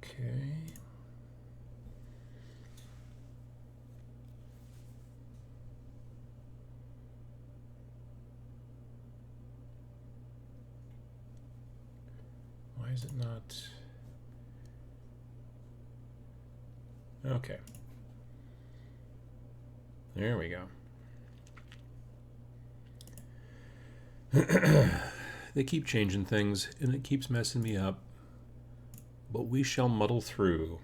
Okay. Why is it not? Okay. There we go. They keep changing things, and it keeps messing me up. But we shall muddle through.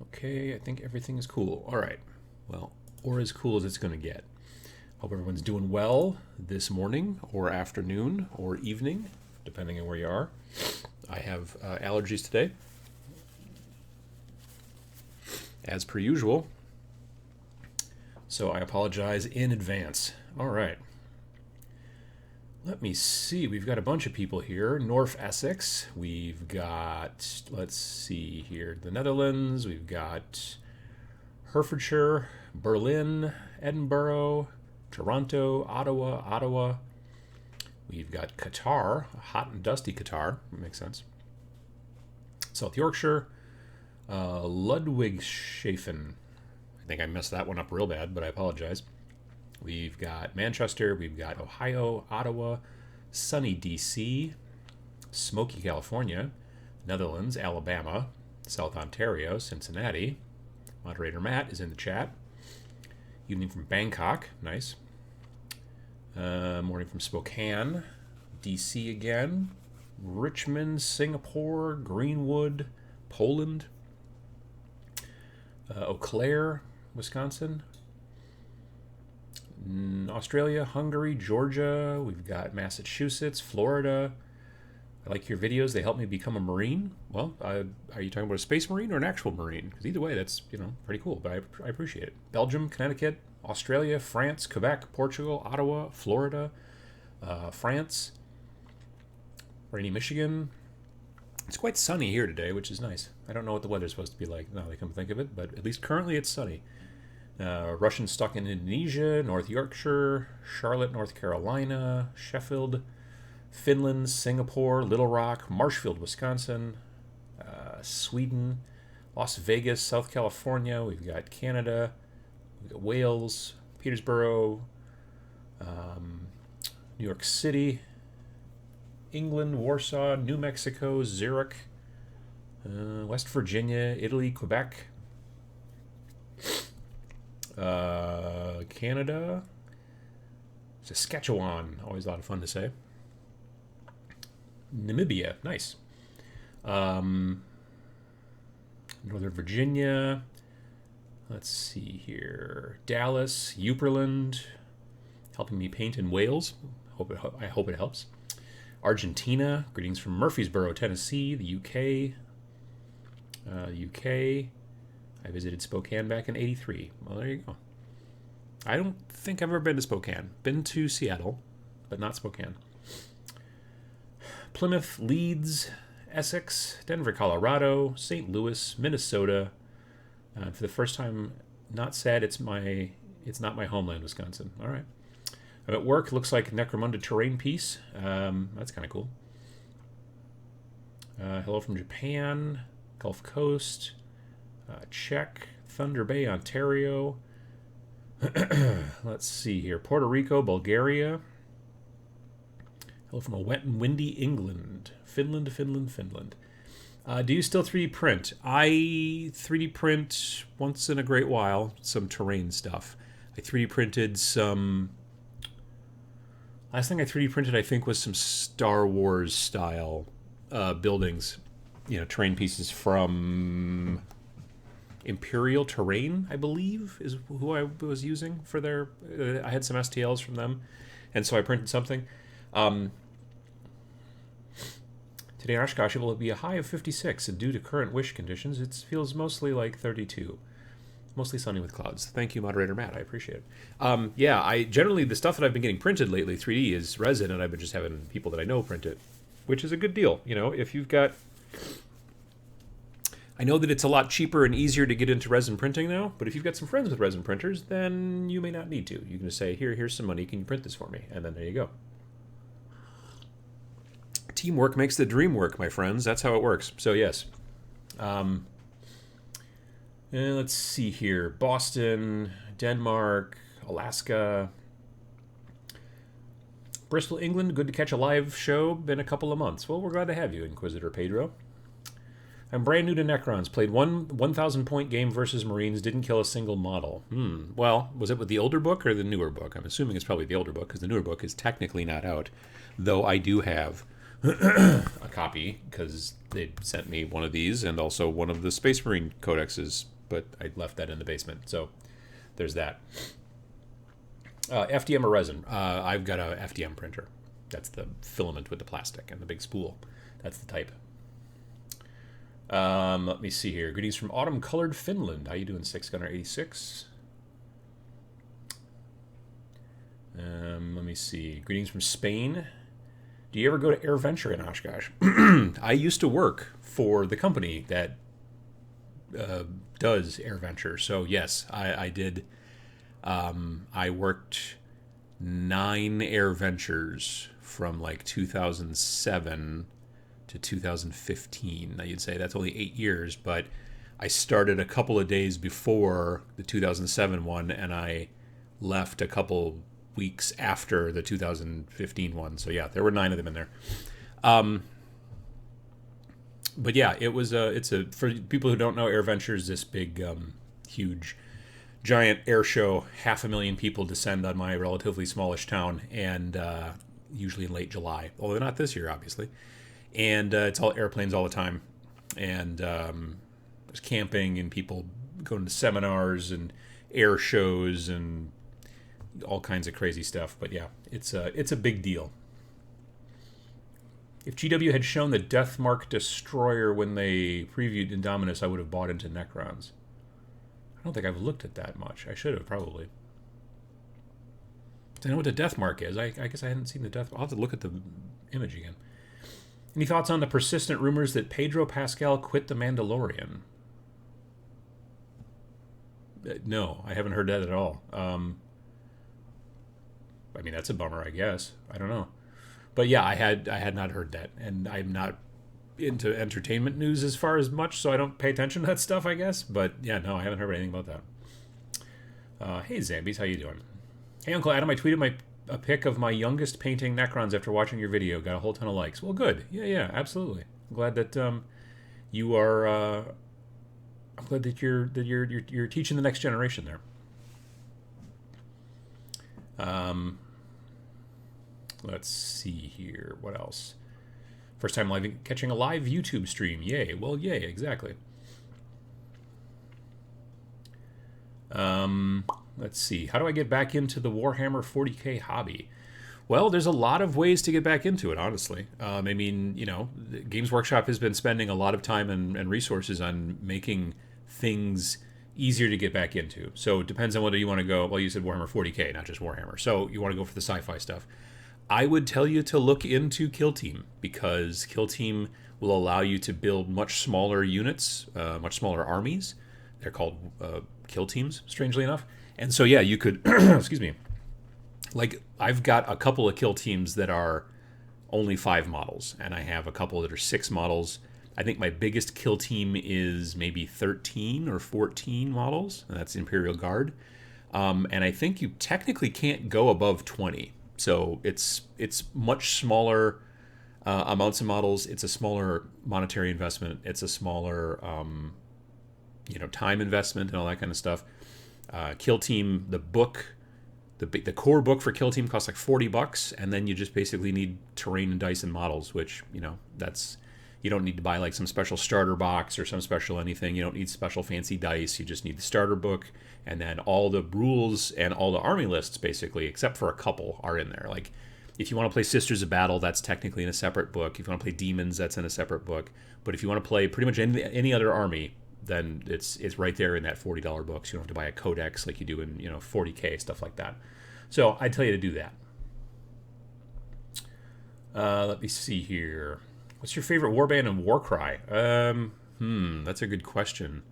Okay, I think everything is cool. All right. Well, or as cool as it's going to get. Hope everyone's doing well this morning, or afternoon, or evening, depending on where you are. I have allergies today, as per usual. So I apologize in advance. All right. Let me see. We've got a bunch of people here. North Essex. We've got, let's see here, the Netherlands. We've got Herefordshire, Berlin, Edinburgh, Toronto, Ottawa. We've got Qatar, hot and dusty Qatar. That makes sense. South Yorkshire, Ludwigshafen. I think I messed that one up real bad, but I apologize. We've got Manchester, we've got Ohio, Ottawa, sunny DC, smoky California, Netherlands, Alabama, South Ontario, Cincinnati. Moderator Matt is in the chat. Evening from Bangkok, nice. Morning from Spokane, DC again, Richmond, Singapore, Greenwood, Poland, Eau Claire, Wisconsin, Australia, Hungary, Georgia. We've got Massachusetts, Florida. I like your videos. They help me become a Marine. Well, are you talking about a Space Marine or an actual Marine? Because either way, that's, pretty cool. But I appreciate it. Belgium, Connecticut, Australia, France, Quebec, Portugal, Ottawa, Florida, France, rainy Michigan. It's quite sunny here today, which is nice. I don't know what the weather's supposed to be like now that I come to think of it, but at least currently it's sunny. Russians stuck in Indonesia, North Yorkshire, Charlotte, North Carolina, Sheffield, Finland, Singapore, Little Rock, Marshfield, Wisconsin, Sweden, Las Vegas, South California. We've got Canada, we've got Wales, Peterborough, New York City, England, Warsaw, New Mexico, Zurich, West Virginia, Italy, Quebec, Canada, Saskatchewan, always a lot of fun to say. Namibia, nice. Northern Virginia, let's see here. Dallas, Uperland, helping me paint in Wales. I hope it helps. Argentina, greetings from Murfreesboro, Tennessee, the UK. UK. I visited Spokane back in '83. Well, there you go. I don't think I've ever been to Spokane. Been to Seattle, but not Spokane. Plymouth, Leeds, Essex, Denver, Colorado, St. Louis, Minnesota. For the first time, not sad. It's not my homeland, Wisconsin. All right. I'm at work. Looks like Necromunda terrain piece. That's kind of cool. Hello from Japan, Gulf Coast, Czech, Thunder Bay, Ontario. Let's see here. Puerto Rico, Bulgaria. Hello from a wet and windy England. Finland. Do you still 3D print? I 3D print once in a great while some terrain stuff. I 3D printed some... Last thing I 3D printed, I think, was some Star Wars style buildings. Terrain pieces from Imperial Terrain, I believe, is who I was using for their... I had some STLs from them, and so I printed something. Today in Oshkosh it will be a high of 56, and due to current wish conditions, it feels mostly like 32. Mostly sunny with clouds. Thank you, Moderator Matt. I appreciate it. Yeah, I generally, the stuff that I've been getting printed lately, 3D, is resin, and I've been just having people that I know print it, which is a good deal. If you've got... I know that it's a lot cheaper and easier to get into resin printing now, but if you've got some friends with resin printers, then you may not need to. You can just say, here's some money, can you print this for me? And then there you go. Teamwork makes the dream work, my friends. That's how it works. So, yes. Let's see here. Boston, Denmark, Alaska, Bristol, England. Good to catch a live show. Been a couple of months. Well, we're glad to have you, Inquisitor Pedro. I'm brand new to Necrons. Played one 1,000-point game versus Marines. Didn't kill a single model. Well, was it with the older book or the newer book? I'm assuming it's probably the older book because the newer book is technically not out. Though I do have a copy because they sent me one of these and also one of the Space Marine codexes, but I left that in the basement. So there's that. FDM or resin? I've got a FDM printer. That's the filament with the plastic and the big spool. That's the type. Let me see here. Greetings from Autumn Colored Finland. How you doing, 6Gunner86? Let me see. Greetings from Spain. Do you ever go to AirVenture in Oshkosh? I used to work for the company that does AirVenture. So, yes, I did. I worked 9 AirVentures from like 2007 to 2015. Now you'd say that's only 8 years, but I started a couple of days before the 2007 one, and I left a couple weeks after the 2015 one. So yeah, there were 9 of them in there. But yeah, it was for people who don't know, AirVenture is this big, huge, giant air show. 500,000 people descend on my relatively smallish town, and usually in late July. Although not this year, obviously. And it's all airplanes all the time. And there's camping and people going to seminars and air shows and all kinds of crazy stuff. But yeah, it's a big deal. If GW had shown the Deathmark Destroyer when they previewed Indomitus, I would have bought into Necrons. I don't think I've looked at that much. I should have, probably. I know what the Deathmark is. I guess I hadn't seen the Death. I'll have to look at the image again. Any thoughts on the persistent rumors that Pedro Pascal quit The Mandalorian? No, I haven't heard that at all. I mean, that's a bummer, I guess. I don't know. But yeah, I had not heard that. And I'm not into entertainment news as far as much, so I don't pay attention to that stuff, I guess. But yeah, no, I haven't heard anything about that. Hey, Zambies, how you doing? Hey, Uncle Adam, I tweeted a pic of my youngest painting Necrons after watching your video. Got a whole ton of likes. Well, good. Yeah, absolutely. I'm glad that you are. I'm glad that you're teaching the next generation there. Let's see here. What else? First time catching a live YouTube stream. Yay. Well, yay. Exactly. Let's see. How do I get back into the Warhammer 40K hobby? Well, there's a lot of ways to get back into it, honestly. I mean, Games Workshop has been spending a lot of time and resources on making things easier to get back into. So it depends on whether you want to go, well, you said Warhammer 40K, not just Warhammer. So you want to go for the sci-fi stuff. I would tell you to look into Kill Team, because Kill Team will allow you to build much smaller units, much smaller armies. They're called Kill Teams, strangely enough. And so, yeah, you could, excuse me, like I've got a couple of Kill Teams that are only 5 models, and I have a couple that are 6 models. I think my biggest Kill Team is maybe 13 or 14 models, and that's Imperial Guard. And I think you technically can't go above 20. So it's much smaller amounts of models. It's a smaller monetary investment. It's a smaller, time investment and all that kind of stuff. Kill Team, the book, the core book for Kill Team costs like $40, and then you just basically need terrain and dice and models, which that's, you don't need to buy like some special starter box or some special anything. You don't need special fancy dice. You just need the starter book, and then all the rules and all the army lists, basically, except for a couple, are in there. Like if you want to play Sisters of Battle, that's technically in a separate book. If you want to play Demons, that's in a separate book. But if you want to play pretty much any other army, then it's right there in that $40 book. So you don't have to buy a Codex like you do in 40K, stuff like that. So I'd tell you to do that. Let me see here. What's your favorite warband and warcry? That's a good question.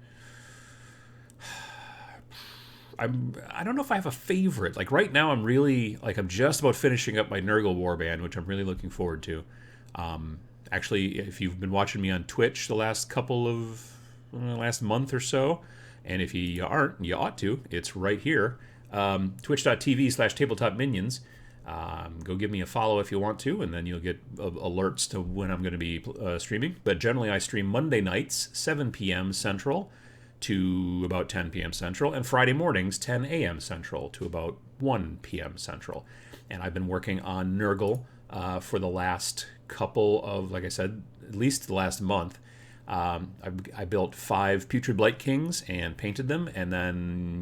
I don't know if I have a favorite. Like right now, I'm just about finishing up my Nurgle warband, which I'm really looking forward to. Actually, if you've been watching me on Twitch the last last month or so, and if you aren't, you ought to. It's right here, twitch.tv/tabletopminions. Go give me a follow if you want to, and then you'll get alerts to when I'm going to be streaming. But generally, I stream Monday nights, 7 p.m. Central to about 10 p.m. Central, and Friday mornings, 10 a.m. Central to about 1 p.m. Central. And I've been working on Nurgle for the last couple of, like I said, at least the last month. I built 5 Putrid Blight Kings and painted them, and then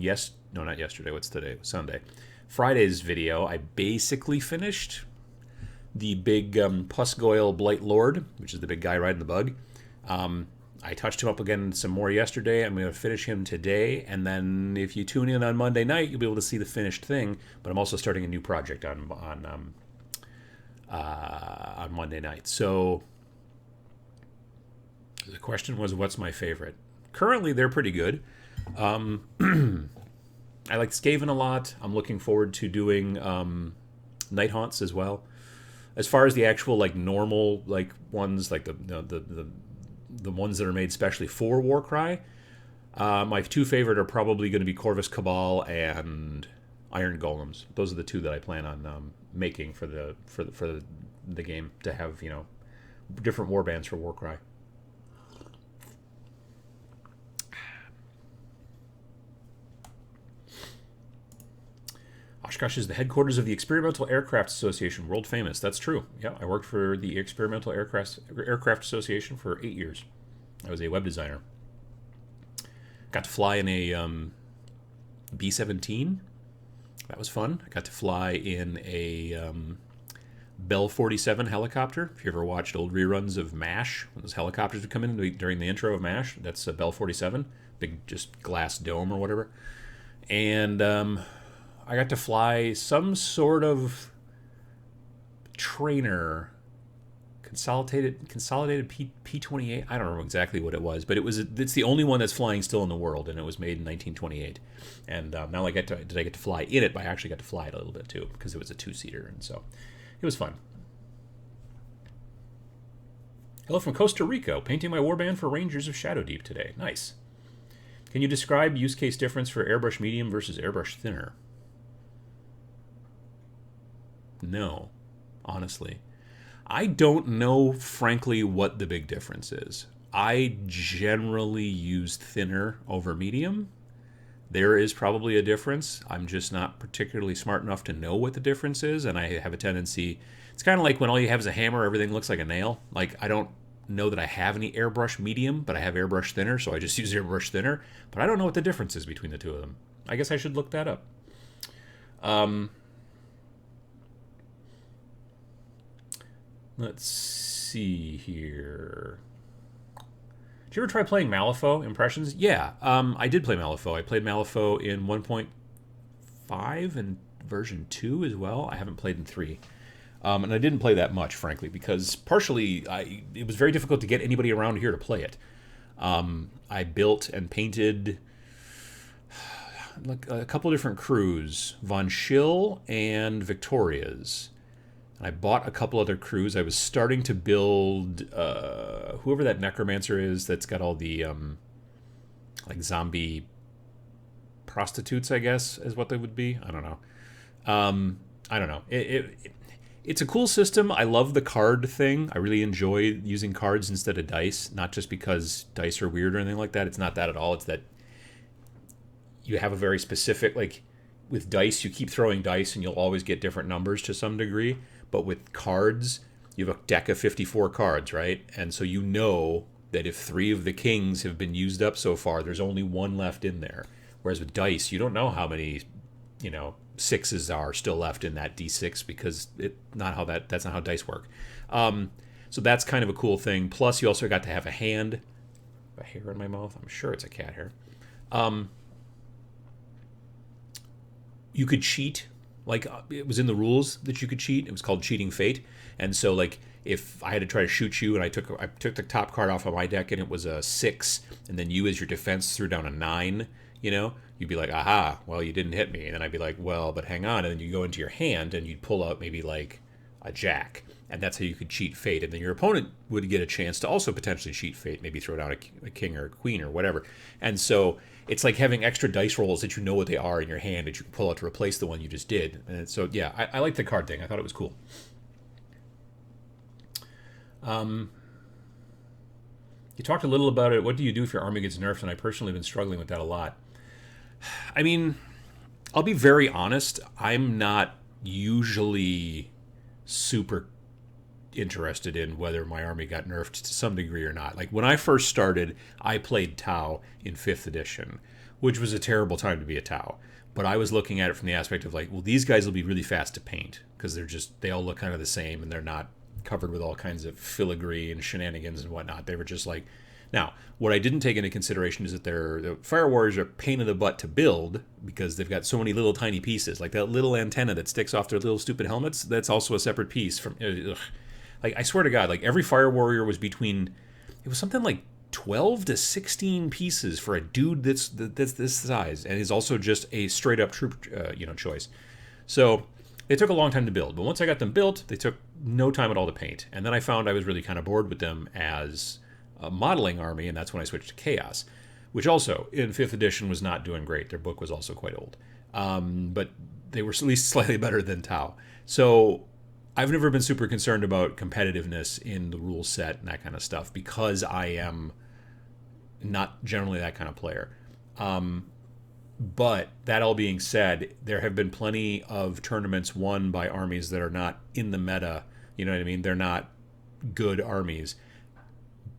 not yesterday, what's today? It was Sunday. Friday's video, I basically finished the big Pusgoyle Blight Lord, which is the big guy riding the bug. I touched him up again some more yesterday. I'm going to finish him today, and then if you tune in on Monday night, you'll be able to see the finished thing. But I'm also starting a new project on Monday night. So the question was, what's my favorite? Currently, they're pretty good. I like Skaven a lot. I'm looking forward to doing Night Haunts as well. As far as the actual like normal like ones, like the ones that are made specially for Warcry, my 2 favorite are probably going to be Corvus Cabal and Iron Golems. Those are the 2 that I plan on making for the game, to have, different warbands for Warcry. Oshkosh is the headquarters of the Experimental Aircraft Association, world famous. That's true. Yeah, I worked for the Experimental Aircraft Association for 8 years. I was a web designer. Got to fly in a B-17. That was fun. I got to fly in a Bell 47 helicopter. If you ever watched old reruns of MASH, when those helicopters would come in during the intro of MASH, that's a Bell 47, big just glass dome or whatever. And I got to fly some sort of trainer, consolidated P-28. I don't remember exactly what it was, but it's the only one that's flying still in the world, and it was made in 1928. And not only did I get to fly in it, but I actually got to fly it a little bit too, because it was a 2-seater, and so it was fun. Hello from Costa Rica. Painting my warband for Rangers of Shadowdeep today. Nice. Can you describe use case difference for airbrush medium versus airbrush thinner? No, honestly. I don't know, frankly, what the big difference is. I generally use thinner over medium. There is probably a difference. I'm just not particularly smart enough to know what the difference is, and I have a tendency... It's kind of like when all you have is a hammer, everything looks like a nail. Like, I don't know that I have any airbrush medium, but I have airbrush thinner, so I just use airbrush thinner. But I don't know what the difference is between the 2 of them. I guess I should look that up. Let's see here. Did you ever try playing Malifaux Impressions? Yeah, I did play Malifaux. I played Malifaux in 1.5 and version 2 as well. I haven't played in 3. And I didn't play that much, frankly, because partially it was very difficult to get anybody around here to play it. I built and painted like a couple different crews, Von Schill and Victoria's. I bought a couple other crews. I was starting to build whoever that necromancer is that's got all the like zombie prostitutes, I guess, is what they would be. I don't know. I don't know. It's a cool system. I love the card thing. I really enjoy using cards instead of dice, not just because dice are weird or anything like that. It's not that at all. It's that you have a very specific, like, with dice, you keep throwing dice and you'll always get different numbers to some degree. But with cards, you have a deck of 54 cards, right? And so you know that if 3 of the kings have been used up so far, there's only 1 left in there. Whereas with dice, you don't know how many, 6s are still left in that D6 because that's not how dice work. So that's kind of a cool thing. Plus, you also got to have a hand. A hair in my mouth? I'm sure it's a cat hair. You could cheat. Like, it was in the rules that you could cheat. It was called Cheating Fate. And so, like, if I had to try to shoot you and I took the top card off of my deck and it was a 6, and then you as your defense threw down a 9, you'd be like, aha, well, you didn't hit me. And then I'd be like, well, but hang on. And then you go into your hand and you'd pull out maybe like a jack. and that's how you could cheat fate. And then your opponent would get a chance to also potentially cheat fate, maybe throw down a king or a queen or whatever. And so it's like having extra dice rolls that you know what they are in your hand that you can pull out to replace the one you just did. And so, yeah, I like the card thing. I thought it was cool. You talked a little about it. What do you do if your army gets nerfed? And I personally have been struggling with that a lot. I mean, I'll be very honest. I'm not usually super interested in whether my army got nerfed to some degree or not. Like when I first started, I played Tau in 5th edition, which was a terrible time to be a Tau. But I was looking at it from the aspect of like, well, these guys will be really fast to paint because they all look kind of the same and they're not covered with all kinds of filigree and shenanigans and whatnot. They were just like, now, what I didn't take into consideration is that the Fire Warriors are a pain in the butt to build because they've got so many little tiny pieces. Like that little antenna that sticks off their little stupid helmets, that's also a separate piece from... Like, I swear to God, like every Fire Warrior was between... It was something like 12 to 16 pieces for a dude that's this size and is also just a straight-up troop choice. So they took a long time to build. But once I got them built, they took no time at all to paint. And then I found I was really kind of bored with them as a modeling army, and that's when I switched to Chaos, which also in 5th edition was not doing great. Their book was also quite old. But they were at least slightly better than Tau. So I've never been super concerned about competitiveness in the rule set and that kind of stuff because I am not generally that kind of player. But that all being said, there have been plenty of tournaments won by armies that are not in the meta. You know what I mean? They're not good armies.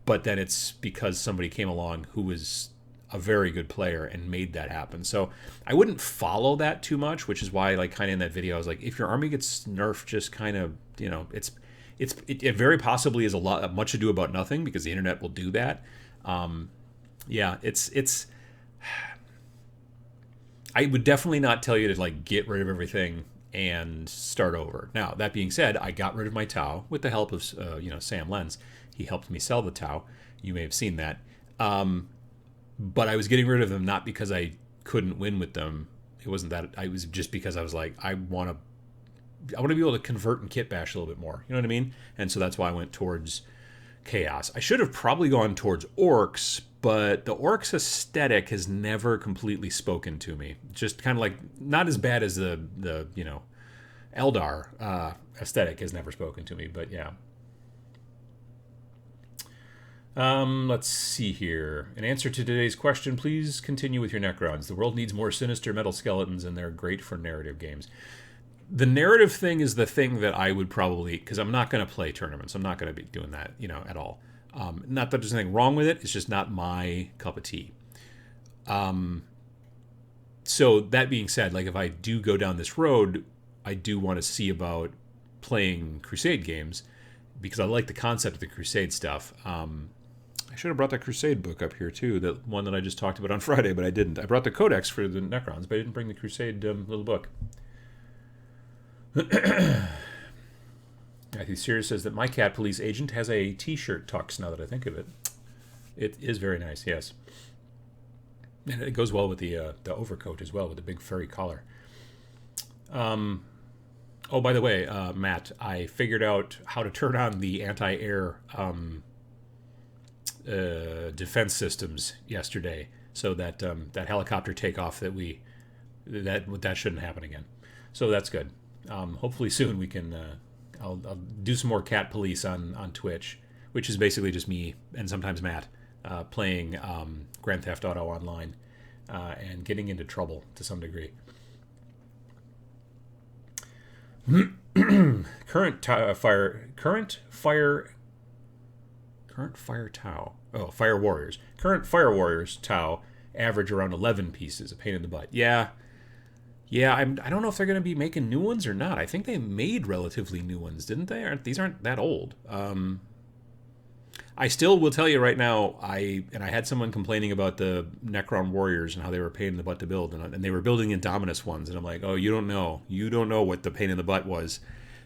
But then it's because somebody came along who was a very good player and made that happen. So I wouldn't follow that too much, which is why, like, kind of in that video, I was like, if your army gets nerfed, just kind of, you know, it very possibly is much ado about nothing because the internet will do that. Yeah, it's. I would definitely not tell you to like get rid of everything and start over. Now that being said, I got rid of my Tau with the help of Sam Lenz. He helped me sell the Tau. You may have seen that. But I was getting rid of them not because I couldn't win with them. It wasn't that. I was just because I was like, I want to be able to convert and kit bash a little bit more. You know what I mean? And so that's why I went towards Chaos. I should have probably gone towards Orcs, but the Orcs aesthetic has never completely spoken to me. Just kind of like not as bad as the Eldar aesthetic has never spoken to me. But yeah. Let's see here. In answer to today's question, please continue with your Necrons. The world needs more sinister metal skeletons, and they're great for narrative games. The narrative thing is the thing that I would probably... Because I'm not going to play tournaments. I'm not going to be doing that, at all. Not that there's anything wrong with it. It's just not my cup of tea. So that being said, like if I do go down this road, I do want to see about playing Crusade games because I like the concept of the Crusade stuff. I should have brought that Crusade book up here too, the one that I just talked about on Friday, but I didn't. I brought the Codex for the Necrons, but I didn't bring the Crusade little book. Matthew Sears says that my cat police agent has a t-shirt tux, now that I think of it. It is very nice, yes. And it goes well with the overcoat as well, with the big furry collar. Oh, by the way, Matt, I figured out how to turn on the anti-air defense systems yesterday, so that that helicopter takeoff that shouldn't happen again. So that's good. Hopefully soon we can. I'll do some more cat police on Twitch, which is basically just me and sometimes Matt playing Grand Theft Auto online and getting into trouble to some degree. Current Fire Tau. Oh, Fire Warriors. Current Fire Warriors Tau average around 11 pieces. A pain in the butt. Yeah. I don't know if they're going to be making new ones or not. I think they made relatively new ones, didn't they? These aren't that old. I still will tell you right now, I had someone complaining about the Necron Warriors and how they were a pain in the butt to build, and they were building Indomitus ones, and I'm like, oh, you don't know what the pain in the butt was.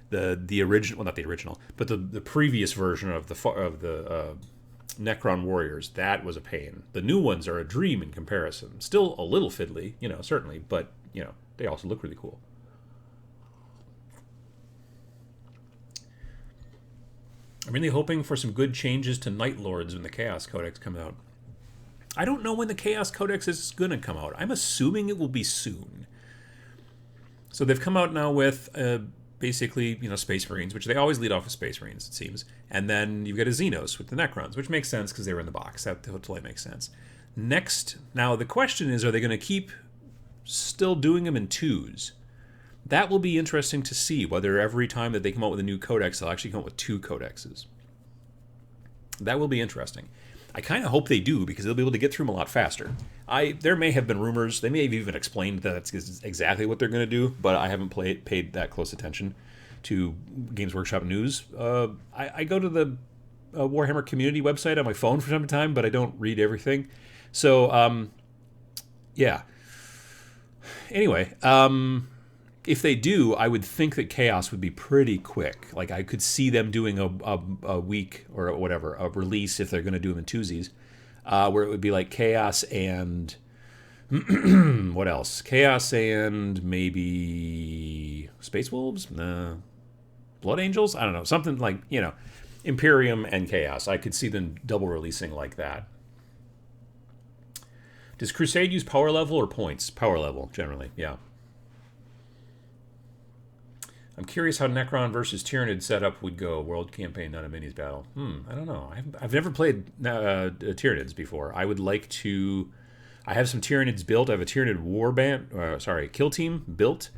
The original, well, not the original, but the previous version of the Necron Warriors, that was a pain. The new ones are a dream in comparison. Still a little fiddly, certainly, but they also look really cool. I'm really hoping for some good changes to Night Lords when the Chaos Codex comes out. I don't know when the Chaos Codex is going to come out. I'm assuming it will be soon. So they've come out now with basically, Space Marines, which they always lead off with Space Marines, it seems. And then you've got a Xenos with the Necrons, which makes sense because they were in the box. That totally makes sense. Next, now the question is, are they going to keep still doing them in twos? That will be interesting to see, whether every time that they come out with a new codex, they'll actually come out with 2 codexes. That will be interesting. I kind of hope they do, because they'll be able to get through them a lot faster. There may have been rumors, they may have even explained that that's exactly what they're going to do, but I haven't paid that close attention to Games Workshop news. I go to the Warhammer community website on my phone from time to time, but I don't read everything. So, yeah. Anyway, if they do, I would think that Chaos would be pretty quick. Like, I could see them doing a week or whatever, a release, if they're going to do them in twosies, where it would be like Chaos and what else? Chaos and maybe Space Wolves? No. Blood Angels? I don't know. Something like, Imperium and Chaos. I could see them double releasing like that. Does Crusade use power level or points? Power level, generally, yeah. I'm curious how Necron versus Tyranid setup would go. World campaign, not a minis battle. I don't know. I've never played Tyranids before. I would like to. I have some Tyranids built. I have a Tyranid warband, kill team built,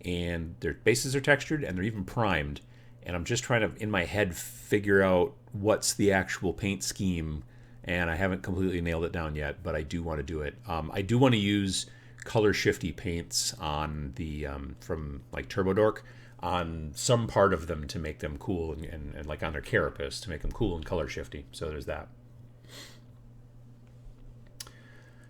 and their bases are textured and they're even primed. And I'm just trying to, in my head, figure out what's the actual paint scheme. And I haven't completely nailed it down yet, but I do want to do it. I do want to use color shifty paints on the from like TurboDork on some part of them to make them cool, and like on their carapace to make them cool and color shifty. So there's that.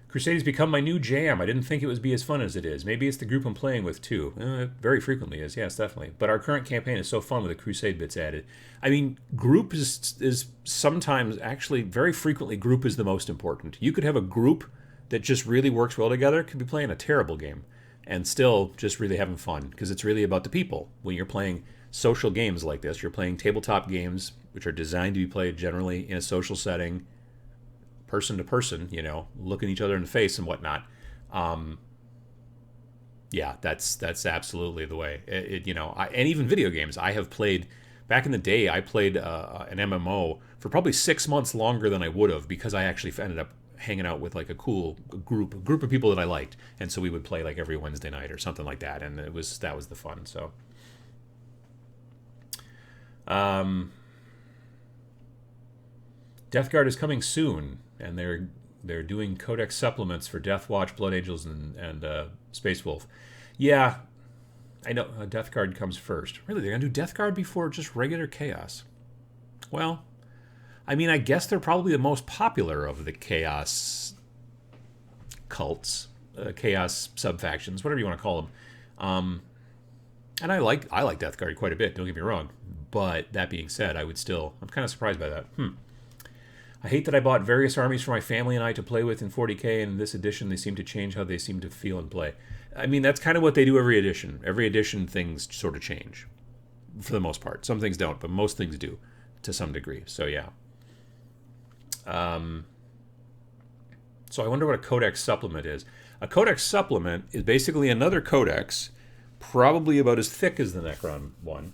Crusade has become my new jam. I didn't think it would be as fun as it is. Maybe it's the group I'm playing with too. It very frequently is, yes, definitely. But our current campaign is so fun with the Crusade bits added. I mean, group is sometimes, actually, very frequently, group is the most important. You could have a group that just really works well together, could be playing a terrible game, and still just really having fun, because it's really about the people. When you're playing social games like this, you're playing tabletop games, which are designed to be played generally in a social setting, person to person, looking each other in the face and whatnot. Yeah, that's absolutely the way. And even video games. I have played, back in the day, I played an MMO for probably 6 months longer than I would have, because I actually ended up hanging out with like a cool group of people that I liked, and so we would play like every Wednesday night or something like that, and that was the fun. So Death Guard is coming soon, and they're doing Codex supplements for Death Watch, Blood Angels, and Space Wolf. Yeah, I know. Death Guard comes first. Really, they're gonna do Death Guard before just regular Chaos? Well, I mean, I guess they're probably the most popular of the Chaos cults, Chaos subfactions, whatever you want to call them. And I like Death Guard quite a bit, don't get me wrong. But that being said, I'm kind of surprised by that. I hate that I bought various armies for my family and I to play with in 40K, and in this edition they seem to change how they seem to feel and play. I mean, that's kind of what they do every edition. Every edition, things sort of change, for the most part. Some things don't, but most things do, to some degree. So, yeah. So I wonder what a Codex supplement is. A Codex supplement is basically another Codex, probably about as thick as the Necron one,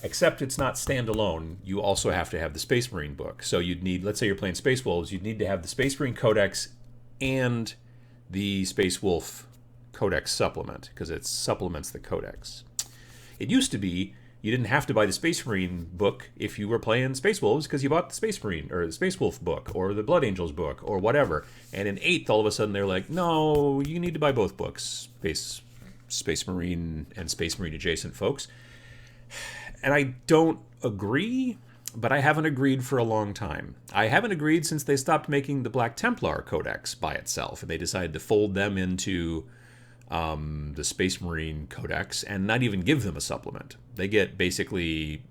except it's not standalone. You also have to have the Space Marine book. So you'd need, let's say you're playing Space Wolves, you'd need to have the Space Marine Codex and the Space Wolf Codex supplement, because it supplements the Codex. It used to be you didn't have to buy the Space Marine book if you were playing Space Wolves, because you bought the Space Marine or the Space Wolf book or the Blood Angels book or whatever. And in 8th, all of a sudden they're like, no, you need to buy both books, Space Marine and Space Marine adjacent folks. And I don't agree, but I haven't agreed for a long time. I haven't agreed since they stopped making the Black Templar Codex by itself, and they decided to fold them into the Space Marine Codex and not even give them a supplement. They get basically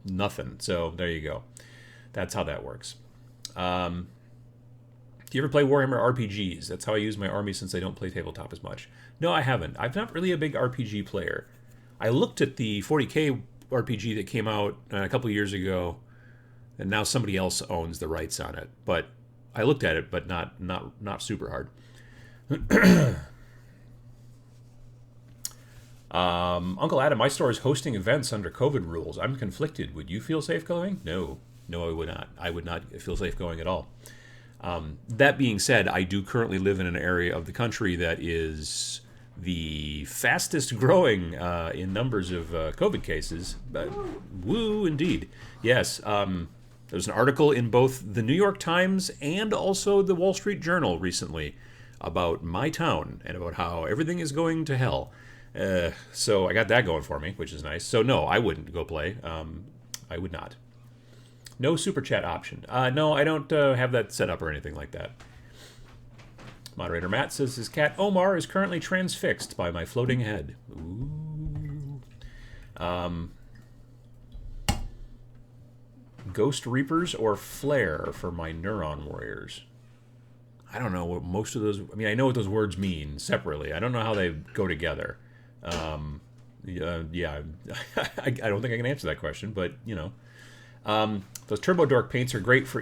nothing. So there you go. That's how that works. Do you ever play Warhammer RPGs? That's how I use my army since I don't play tabletop as much. No, I haven't. I'm not really a big RPG player. I looked at the 40K RPG that came out a couple of years ago. and now somebody else owns the rights on it. But I looked at it, but not super hard. Uncle Adam, my store is hosting events under COVID rules. I'm conflicted. Would you feel safe going? No, I would not. I would not feel safe going at all. That being said, I do currently live in an area of the country that is the fastest growing in numbers of COVID cases. Woo, indeed. Yes. There's an article in both the New York Times and also the Wall Street Journal recently about my town and about how everything is going to hell. So I got that going for me, which is nice. So no, I wouldn't go play. I would not. No super chat option. No, I don't have that set up or anything like that. Moderator Matt says his cat Omar is currently transfixed by my floating head. Ooh. Ghost Reapers or Flare for my Neuron Warriors. I don't know what most of those... I mean, I know what those words mean separately. I don't know how they go together. Yeah, I don't think I can answer that question, but, you know. Those Turbo Dork paints are great for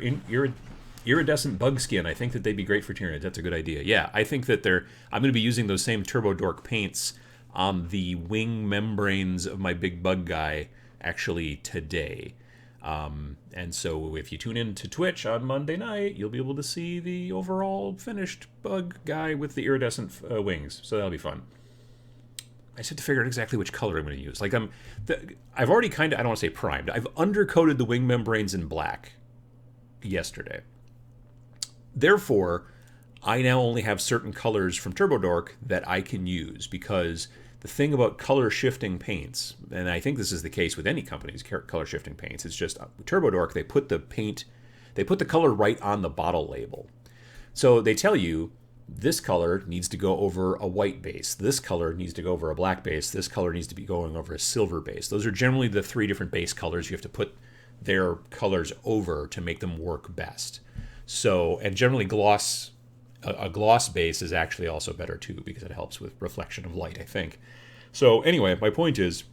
iridescent bug skin. I think that they'd be great for Tyranids. That's a good idea. Yeah, I think that I'm going to be using those same Turbo Dork paints on the wing membranes of my big bug guy actually today. And so if you tune in to Twitch on Monday night, you'll be able to see the overall finished bug guy with the iridescent wings. So that'll be fun. I just have to figure out exactly which color I'm going to use. Like I've already kind of, I don't want to say primed. I've undercoated the wing membranes in black yesterday. Therefore, I now only have certain colors from Turbo Dork that I can use, because the thing about color shifting paints, and I think this is the case with any company's color shifting paints, it's just Turbo Dork, they put the color right on the bottle label. So they tell you this color needs to go over a white base, this color needs to go over a black base, this color needs to be going over a silver base. Those are generally the 3 different base colors you have to put their colors over to make them work best. So, and generally a gloss base is actually also better too, because it helps with reflection of light, I think. So anyway, my point is,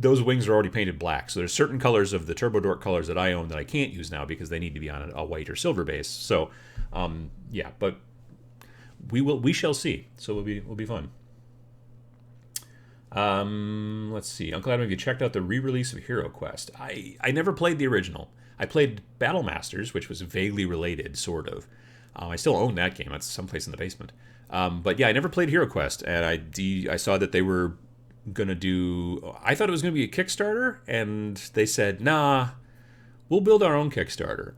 those wings are already painted black. So there's certain colors of the Turbo Dork colors that I own that I can't use now because they need to be on a white or silver base. So, yeah, but we shall see. So will be fun. Let's see. Uncle Adam, have you checked out the re-release of HeroQuest? I never played the original. I played Battle Masters, which was vaguely related, sort of. I still own that game. It's someplace in the basement. But yeah, I never played HeroQuest, and I saw that they were going to do... I thought it was going to be a Kickstarter, and they said, nah, we'll build our own Kickstarter.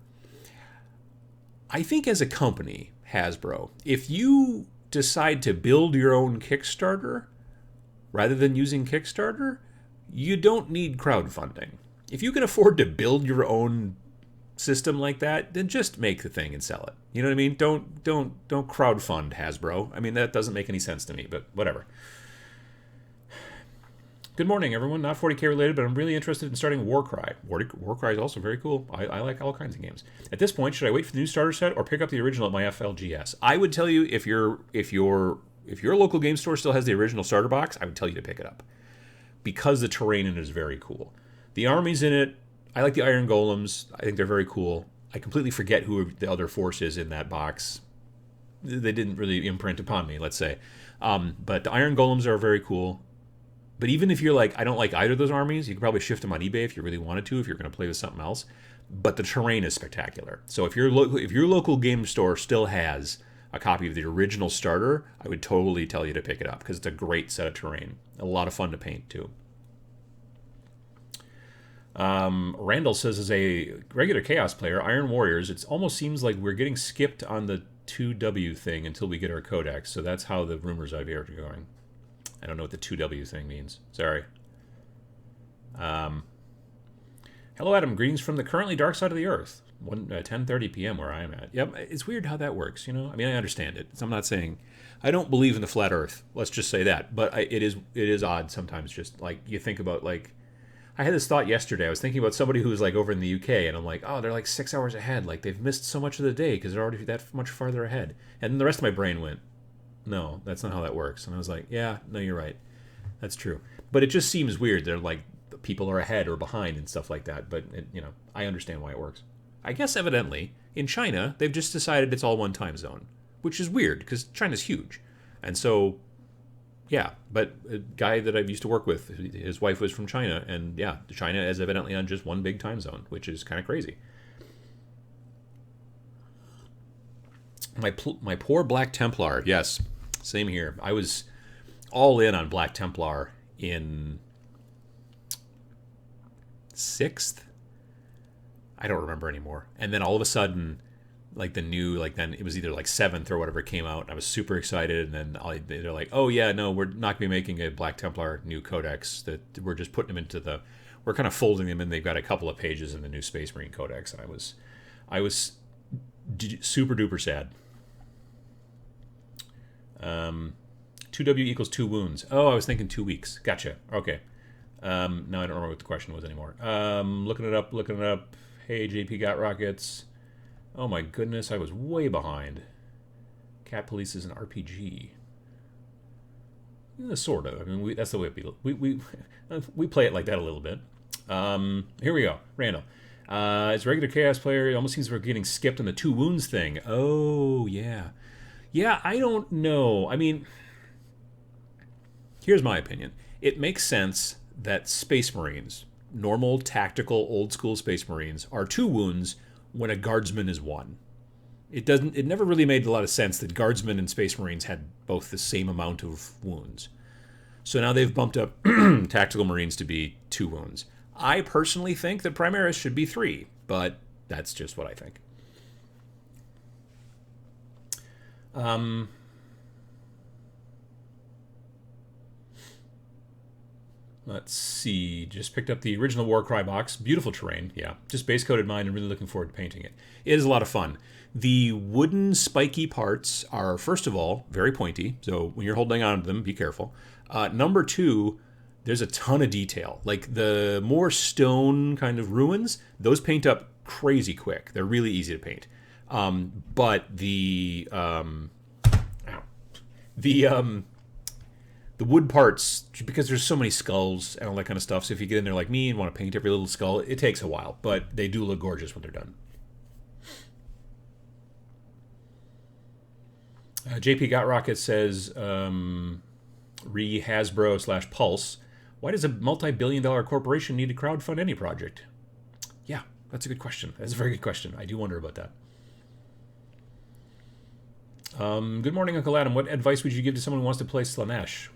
I think as a company, Hasbro, if you decide to build your own Kickstarter rather than using Kickstarter, you don't need crowdfunding. If you can afford to build your own system like that, then just make the thing and sell it. You know what I mean? Don't crowdfund Hasbro. I mean, that doesn't make any sense to me, but whatever. Good morning, everyone. Not 40k related, but I'm really interested in starting Warcry. Warcry is also very cool. I like all kinds of games. At this point, should I wait for the new starter set or pick up the original at my FLGS? I would tell you, if your local game store still has the original starter box, I would tell you to pick it up, because the terrain in it is very cool. The armies in it, I like the Iron Golems. I think they're very cool. I completely forget who the other force is in that box. They didn't really imprint upon me, let's say. But the Iron Golems are very cool. But even if you're like, I don't like either of those armies, you could probably shift them on eBay if you really wanted to, if you're going to play with something else. But the terrain is spectacular. So if your local game store still has a copy of the original starter, I would totally tell you to pick it up, because it's a great set of terrain. A lot of fun to paint, too. Randall says, as a regular Chaos player, Iron Warriors, it almost seems like we're getting skipped on the 2W thing until we get our Codex. So that's how the rumors I've heard are going. I don't know what the 2W thing means. Sorry. Hello, Adam. Greetings from the currently dark side of the Earth. 10:30 p.m. where I am at. Yep, it's weird how that works, you know? I mean, I understand it. I'm not saying... I don't believe in the flat Earth. Let's just say that. But it is odd sometimes, just like you think about, like... I had this thought yesterday. I was thinking about somebody who was like over in the UK, and I'm like, oh, they're like 6 hours ahead. Like, they've missed so much of the day because they're already that much farther ahead. And then the rest of my brain went, no, that's not how that works. And I was like, yeah, no, you're right. That's true. But it just seems weird. They're like, people are ahead or behind and stuff like that. But, I understand why it works. I guess evidently, in China, they've just decided it's all one time zone, which is weird because China's huge. And so, yeah, but a guy that I used to work with, his wife was from China, and yeah, China is evidently on just one big time zone, which is kind of crazy. My poor Black Templar, yes, same here. I was all in on Black Templar in 6th. I don't remember anymore. And then all of a sudden, like then it was either like 7th or whatever came out, and I was super excited. And then they're like, oh yeah, no, we're not going to be making a Black Templar new Codex. That we're just putting them into we're kind of folding them in. They've got a couple of pages in the new Space Marine Codex, and I was super duper sad. 2W equals 2 wounds. Oh, I was thinking 2 weeks. Gotcha. Okay. Now I don't remember what the question was anymore. Looking it up. Hey, JP got rockets. Oh my goodness, I was way behind. Cat Police is an RPG. Yeah, sort of. I mean, that's the way we play it like that a little bit. Here we go. Randall. As a regular Chaos player, it almost seems we're getting skipped on the 2 wounds thing. Oh, yeah. Yeah, I don't know. I mean, here's my opinion. It makes sense that Space Marines, normal, tactical, old-school Space Marines, are 2 wounds when a Guardsman is 1. It never really made a lot of sense that Guardsmen and Space Marines had both the same amount of wounds. So now they've bumped up Tactical Marines to be 2 wounds. I personally think that Primaris should be 3, but that's just what I think. Let's see. Just picked up the original Warcry box. Beautiful terrain, yeah. Just base coated mine and really looking forward to painting it. It is a lot of fun. The wooden spiky parts are, first of all, very pointy. So when you're holding on to them, be careful. Number 2, there's a ton of detail. Like the more stone kind of ruins, those paint up crazy quick. They're really easy to paint. But the wood parts, because there's so many skulls and all that kind of stuff, so if you get in there like me and want to paint every little skull, it takes a while, but they do look gorgeous when they're done. JP Got Rocket says, Hasbro/Pulse, why does a multi-billion-dollar corporation need to crowdfund any project? Yeah, that's a good question. That's a very good question. I do wonder about that. Good morning, Uncle Adam. What advice would you give to someone who wants to play Slaanesh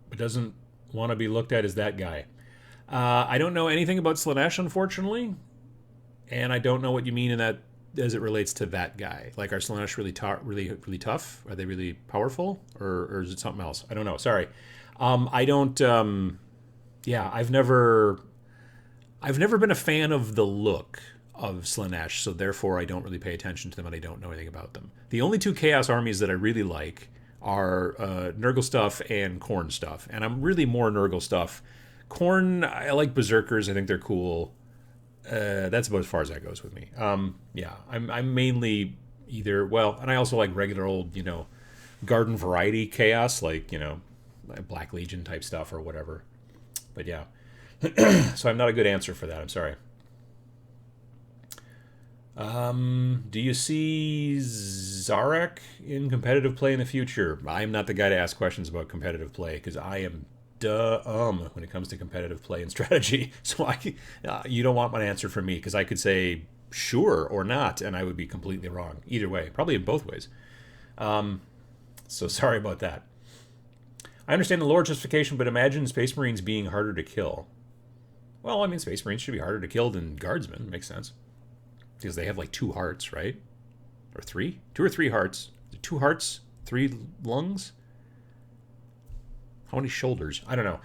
but doesn't want to be looked at as that guy? I don't know anything about Slaanesh, unfortunately, and I don't know what you mean in that as it relates to that guy. Like, are Slaanesh really tough? Are they really powerful, or is it something else? I don't know. Sorry, I don't. Yeah, I've never been a fan of the look of Slaanesh, so therefore I don't really pay attention to them and I don't know anything about them. The only 2 Chaos armies that I really like are Nurgle stuff and Khorne stuff, and I'm really more Nurgle stuff. Khorne, I like Berserkers. I think they're cool. That's about as far as that goes with me. Yeah, I'm mainly either, well, and I also like regular old, garden variety Chaos, like, Black Legion type stuff or whatever. But yeah, so I'm not a good answer for that. I'm sorry. Do you see Zarek in competitive play in the future? I'm not the guy to ask questions about competitive play because I am dumb when it comes to competitive play and strategy. So you don't want my answer from me because I could say sure or not, and I would be completely wrong either way, probably in both ways. So sorry about that. I understand the lore justification, but imagine Space Marines being harder to kill. Well, I mean, Space Marines should be harder to kill than Guardsmen. Makes sense. Because they have like 2 hearts, right? Or 3? 2 or 3 hearts. 2 hearts, 3 lungs? How many shoulders? I don't know.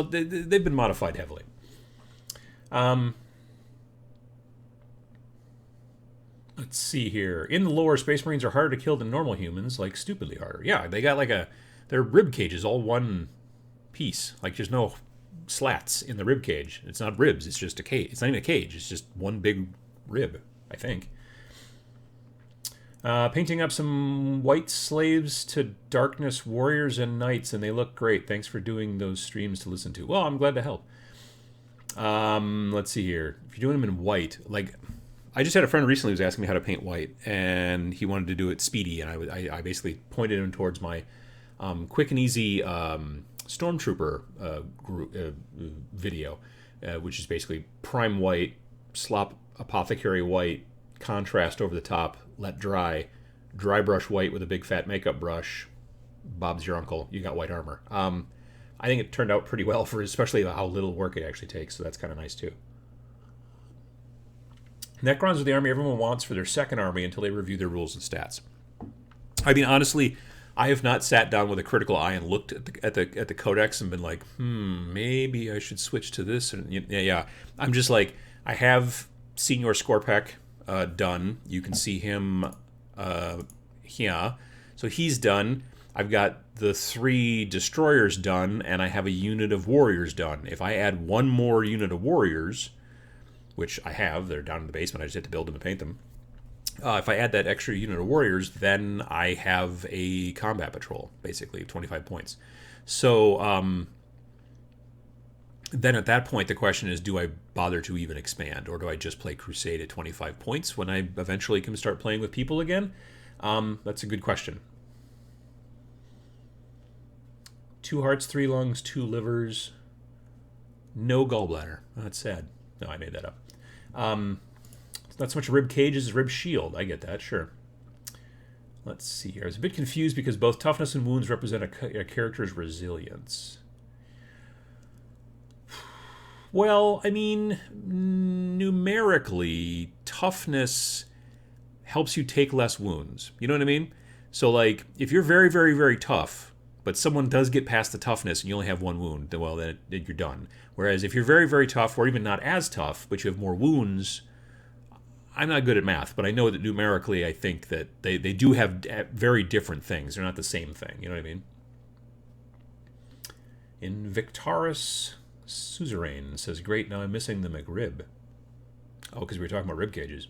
They've been modified heavily. Let's see here. In the lore, Space Marines are harder to kill than normal humans, like stupidly harder. Yeah, they got their rib cage is all one piece. Like there's no slats in the rib cage. It's not ribs, it's just a cage. It's not even a cage, it's just one big rib, I think. Painting up some white slaves to darkness warriors and knights, and they look great. Thanks for doing those streams to listen to. Well, I'm glad to help. Let's see here. If you're doing them in white, like I just had a friend recently who was asking me how to paint white, and he wanted to do it speedy, and I basically pointed him towards my quick and easy Stormtrooper video, which is basically prime white, slop apothecary white, contrast over the top, let dry, dry brush white with a big fat makeup brush. Bob's your uncle. You got white armor. I think it turned out pretty well for especially how little work it actually takes, so that's kind of nice too. Necrons are the army everyone wants for their second army until they review their rules and stats. I mean, honestly, I have not sat down with a critical eye and looked at the Codex and been like, maybe I should switch to this. And yeah. I'm just like, I have Senior Scorpec done. You can see him here. So he's done. I've got the 3 destroyers done, and I have a unit of warriors done. If I add one more unit of warriors, which I have, they're down in the basement, I just have to build them and paint them. If I add that extra unit of warriors, then I have a combat patrol, basically, 25 points. So then at that point, the question is, do I bother to even expand, or do I just play Crusade at 25 points when I eventually can start playing with people again? That's a good question. 2 hearts, 3 lungs, 2 livers, no gallbladder. Oh, that's sad. No, I made that up. It's not so much rib cage as rib shield. I get that, sure. Let's see here. I was a bit confused because both toughness and wounds represent a character's resilience. Well, I mean, numerically, toughness helps you take less wounds. You know what I mean? So, like, if you're very, very, very tough, but someone does get past the toughness and you only have 1 wound, well, then you're done. Whereas if you're very, very tough, or even not as tough, but you have more wounds, I'm not good at math, but I know that numerically I think that they do have very different things. They're not the same thing. You know what I mean? Invictaris Suzerain says, great, now I'm missing the McRib. Oh, because we were talking about rib cages.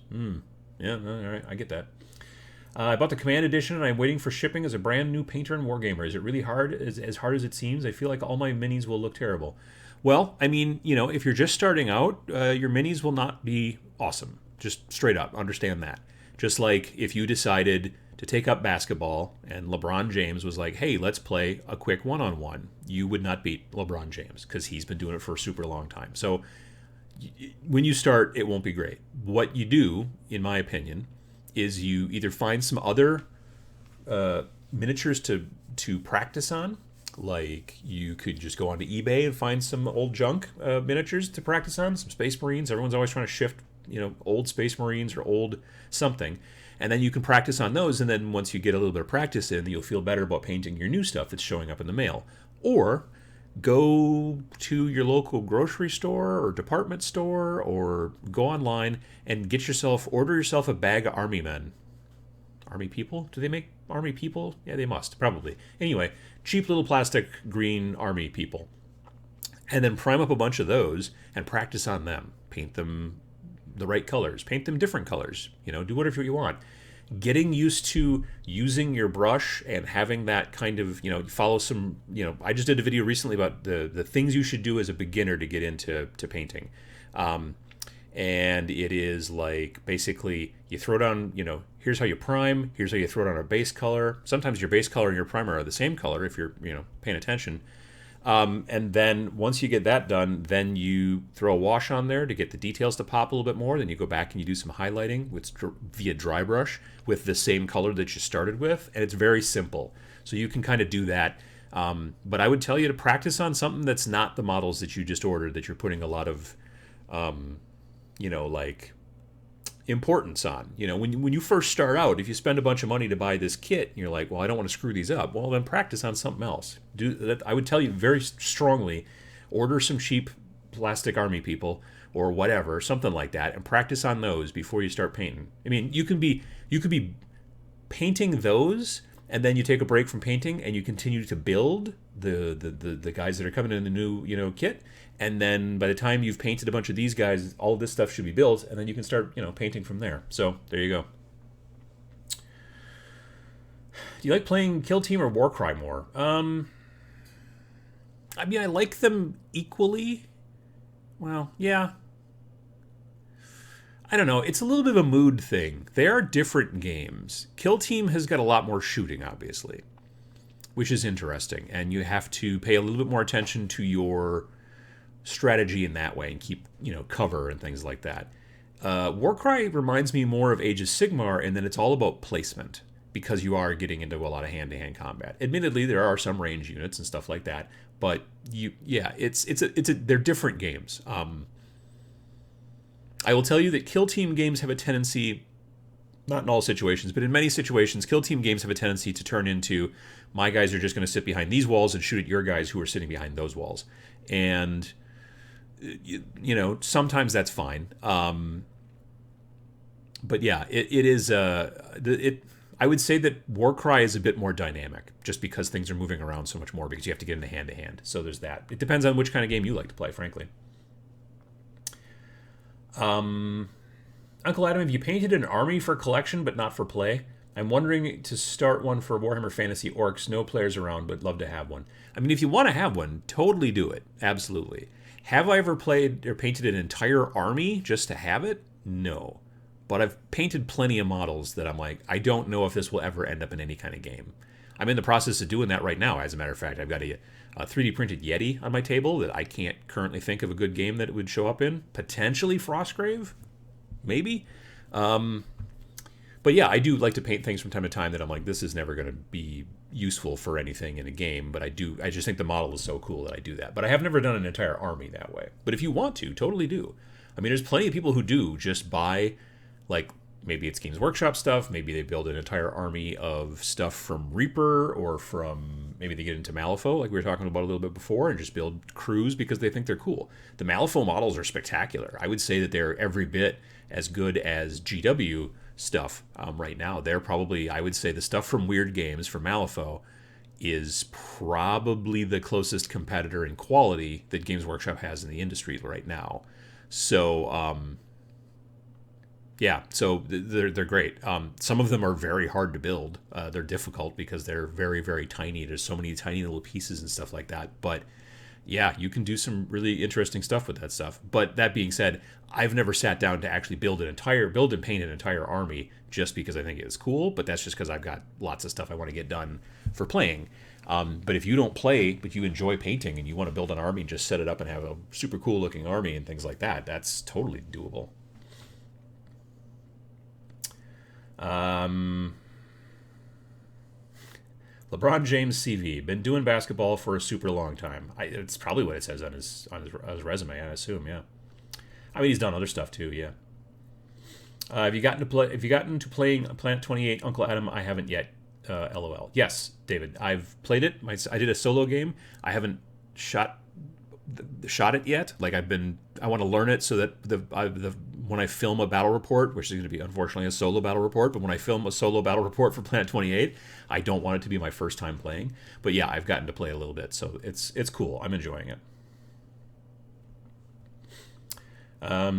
Yeah, all right, I get that. I bought the Command Edition, and I'm waiting for shipping as a brand new painter and wargamer. Is it really hard, as hard as it seems? I feel like all my minis will look terrible. Well, I mean, you know, if you're just starting out, your minis will not be awesome. Just straight up, understand that. Just like if you decided to take up basketball and LeBron James was like, hey, let's play a quick one-on-one, you would not beat LeBron James because he's been doing it for a super long time. So when you start, it won't be great. What you do, in my opinion, is you either find some other miniatures to practice on. Like, you could just go onto eBay and find some old junk miniatures to practice on, some Space Marines. Everyone's always trying to shift, you know, old Space Marines or old something. And then you can practice on those, and then once you get a little bit of practice in, you'll feel better about painting your new stuff that's showing up in the mail. Or go to your local grocery store or department store, or go online and order yourself a bag of army men. Army people? Do they make army people? Yeah, they must, probably. Anyway, cheap little plastic green army people. And then prime up a bunch of those and practice on them. Paint them the right colors. Paint them different colors. You know, do whatever you want. Getting used to using your brush and having that kind of, you know, follow some, you know, I just did a video recently about the things you should do as a beginner to get into painting. And it is like, basically, you throw down, you know, here's how you prime, here's how you throw down a base color. Sometimes your base color and your primer are the same color if you're, you know, paying attention. And then once you get that done, then you throw a wash on there to get the details to pop a little bit more. Then you go back and you do some highlighting via dry brush with the same color that you started with. And it's very simple. So you can kind of do that. But I would tell you to practice on something that's not the models that you just ordered, that you're putting a lot of, you know, like, importance on. You know, when you first start out, if you spend a bunch of money to buy this kit and you're like, well, I don't want to screw these up, well, then practice on something else. Do that. I would tell you very strongly, order some cheap plastic army people or whatever, something like that, and practice on those before you start painting. I mean, you could be painting those, and then you take a break from painting and you continue to build the guys that are coming in the new, you know, kit. And then by the time you've painted a bunch of these guys, all this stuff should be built, and then you can start, you know, painting from there. So there you go. Do you like playing Kill Team or Warcry more? I mean, I like them equally. well, yeah. I don't know. It's a little bit of a mood thing. They are different games. Kill Team has got a lot more shooting, obviously, which is interesting. And you have to pay a little bit more attention to your strategy in that way and keep, cover and things like that. Warcry reminds me more of Age of Sigmar, and then it's all about placement because you are getting into a lot of hand-to-hand combat. Admittedly, there are some range units and stuff like that, but they're different games. I will tell you that Kill Team games have a tendency, not in all situations, but in many situations, Kill Team games have a tendency to turn into, my guys are just going to sit behind these walls and shoot at your guys who are sitting behind those walls. And, sometimes that's fine. But yeah, it is, I would say that Warcry is a bit more dynamic, just because things are moving around so much more, because you have to get into hand-to-hand. So there's that. It depends on which kind of game you like to play, frankly. Uncle Adam, have you painted an army for collection but not for play? I'm wondering to start one for Warhammer Fantasy Orcs. No players around, but love to have one. I mean, if you want to have one, totally do it. Absolutely. Have I ever played or painted an entire army just to have it? No. But I've painted plenty of models that I'm like, I don't know if this will ever end up in any kind of game. I'm in the process of doing that right now, as a matter of fact. I've got a 3D printed Yeti on my table that I can't currently think of a good game that it would show up in. Potentially Frostgrave, maybe. But yeah, I do like to paint things from time to time that I'm like, this is never going to be useful for anything in a game. But I just think the model is so cool that I do that. But I have never done an entire army that way. But if you want to, totally do. I mean, there's plenty of people who do just buy, like, maybe it's Games Workshop stuff. Maybe they build an entire army of stuff from Reaper, or from, maybe they get into Malifaux, like we were talking about a little bit before, and just build crews because they think they're cool. The Malifaux models are spectacular. I would say that they're every bit as good as GW stuff right now. They're probably, I would say, the stuff from Weird Games, from Malifaux, is probably the closest competitor in quality that Games Workshop has in the industry right now. So, yeah, so they're great. Some of them are very hard to build. They're difficult because they're very, very tiny. There's so many tiny little pieces and stuff like that. But yeah, you can do some really interesting stuff with that stuff. But that being said, I've never sat down to actually build and paint an entire army just because I think it's cool. But that's just because I've got lots of stuff I want to get done for playing. But if you don't play, but you enjoy painting and you want to build an army and just set it up and have a super cool looking army and things like that, that's totally doable. LeBron James CV, been doing basketball for a super long time. It's probably what it says on his resume, I assume. Yeah, I mean, he's done other stuff too. Yeah. Have you gotten to playing Planet 28, Uncle Adam? I haven't yet. LOL. Yes, David, I've played it. I did a solo game. I haven't shot it yet. Like, I want to learn it so that when I film a battle report, which is going to be unfortunately a solo battle report, but when I film a solo battle report for Planet 28, I don't want it to be my first time playing. But yeah, I've gotten to play a little bit, so it's cool. I'm enjoying it.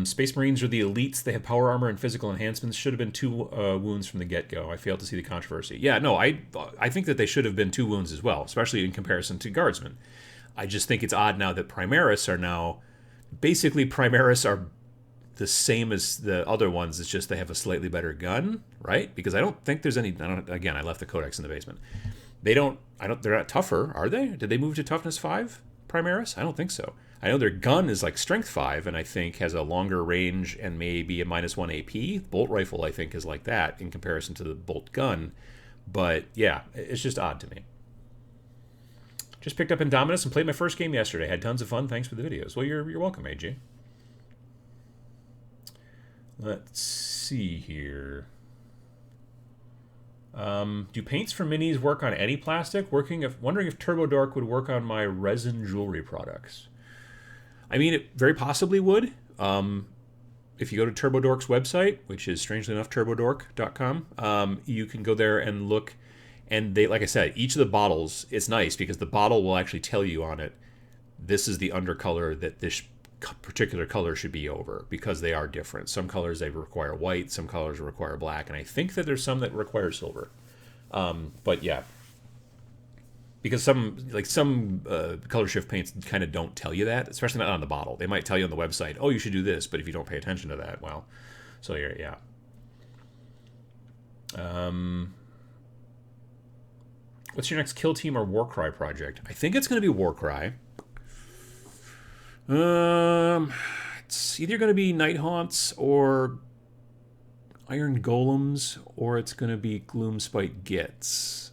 Space Marines are the elites. They have power armor and physical enhancements. Should have been 2 wounds from the get-go. I failed to see the controversy. Yeah, no, I think that they should have been 2 wounds as well, especially in comparison to Guardsmen. I just think it's odd now that Primaris are the same as the other ones. It's just they have a slightly better gun, right? Because I don't think there's any. Again, I left the Codex in the basement. They're not tougher, are they? Did they move to toughness 5, Primaris? I don't think so. I know their gun is like strength 5, and I think has a longer range and maybe a -1 AP. Bolt rifle, I think, is like that in comparison to the bolt gun. But yeah, it's just odd to me. Just picked up Indomitus and played my first game yesterday. Had tons of fun. Thanks for the videos. Well, you're welcome, AJ. Let's see here. Do paints for minis work on any plastic? Wondering if Turbo Dork would work on my resin jewelry products. I mean, it very possibly would. If you go to Turbo Dork's website, which is strangely enough turbodork.com, you can go there and look. And they, like I said, each of the bottles, it's nice because the bottle will actually tell you on it, this is the undercolor that this particular color should be over, because they are different. Some colors, they require white, some colors require black, and I think that there's some that require silver. But yeah. because some color shift paints kind of don't tell you that, especially not on the bottle. They might tell you on the website, oh, you should do this, but if you don't pay attention to that, well, so yeah. What's your next Kill Team or Warcry project? I think it's going to be Warcry. It's either going to be Night Haunts or Iron Golems, or it's going to be Gloomspite Gits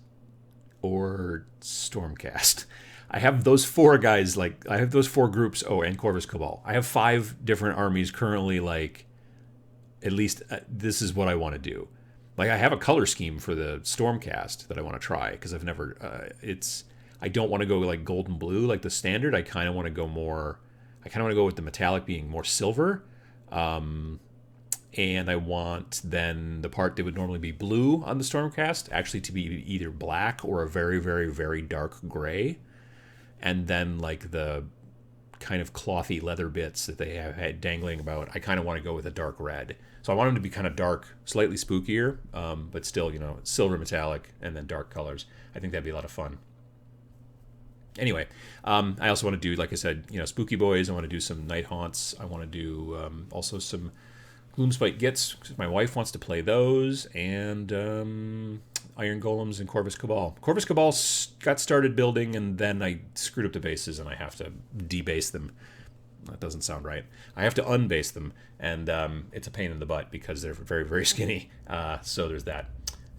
or Stormcast. I have those four guys, like, I have those four groups. Oh, and Corvus Cabal. I have 5 different armies currently, like, at least this is what I want to do. Like, I have a color scheme for the Stormcast that I want to try, because I've never, I don't want to go, like, gold and blue, like the standard. I kind of want to go more, I kind of want to go with the metallic being more silver. And I want then the part that would normally be blue on the Stormcast actually to be either black or a very, very, very dark gray. And then, like, the kind of clothy leather bits that they have had dangling about, I kind of want to go with a dark red. So I want them to be kind of dark, slightly spookier, but still, you know, silver metallic and then dark colors. I think that'd be a lot of fun. Anyway, I also want to do, like I said, you know, Spooky Boys. I want to do some Night Haunts. I want to do also some Gloomspite Gits, because my wife wants to play those, and Iron Golems and Corvus Cabal. Corvus Cabal got started building, and then I screwed up the bases, and I have to debase them. That doesn't sound right. I have to unbase them, and it's a pain in the butt because they're very, very skinny. So there's that.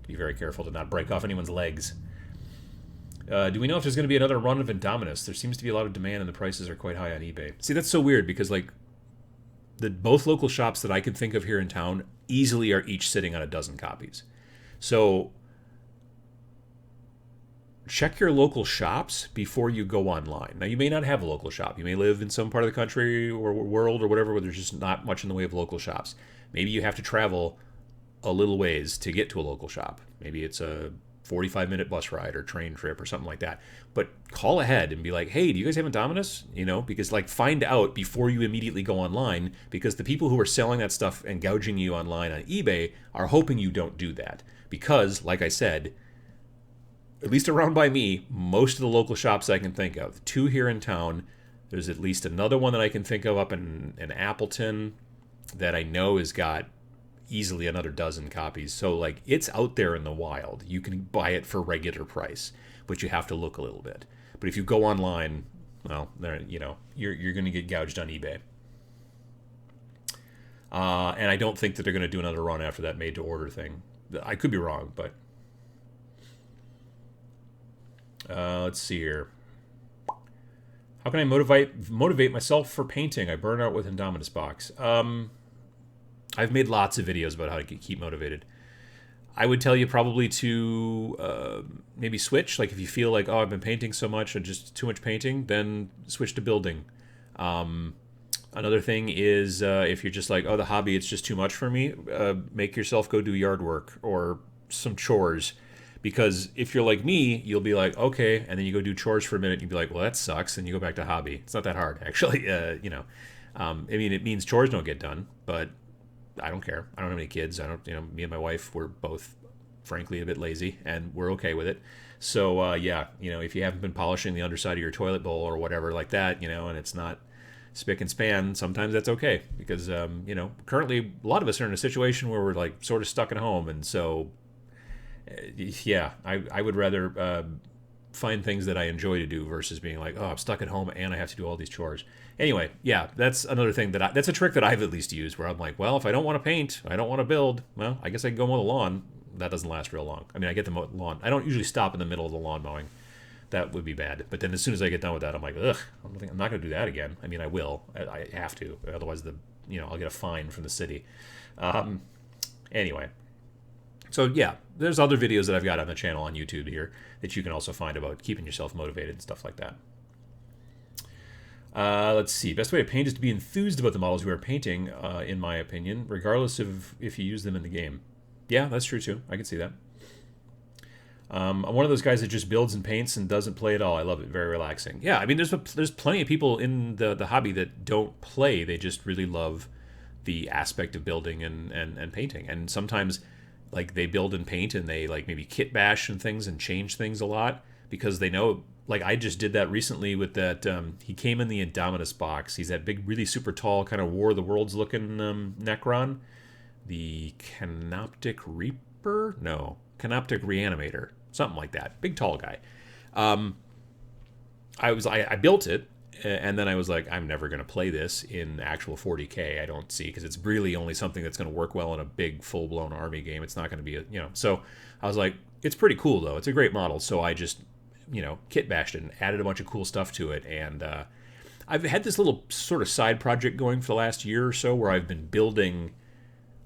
Be very careful to not break off anyone's legs. Do we know if there's going to be another run of Indomitus? There seems to be a lot of demand, and the prices are quite high on eBay. See, that's so weird, because, like, both local shops that I can think of here in town easily are each sitting on a dozen copies. So check your local shops before you go online. Now, you may not have a local shop. You may live in some part of the country or world or whatever where there's just not much in the way of local shops. Maybe you have to travel a little ways to get to a local shop. Maybe it's a 45-minute bus ride or train trip or something like that. But call ahead and be like, hey, do you guys have Indomitus? You know, because, like, find out before you immediately go online, because the people who are selling that stuff and gouging you online on eBay are hoping you don't do that. Because, like I said, at least around by me, most of the local shops I can think of, 2 here in town, there's at least another one that I can think of up in Appleton that I know has got easily another dozen copies. So, like, it's out there in the wild. You can buy it for regular price, but you have to look a little bit. But if you go online, well, there, you know, you're going to get gouged on eBay. And I don't think that they're going to do another run after that made-to-order thing. I could be wrong, but let's see here. How can I motivate myself for painting? I burn out with Indomitus box. I've made lots of videos about how to keep motivated. I would tell you probably to maybe switch. Like, if you feel like, oh, I've been painting so much or just too much painting, then switch to building. Another thing is if you're just like, oh, the hobby, it's just too much for me, make yourself go do yard work or some chores. Because if you're like me, you'll be like, okay, and then you go do chores for a minute, and you'll be like, well, that sucks, and you go back to hobby. It's not that hard, actually. You know, I mean, it means chores don't get done, but I don't care. I don't have any kids. I don't, you know, me and my wife, we're both, frankly, a bit lazy, and we're okay with it. So, yeah, you know, if you haven't been polishing the underside of your toilet bowl or whatever like that, you know, and it's not spick and span, sometimes that's okay. Because, you know, currently, a lot of us are in a situation where we're, like, sort of stuck at home, and so, yeah, I would rather find things that I enjoy to do versus being like, oh, I'm stuck at home and I have to do all these chores. Anyway, yeah, that's another thing that's a trick that I've at least used, where I'm like, well, if I don't want to paint, I don't want to build, well, I guess I can go mow the lawn. That doesn't last real long. I mean, I get the lawn. I don't usually stop in the middle of the lawn mowing. That would be bad. But then as soon as I get done with that, I'm like, ugh, I'm not going to do that again. I mean, I will. I have to. Otherwise, I'll get a fine from the city. Anyway. So, yeah, there's other videos that I've got on the channel on YouTube here that you can also find about keeping yourself motivated and stuff like that. Let's see. Best way to paint is to be enthused about the models you are painting, in my opinion, regardless of if you use them in the game. Yeah, that's true, too. I can see that. I'm one of those guys that just builds and paints and doesn't play at all. I love it. Very relaxing. Yeah, I mean, there's plenty of people in the hobby that don't play. They just really love the aspect of building and painting. And sometimes, like, they build and paint and they, like, maybe kit bash and things and change things a lot. because they know, like I just did that recently with that, he came in the Indomitus box. He's that big, really super tall, kind of War of the Worlds looking Necron. The Canoptic Reaper? No, Canoptic Reanimator. Something like that. Big, tall guy. I built it, and then I was like, I'm never going to play this in actual 40K. I don't see, because it's really only something that's going to work well in a big, full-blown army game. It's not going to be, So I was like, it's pretty cool, though. It's a great model. So I just, kit bashed it and added a bunch of cool stuff to it. And I've had this little sort of side project going for the last year or so where I've been building,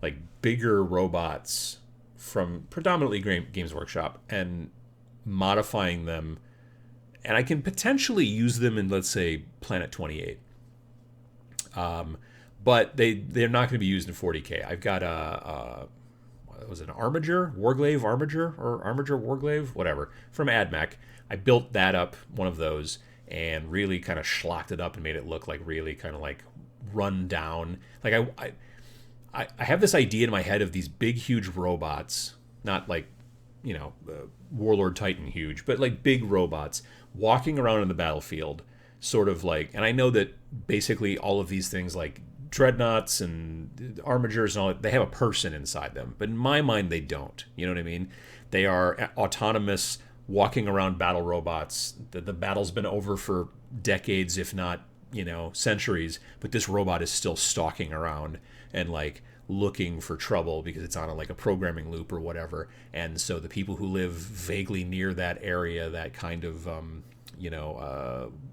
like, bigger robots from predominantly Games Workshop and modifying them. And I can potentially use them in, let's say, Planet 28. But they're not going to be used in 40K. I've got what was it, an Armiger? Warglaive Armiger? Or Armiger Warglaive? Whatever. From AdMech. I built that up, one of those, and really kind of schlocked it up and made it look like really kind of like run down. Like I have this idea in my head of these big, huge robots, not like, Warlord Titan huge, but like big robots walking around in the battlefield, sort of like, and I know that basically all of these things like dreadnoughts and armigers and all that, they have a person inside them, but in my mind they don't. You know what I mean? They are autonomous, walking around battle robots. The battle's been over for decades, if not, centuries, but this robot is still stalking around and like looking for trouble because it's on a programming loop or whatever. And so the people who live vaguely near that area, that kind of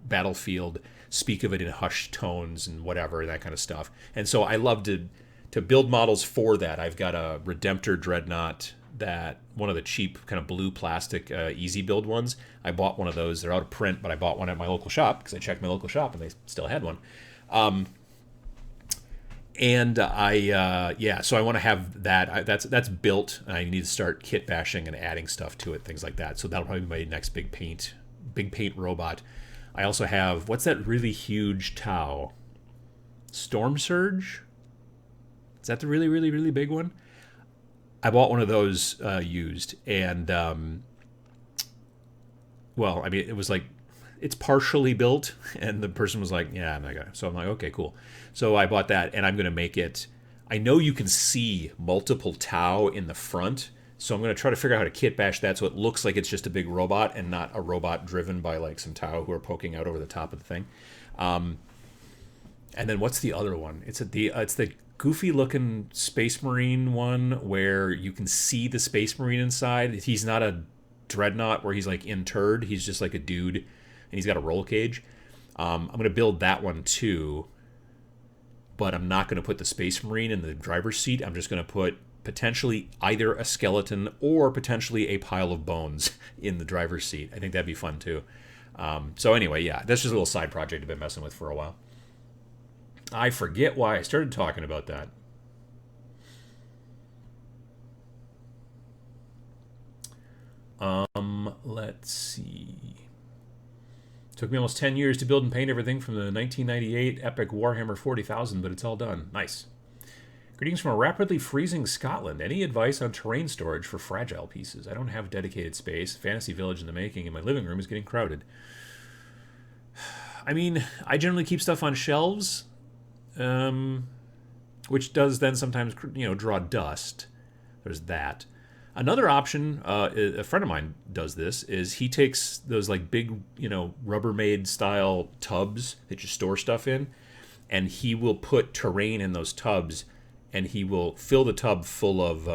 battlefield, speak of it in hushed tones and whatever, that kind of stuff. And so I love to build models for that. I've got a Redemptor Dreadnought, that one of the cheap kind of blue plastic easy build ones. I bought one of those. They're out of print, but I bought one at my local shop because I checked my local shop and they still had one. And so I want to have that. That's built. And I need to start kit bashing and adding stuff to it, things like that. So that'll probably be my next big paint robot. I also have, what's that really huge Tau? Storm Surge? Is that the really, really, really big one? I bought one of those used, and it was like, it's partially built, and the person was like, yeah, I'm not gonna. So I'm like, okay, cool. So I bought that, and I'm gonna make it. I know you can see multiple Tau in the front, so I'm gonna try to figure out how to kit bash that so it looks like it's just a big robot and not a robot driven by like some Tau who are poking out over the top of the thing. And then what's the other one? It's the goofy looking Space Marine one where you can see the Space Marine inside. He's not a dreadnought where he's like interred. He's just like a dude, and he's got a roll cage. I'm going to build that one too, but I'm not going to put the Space Marine in the driver's seat. I'm just going to put potentially either a skeleton or potentially a pile of bones in the driver's seat. I think that'd be fun too. So anyway, yeah, that's just a little side project I've been messing with for a while. I forget why I started talking about that. Let's see. Took me almost 10 years to build and paint everything from the 1998 epic Warhammer 40,000, but it's all done. Nice. Greetings from a rapidly freezing Scotland. Any advice on terrain storage for fragile pieces? I don't have dedicated space. Fantasy village in the making, and my living room is getting crowded. I mean, I generally keep stuff on shelves, which does then sometimes, draw dust. There's that. Another option, a friend of mine does this, is he takes those like big, Rubbermaid style tubs that you store stuff in, and he will put terrain in those tubs, and he will fill the tub full of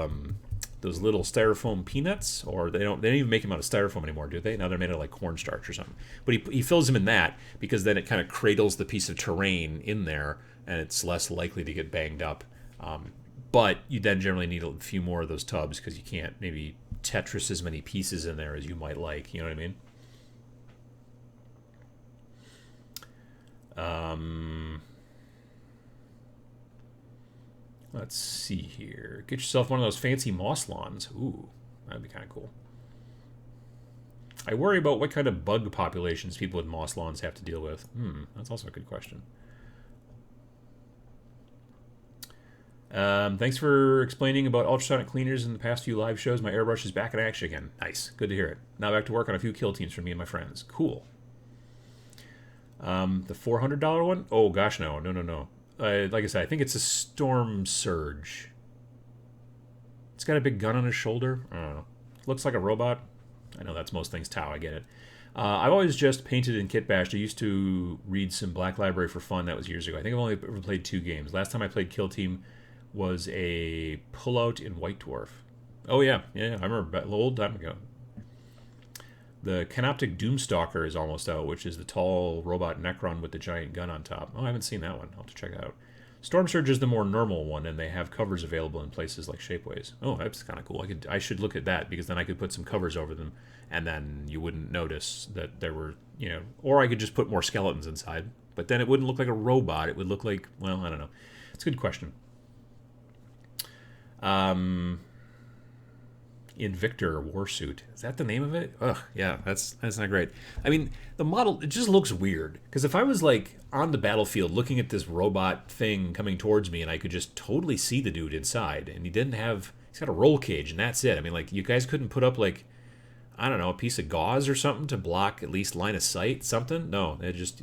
those little styrofoam peanuts, or they don't even make them out of styrofoam anymore, do they? Now they're made out of like cornstarch or something. But he fills them in that because then it kind of cradles the piece of terrain in there, and it's less likely to get banged up. But you then generally need a few more of those tubs because you can't maybe Tetris as many pieces in there as you might like. You know what I mean? Let's see here. Get yourself one of those fancy moss lawns. Ooh, that'd be kind of cool. I worry about what kind of bug populations people with moss lawns have to deal with. That's also a good question. Thanks for explaining about ultrasonic cleaners in the past few live shows. My airbrush is back in action again. Nice. Good to hear it. Now back to work on a few kill teams for me and my friends. Cool. The $400 one? Oh, gosh, no. No. Like I said, I think it's a Storm Surge. It's got a big gun on his shoulder. I don't know. Looks like a robot. I know that's most things Tau. I get it. I've always just painted in Kitbashed. I used to read some Black Library for fun. That was years ago. I think I've only ever played 2 games. Last time I played Kill Team was a pullout in White Dwarf. Oh, yeah. I remember a old time ago. The Canoptic Doomstalker is almost out, which is the tall robot Necron with the giant gun on top. Oh, I haven't seen that one. I'll have to check it out. Storm Surge is the more normal one, and they have covers available in places like Shapeways. Oh, that's kind of cool. I should look at that, because then I could put some covers over them, and then you wouldn't notice that there were, or I could just put more skeletons inside. But then it wouldn't look like a robot. It would look like, well, I don't know. It's a good question. Invictor Warsuit. Is that the name of it? Ugh, yeah, that's not great. I mean, the model, it just looks weird. Because if I was, like, on the battlefield looking at this robot thing coming towards me and I could just totally see the dude inside, and he's got a roll cage, and that's it. I mean, like, you guys couldn't put up, like, I don't know, a piece of gauze or something to block at least line of sight, something? No, it just,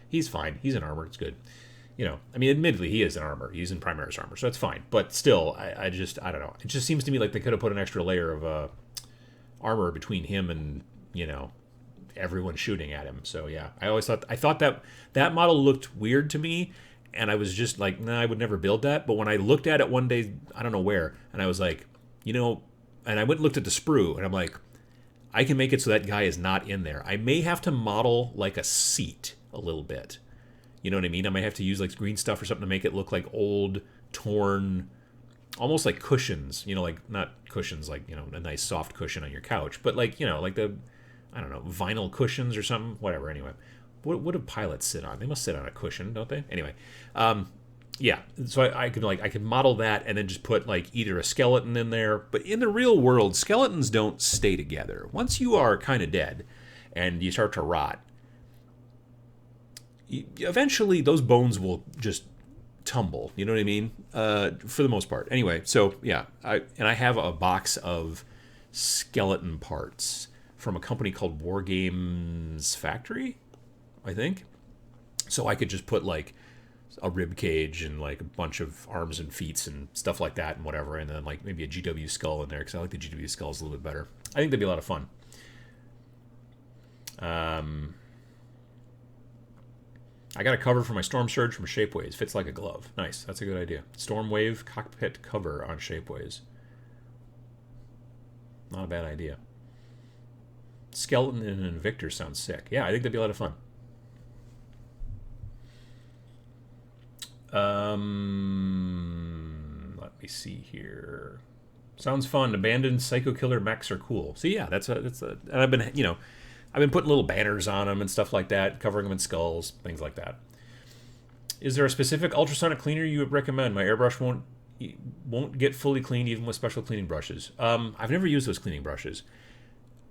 he's fine. He's in armor. It's good. I mean, admittedly, he is in armor. He's in Primaris armor, so that's fine. But still, I don't know. It just seems to me like they could have put an extra layer of armor between him and, everyone shooting at him. So, yeah, I thought that model looked weird to me, and I was just like, nah, I would never build that. But when I looked at it one day, I don't know where, and I was like, and I went and looked at the sprue, and I'm like, I can make it so that guy is not in there. I may have to model like a seat a little bit. You know what I mean? I might have to use like green stuff or something to make it look like old, torn, almost like cushions. Like not cushions like, a nice soft cushion on your couch, but like, like the, I don't know, vinyl cushions or something. Whatever. Anyway, what do pilots sit on? They must sit on a cushion, don't they? Anyway, yeah. So I could model that and then just put like either a skeleton in there. But in the real world, skeletons don't stay together. Once you are kind of dead and you start to rot, eventually those bones will just tumble. You know what I mean? For the most part. Anyway, so yeah, I have a box of skeleton parts from a company called Wargames Factory, I think. So I could just put like a rib cage and like a bunch of arms and feet and stuff like that and whatever, and then like maybe a GW skull in there, because I like the GW skulls a little bit better. I think that'd be a lot of fun. I got a cover for my Storm Surge from Shapeways. Fits like a glove. Nice. That's a good idea. Stormwave cockpit cover on Shapeways. Not a bad idea. Skeleton and an Invictor sounds sick. Yeah, I think that'd be a lot of fun. Let me see here. Sounds fun. Abandoned Psycho Killer mechs are cool. So yeah, that's and I've been putting little banners on them and stuff like that, covering them in skulls, things like that. Is there a specific ultrasonic cleaner you would recommend? My airbrush won't get fully cleaned even with special cleaning brushes. I've never used those cleaning brushes.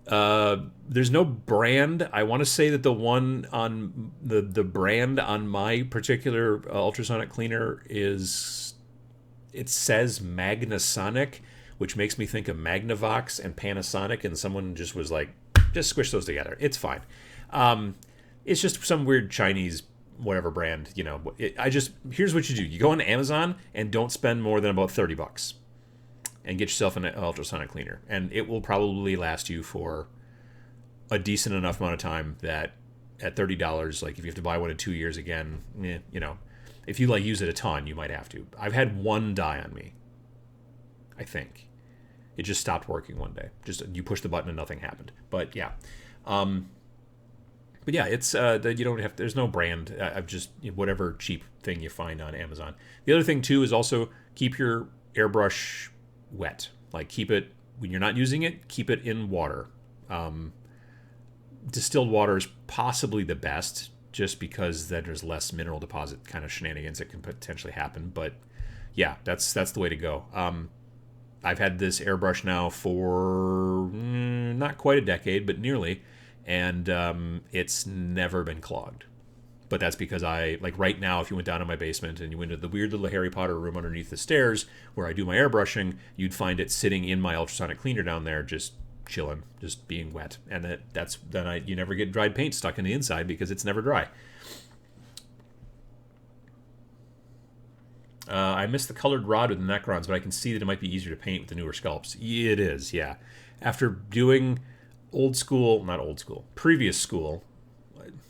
There's no brand. I want to say that the one on the brand on my particular ultrasonic cleaner it says Magnasonic, which makes me think of Magnavox and Panasonic, and someone just was like, just squish those together. It's fine. It's just some weird Chinese whatever brand, here's what you do. You go on Amazon and don't spend more than about $30 and get yourself an ultrasonic cleaner. And it will probably last you for a decent enough amount of time that at $30, like if you have to buy one in 2 years again, if you like use it a ton, you might have to. I've had one die on me, I think. It just stopped working one day. Just you push the button and nothing happened. But yeah, it's that you don't have. There's no brand. I've just whatever cheap thing you find on Amazon. The other thing too is also keep your airbrush wet. Like keep it when you're not using it. Keep it in water. Distilled water is possibly the best, just because then there's less mineral deposit kind of shenanigans that can potentially happen. But yeah, that's the way to go. I've had this airbrush now for not quite a decade, but nearly, and it's never been clogged. But that's because like right now, if you went down in my basement and you went to the weird little Harry Potter room underneath the stairs where I do my airbrushing, you'd find it sitting in my ultrasonic cleaner down there, just chilling, just being wet. And you never get dried paint stuck in the inside because it's never dry. I missed the colored rod with the Necrons, but I can see that it might be easier to paint with the newer sculpts. It is, yeah. After doing previous school,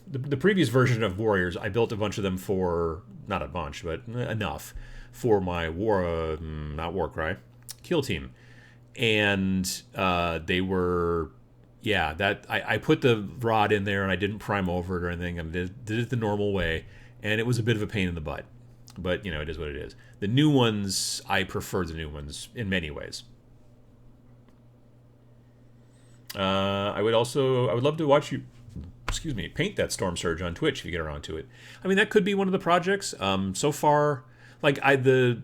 the previous version of Warriors, I built a bunch of them for, not a bunch, but enough, for my not Warcry, kill team. And they were, yeah, I put the rod in there and I didn't prime over it or anything. I did it the normal way, and it was a bit of a pain in the butt. But, it is what it is. The new ones, I prefer the new ones in many ways. I would love to watch you, paint that Storm Surge on Twitch if you get around to it. I mean, that could be one of the projects. So far, like the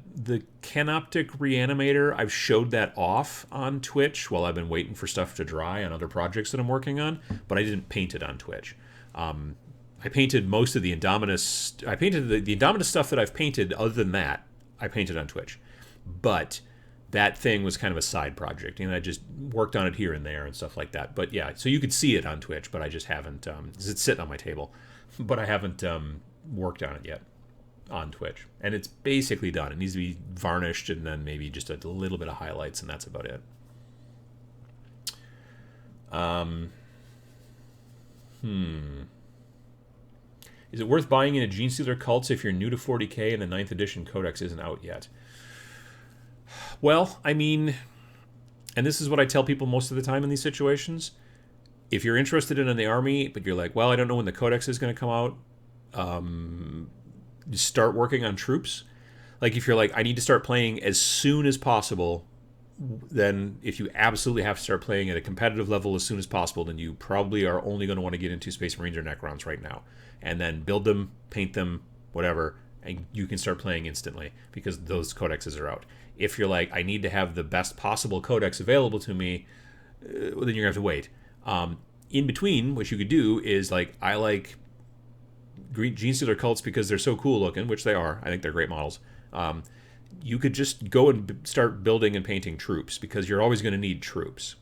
Canoptic Reanimator, I've showed that off on Twitch while I've been waiting for stuff to dry on other projects that I'm working on, but I didn't paint it on Twitch. I painted most of the Indomitus. I painted the Indomitus stuff that I've painted. Other than that, I painted on Twitch. But that thing was kind of a side project, and I just worked on it here and there and stuff like that. But yeah, so you could see it on Twitch, but I just haven't. It's sitting on my table, but I haven't worked on it yet on Twitch. And it's basically done. It needs to be varnished and then maybe just a little bit of highlights, and that's about it. Is it worth buying in a Gene Stealer Cults if you're new to 40k and the 9th edition Codex isn't out yet? Well, I mean, and this is what I tell people most of the time in these situations. If you're interested in the army, but you're like, well, I don't know when the Codex is going to come out, just start working on troops. Like, if you're like, I need to start playing as soon as possible, then if you absolutely have to start playing at a competitive level as soon as possible, then you probably are only going to want to get into Space Marines or Necrons right now. And then build them, paint them, whatever, and you can start playing instantly because those codexes are out. If you're like, I need to have the best possible codex available to me, then you're going to have to wait. In between, what you could do is, like, I like Gene Stealer Cults because they're so cool looking, which they are. I think they're great models. You could just go and start building and painting troops because you're always going to need troops,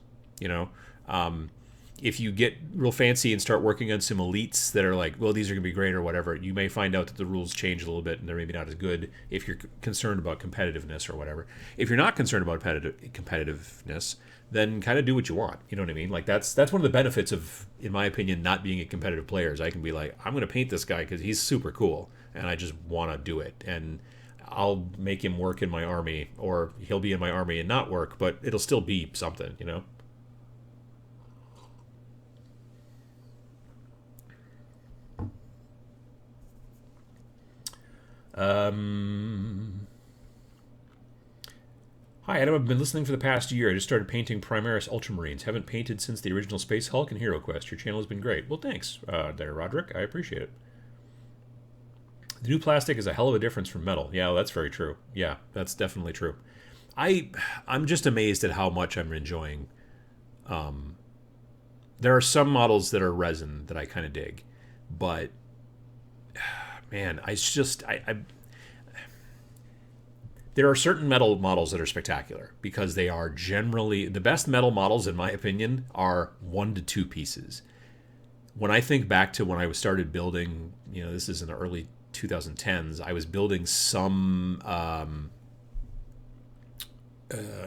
if you get real fancy and start working on some elites that are like, well, these are going to be great or whatever, you may find out that the rules change a little bit and they're maybe not as good if you're concerned about competitiveness or whatever. If you're not concerned about competitiveness, then kind of do what you want. You know what I mean? Like, that's one of the benefits of, in my opinion, not being a competitive player is I can be like, I'm going to paint this guy because he's super cool and I just want to do it. And I'll make him work in my army, or he'll be in my army and not work, but it'll still be something, Hi, Adam. I've been listening for the past year. I just started painting Primaris Ultramarines. Haven't painted since the original Space Hulk and HeroQuest. Your channel has been great. Well, thanks there, Roderick. I appreciate it. The new plastic is a hell of a difference from metal. Yeah, well, that's very true. Yeah, that's definitely true. I'm just amazed at how much I'm enjoying. There are some models that are resin that I kind of dig, but man, there are certain metal models that are spectacular because they are generally the best metal models, in my opinion, are 1 to 2 pieces. When I think back to when I started building, this is in the early 2010s, I was building some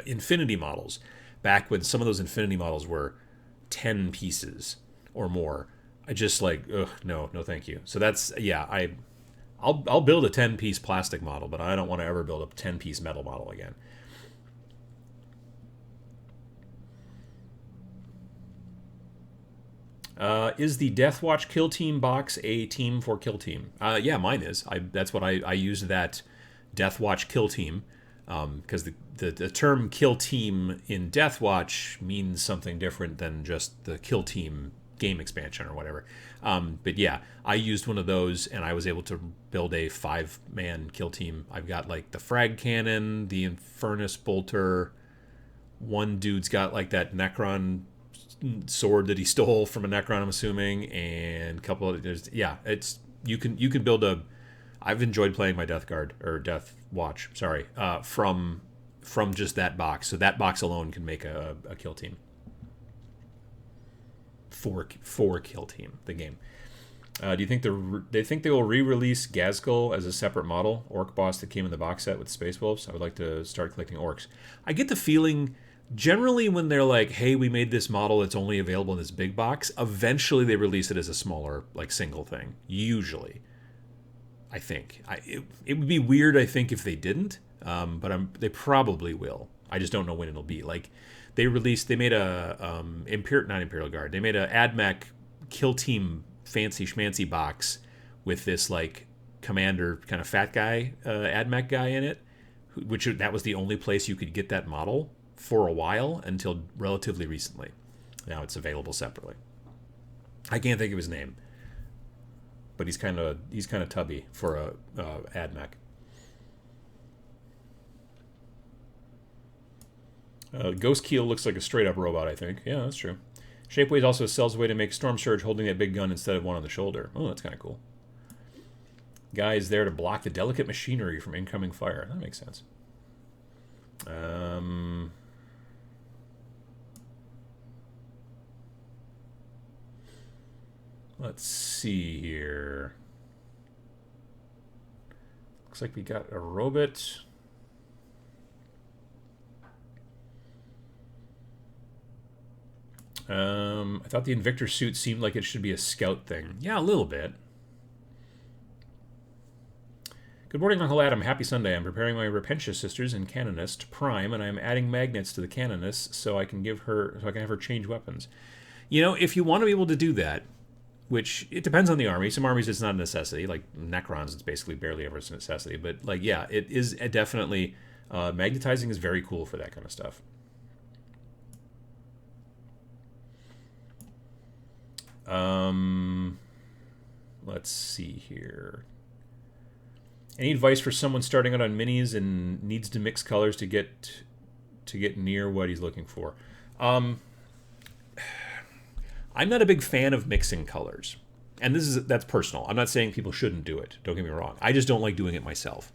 Infinity models back when some of those Infinity models were 10 pieces or more. I just no thank you. So that's, yeah, I'll build a 10-piece plastic model, but I don't want to ever build a 10-piece metal model again. Is the Deathwatch Kill Team box a team for Kill Team? Yeah, mine is. That's what I used, that Deathwatch Kill Team, because the term Kill Team in Deathwatch means something different than just the Kill Team game expansion or whatever. But yeah, I used one of those and I was able to build a 5-man kill team. I've got like the frag cannon, the Infernus bolter. One dude's got like that Necron sword that he stole from a Necron, I'm assuming, and a couple of others. Yeah, you can build a. I've enjoyed playing my Death Guard or Death Watch. Sorry, from just that box. So that box alone can make a kill team. Four kill team. The game. Do you think they think they will re-release Gazgul as a separate model, orc boss that came in the box set with Space Wolves? I would like to start collecting orcs. I get the feeling, generally, when they're like, "Hey, we made this model that's only available in this big box," eventually they release it as a smaller, like, single thing. Usually, I think it would be weird, I think, if they didn't, but they probably will. I just don't know when it'll be. Like, they made a not Imperial Guard. They made a AdMech kill team fancy schmancy box with this, like, commander kind of fat guy, AdMech guy in it, that was the only place you could get that model for a while until relatively recently. Now it's available separately. I can't think of his name, but he's kind of tubby for a AdMech. Ghost Keel looks like a straight up robot, I think. Yeah, that's true. Shapeways also sells a way to make Storm Surge holding that big gun instead of one on the shoulder. Oh, that's kind of cool. Guy is there to block the delicate machinery from incoming fire. That makes sense. Let's see here. Looks like we got a robot. I thought the Invictor suit seemed like it should be a scout thing. Yeah, a little bit. Good morning, Uncle Adam. Happy Sunday. I'm preparing my Repentia sisters in Canonist Prime, and I'm adding magnets to the Canonist so I can have her change weapons. You know, if you want to be able to do that, which it depends on the army. Some armies it's not a necessity. Like Necrons, it's basically barely ever a necessity. But, like, yeah, it is definitely magnetizing is very cool for that kind of stuff. Let's see here. Any advice for someone starting out on minis and needs to mix colors to get near what he's looking for? I'm not a big fan of mixing colors, and that's personal. I'm not saying people shouldn't do it. Don't get me wrong. I just don't like doing it myself.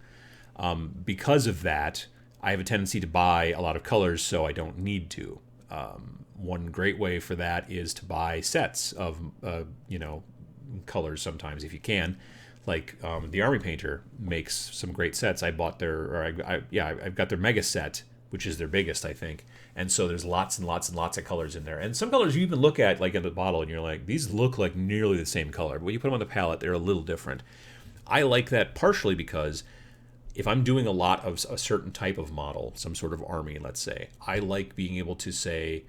Because of that, I have a tendency to buy a lot of colors, so I don't need to. One great way for that is to buy sets of colors sometimes if you can. Like the Army Painter makes some great sets. I've got their mega set, which is their biggest, I think. And so there's lots and lots and lots of colors in there. And some colors you even look at, like, in the bottle, and you're like, these look like nearly the same color. But when you put them on the palette, they're a little different. I like that partially because if I'm doing a lot of a certain type of model, some sort of army, let's say, I like being able to say,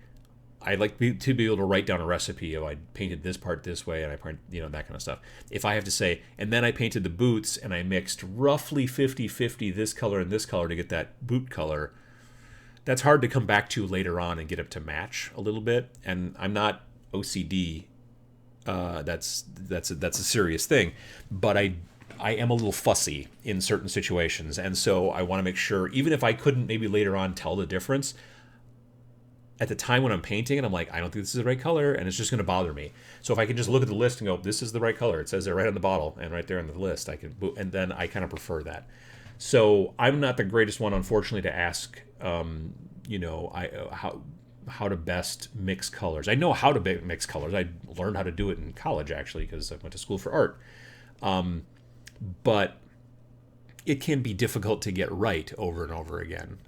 to be able to write down a recipe of I painted this part this way and I print, that kind of stuff. If I have to say, and then I painted the boots and I mixed roughly 50-50 this color and this color to get that boot color, that's hard to come back to later on and get it to match a little bit. And I'm not OCD. That's a serious thing. But I am a little fussy in certain situations. And so I want to make sure, even if I couldn't maybe later on tell the difference, at the time when I'm painting it, I'm like, I don't think this is the right color, and it's just going to bother me. So if I can just look at the list and go, this is the right color, it says it right on the bottle and right there on the list, and then I kind of prefer that. So I'm not the greatest one, unfortunately, to ask, how to best mix colors. I know how to mix colors. I learned how to do it in college, actually, because I went to school for art. But it can be difficult to get right over and over again.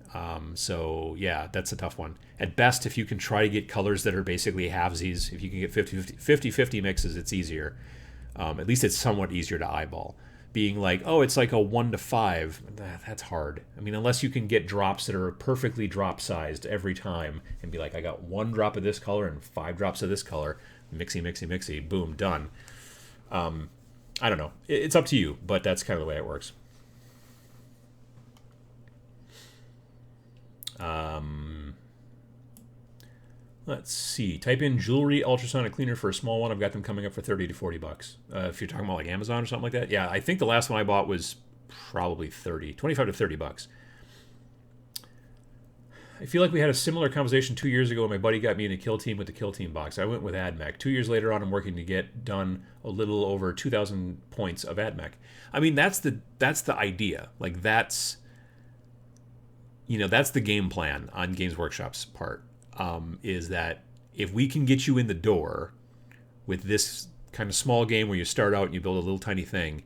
So, yeah, that's a tough one. At best, if you can try to get colors that are basically halvesies, if you can get 50-50 mixes, it's easier. At least it's somewhat easier to eyeball. Being like, oh, it's like a 1 to 5, that's hard. I mean, unless you can get drops that are perfectly drop-sized every time and be like, I got 1 drop of this color and 5 drops of this color, mixy, boom, done. I don't know. It's up to you, but that's kind of the way it works. Let's see. Type in jewelry ultrasonic cleaner for a small one. I've got them coming up for $30 to $40. If you're talking about like Amazon or something like that. Yeah, I think the last one I bought was probably $25 to $30. I feel like we had a similar conversation 2 years ago when my buddy got me in a kill team with the kill team box. I went with AdMech. 2 years later on, I'm working to get done a little over 2,000 points of AdMech. I mean, that's the idea. Like that's the game plan on Games Workshop's part. Is that if we can get you in the door with this kind of small game where you start out and you build a little tiny thing,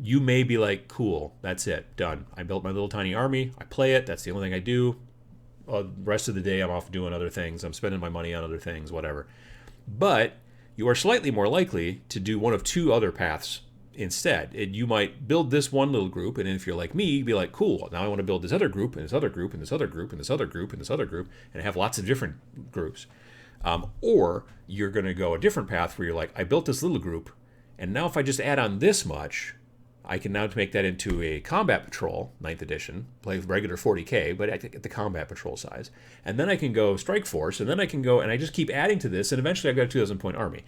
you may be like, cool, that's it, done. I built my little tiny army. I play it. That's the only thing I do. The rest of the day, I'm off doing other things. I'm spending my money on other things, whatever. But you are slightly more likely to do one of two other paths instead. You might build this one little group, and if you're like me, you'd be like, cool, now I want to build this other group, and this other group, and this other group, and this other group, and this other group, and have lots of different groups. Or you're going to go a different path where you're like, I built this little group, and now if I just add on this much, I can now make that into a Combat Patrol, 9th edition, play regular 40k, but at the Combat Patrol size. And then I can go Strike Force, and then I can go, and I just keep adding to this, and eventually I've got a 2,000 point army.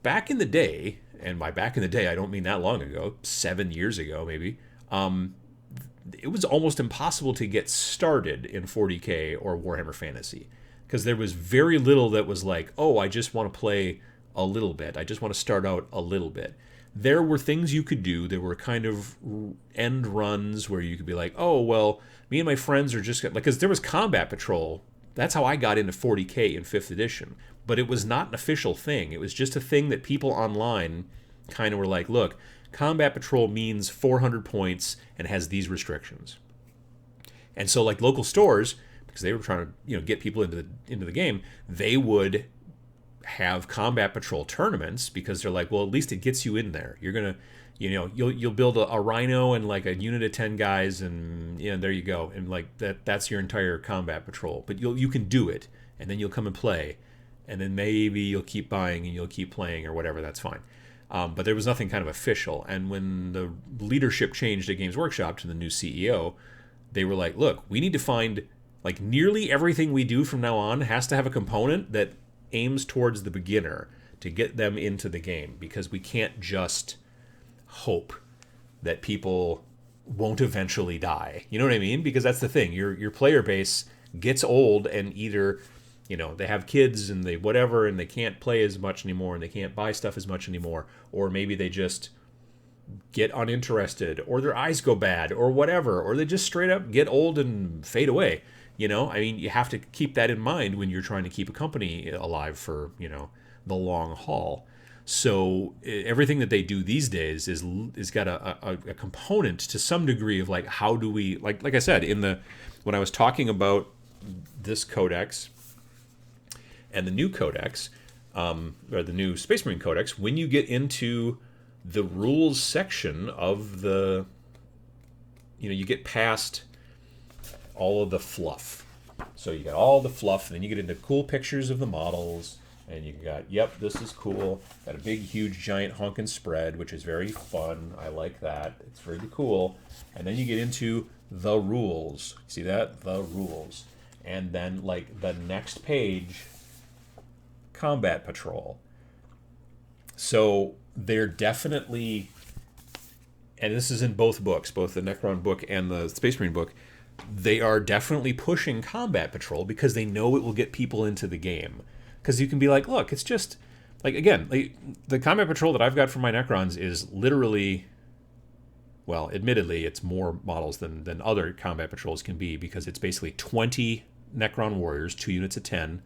Back in the day, and by back in the day, I don't mean that long ago, 7 years ago maybe, it was almost impossible to get started in 40k or Warhammer Fantasy, because there was very little that was like, oh, I just want to play a little bit. I just want to start out a little bit. There were things you could do. There were kind of end runs where you could be like, oh, well, me and my friends are just... Because there was Combat Patrol. That's how I got into 40k in 5th edition. But it was not an official thing. It was just a thing that people online kind of were like, look, Combat Patrol means 400 points and has these restrictions. And so like local stores, because they were trying to get people into the game, they would have Combat Patrol tournaments because they're like, well, at least it gets you in there. You're gonna, you'll build a Rhino and like a unit of 10 guys, and there you go, and like that's your entire Combat Patrol. But you can do it, and then you'll come and play, and then maybe you'll keep buying and you'll keep playing or whatever. That's fine. But there was nothing kind of official. And when the leadership changed at Games Workshop to the new CEO, they were like, look, we need to find like nearly everything we do from now on has to have a component that aims towards the beginner to get them into the game, because we can't just hope that people won't eventually die. You know what I mean? Because that's the thing. Your player base gets old, and either they have kids and they whatever, and they can't play as much anymore, and they can't buy stuff as much anymore, or maybe they just get uninterested, or their eyes go bad, or whatever, or they just straight up get old and fade away. I mean, you have to keep that in mind when you're trying to keep a company alive for, the long haul. So everything that they do these days is got a component to some degree of like, how do we, like I said, when I was talking about this Codex and the new Codex, or the new Space Marine Codex, when you get into the rules section of the, you get past all of the fluff. So you got all the fluff, and then you get into cool pictures of the models, and you got, yep, this is cool. Got a big, huge, giant honkin' spread, which is very fun. I like that. It's really cool. And then you get into the rules. See that? The rules. And then, like, the next page, Combat Patrol. So they're definitely, and this is in both books, both the Necron book and the Space Marine book, they are definitely pushing Combat Patrol because they know it will get people into the game. Because you can be like, look, it's just, like, again, like, the Combat Patrol that I've got for my Necrons is literally, well, admittedly, it's more models than other Combat Patrols can be, because it's basically 20 Necron Warriors, 2 units of 10.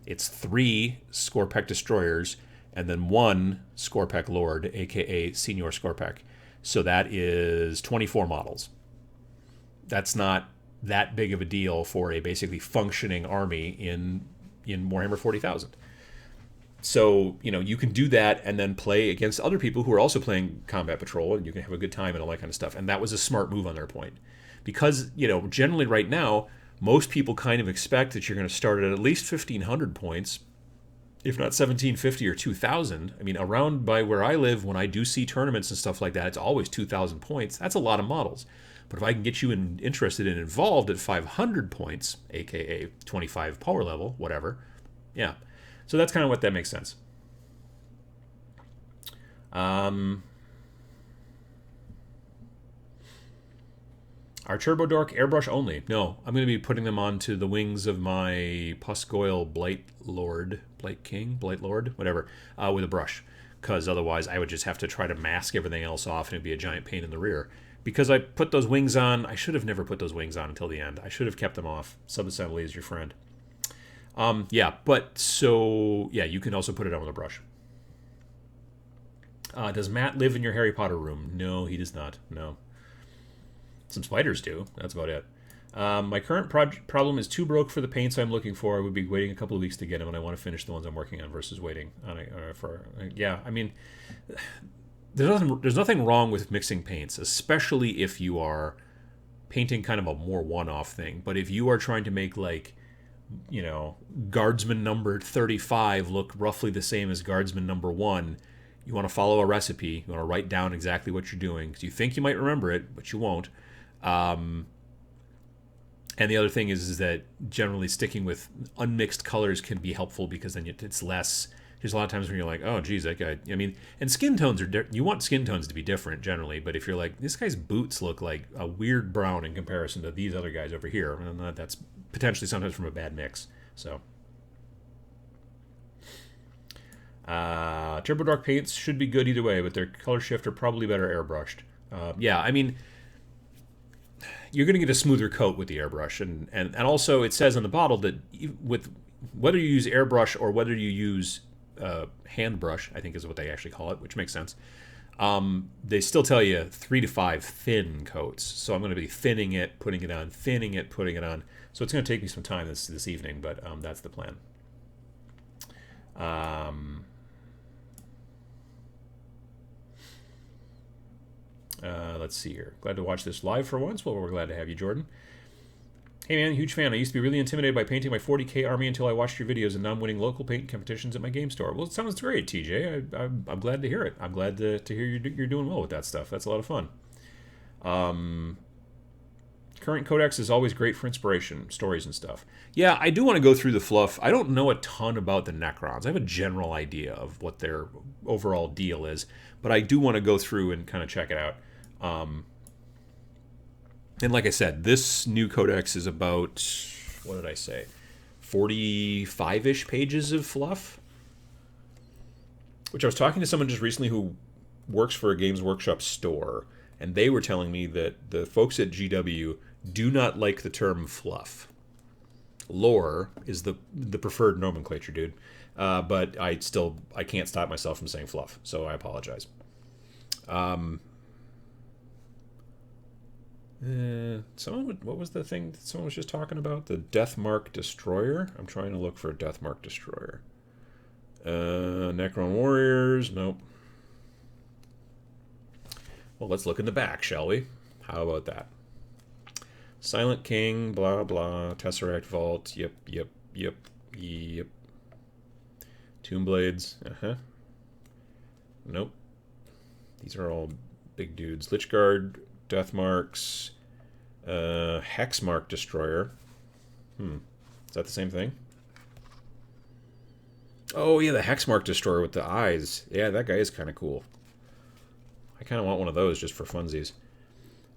It's 3 Scorpek Destroyers, and then 1 Scorpek Lord, a.k.a. Senior Scorpek. So that is 24 models. That's not that big of a deal for a basically functioning army in Warhammer 40,000. So, you can do that and then play against other people who are also playing Combat Patrol, and you can have a good time and all that kind of stuff. And that was a smart move on their point. Because, generally right now, most people kind of expect that you're going to start at least 1,500 points, if not 1,750 or 2,000. I mean, around by where I live, when I do see tournaments and stuff like that, it's always 2,000 points. That's a lot of models. But if I can get you interested and involved at 500 points, aka 25 power level, whatever, yeah. So that's kind of what that makes sense. Our Turbo Dork airbrush only. No, I'm going to be putting them onto the wings of my Pusgoyle Blight Lord, Blight King, Blight Lord, whatever, with a brush. Because otherwise I would just have to try to mask everything else off and it'd be a giant pain in the rear. Because I put those wings on, I should have never put those wings on until the end. I should have kept them off. Subassembly is your friend. Yeah, but so, yeah, you can also put it on with a brush. Does Matt live in your Harry Potter room? No, he does not. No. Some spiders do. That's about it. My current problem is too broke for the paints I'm looking for. I would be waiting a couple of weeks to get them, and I want to finish the ones I'm working on versus waiting on for. Yeah, I mean, there's nothing wrong with mixing paints, especially if you are painting kind of a more one-off thing. But if you are trying to make, like, you know, Guardsman number 35 look roughly the same as Guardsman number 1, you want to follow a recipe. You want to write down exactly what you're doing because you think you might remember it, but you won't. And the other thing is that generally sticking with unmixed colors can be helpful because then it's less. There's a lot of times when you're like, oh, geez, that guy. I mean, and skin tones are you want skin tones to be different generally, but if you're like, this guy's boots look like a weird brown in comparison to these other guys over here, and that's potentially sometimes from a bad mix. So, Turbo Dark paints should be good either way, but their color shift are probably better airbrushed. Yeah, I mean, you're going to get a smoother coat with the airbrush, and also it says on the bottle that with whether you use airbrush or whether you use hand brush, I think is what they actually call it, which makes sense. They still tell you 3 to 5 thin coats, so I'm going to be thinning it, putting it on, thinning it, putting it on. So it's going to take me some time this evening, but that's the plan. Let's see here. Glad to watch this live for once. Well, we're glad to have you, Jordan. Hey man, huge fan. I used to be really intimidated by painting my 40k army until I watched your videos, and now I'm winning local paint competitions at my game store. Well, it sounds great, TJ. I'm glad to hear it. I'm glad to hear you're doing well with that stuff. That's a lot of fun. Current Codex is always great for inspiration, stories and stuff. Yeah, I do want to go through the fluff. I don't know a ton about the Necrons. I have a general idea of what their overall deal is, but I do want to go through and kind of check it out. And like I said, this new codex is about, what did I say, 45-ish pages of fluff? Which I was talking to someone just recently who works for a Games Workshop store, and they were telling me that the folks at GW do not like the term fluff. Lore is the preferred nomenclature, dude. But I can't stop myself from saying fluff, so I apologize. What was the thing that someone was just talking about? The Deathmark Destroyer? I'm trying to look for a Deathmark Destroyer. Necron Warriors? Nope. Well, let's look in the back, shall we? How about that? Silent King, blah, blah. Tesseract Vault. Yep. Tomb Blades. Nope. These are all big dudes. Lichguard, Deathmarks, Hexmark Destroyer. Is that the same thing? Oh, yeah, the Hexmark Destroyer with the eyes. Yeah, that guy is kind of cool. I kind of want one of those just for funsies.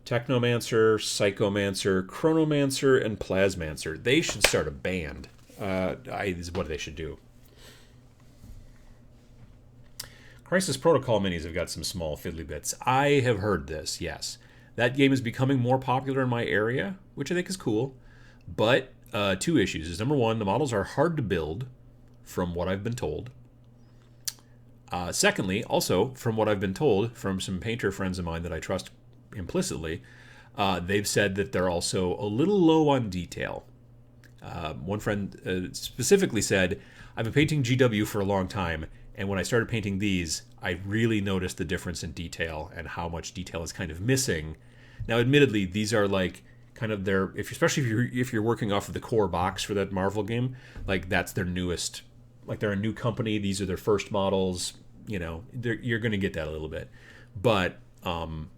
Technomancer, Psychomancer, Chronomancer, and Plasmancer. They should start a band. This is what they should do. Crisis Protocol minis have got some small fiddly bits. I have heard this, yes. That game is becoming more popular in my area, which I think is cool. But 2 issues is, number 1, the models are hard to build, from what I've been told. Secondly, also, from what I've been told from some painter friends of mine that I trust implicitly, they've said that they're also a little low on detail. One friend specifically said, I've been painting GW for a long time, and when I started painting these, I really noticed the difference in detail and how much detail is kind of missing. Now, admittedly, these are like kind of their, especially if you're working off of the core box for that Marvel game, like that's their newest, like they're a new company. These are their first models. You know, you're going to get that a little bit, but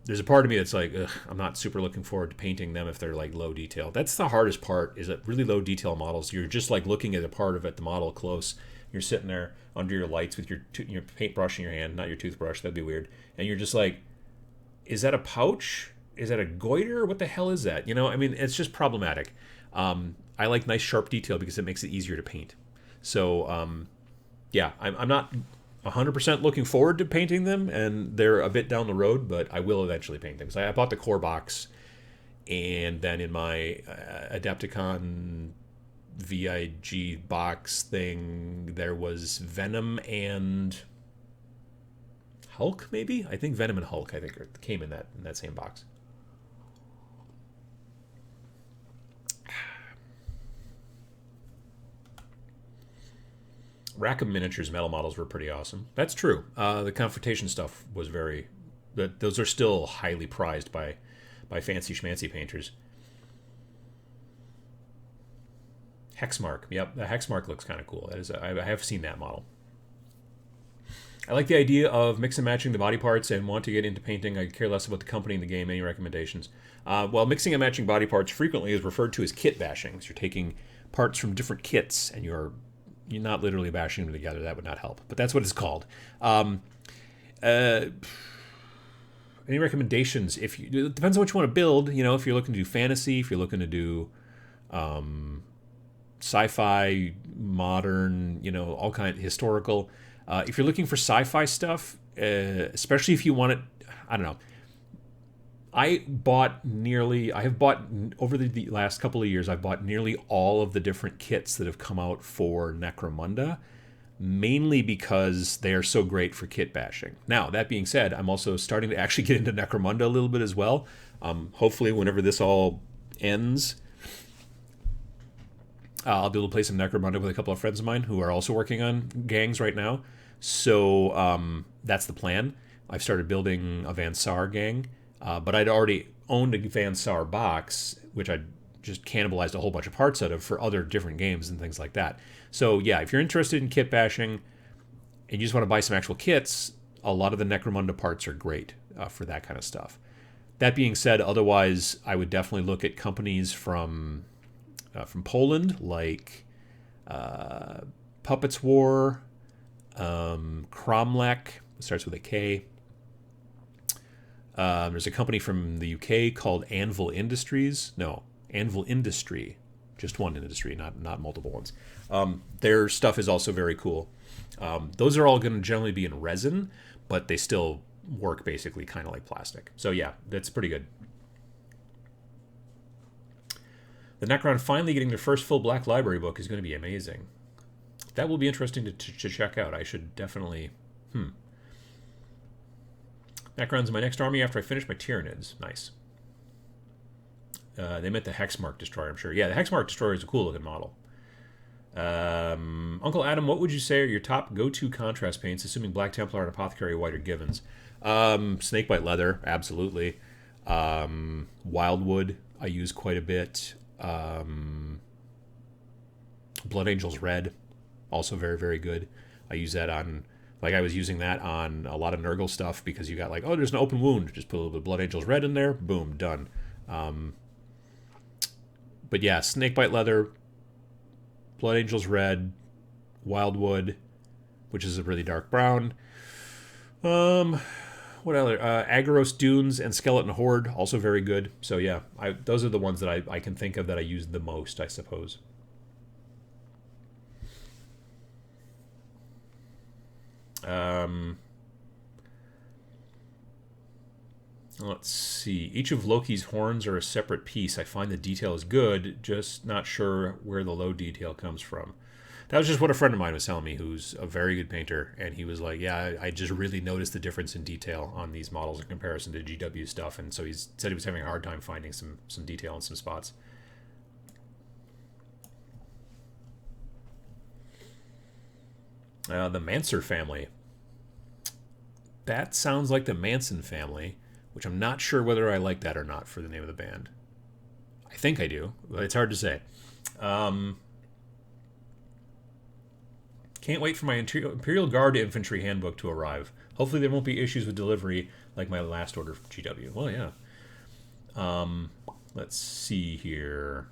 there's a part of me that's like, ugh, I'm not super looking forward to painting them if they're like low detail. That's the hardest part, is that really low detail models. You're just like looking at a part of it, the model close. You're sitting there under your lights with your paintbrush in your hand, not your toothbrush. That'd be weird. And you're just like, is that a pouch? is that a goiter? What the hell is that? You know, I mean, it's just problematic. I like nice sharp detail because it makes it easier to paint. So, yeah, I'm not 100% looking forward to painting them, and they're a bit down the road, but I will eventually paint them. So I bought the core box, and then in my Adepticon VIG box thing, there was Venom and Hulk, maybe? I think Venom and Hulk, I think, came in that same box. Rackham Miniatures metal models were pretty awesome. That's true. The confrontation stuff was very... Those are still highly prized by fancy schmancy painters. Hexmark. Yep, the Hexmark looks kind of cool. That is, I have seen that model. I like the idea of mix and matching the body parts and want to get into painting. I care less about the company in the game. Any recommendations? Well, mixing and matching body parts frequently is referred to as kit bashing. So you're taking parts from different kits and you're not literally bashing them together. That would not help. But that's what it's called. Any recommendations? It depends on what you want to build. You know, if you're looking to do fantasy, if you're looking to do sci-fi, modern, you know, all kind of historical. If you're looking for sci-fi stuff, especially if you want it, I don't know. I have bought over the last couple of years, I've bought nearly all of the different kits that have come out for Necromunda, mainly because they are so great for kit bashing. Now, that being said, I'm also starting to actually get into Necromunda a little bit as well. Hopefully, whenever this all ends, I'll be able to play some Necromunda with a couple of friends of mine who are also working on gangs right now. So that's the plan. I've started building a Van Saar gang, but I'd already owned a Van Saar box, which I just cannibalized a whole bunch of parts out of for other different games and things like that. So yeah, if you're interested in kit bashing and you just want to buy some actual kits, a lot of the Necromunda parts are great for that kind of stuff. That being said, otherwise, I would definitely look at companies from Poland, like Puppets War, Cromlech, starts with a K. There's a company from the UK called Anvil Industries. No, Anvil Industry. Just one industry, not multiple ones. Their stuff is also very cool. Those are all going to generally be in resin, but they still work basically kind of like plastic. So yeah, that's pretty good. The Necron finally getting their first full Black Library book is going to be amazing. That will be interesting to check out. I should definitely... Necron's my next army after I finish my Tyranids. Nice. They meant the Hexmark Destroyer, I'm sure. Yeah, the Hexmark Destroyer is a cool looking model. Uncle Adam, what would you say are your top go-to contrast paints, assuming Black Templar and Apothecary White are givens? Snakebite Leather, absolutely. Wildwood, I use quite a bit. Blood Angels Red, also very, very good. I use that on, like I was using that on a lot of Nurgle stuff because you got like, oh, there's an open wound. Just put a little bit of Blood Angels Red in there. Boom, done. But yeah, Snakebite Leather, Blood Angels Red, Wildwood, which is a really dark brown. What other? Agaros Dunes and Skeleton Horde, also very good. So yeah, those are the ones that I can think of that I use the most, I suppose. Let's see. Each of Loki's horns are a separate piece. I find the detail is good, just not sure where the low detail comes from. That was just what a friend of mine was telling me, who's a very good painter, and he was like, yeah, I just really noticed the difference in detail on these models in comparison to GW stuff, and so he said he was having a hard time finding some detail in some spots. The Manser family. That sounds like the Manson family, which I'm not sure whether I like that or not for the name of the band. I think I do, but it's hard to say. Can't wait for my Imperial Guard Infantry Handbook to arrive. Hopefully there won't be issues with delivery like my last order for GW. Well, yeah. Let's see here.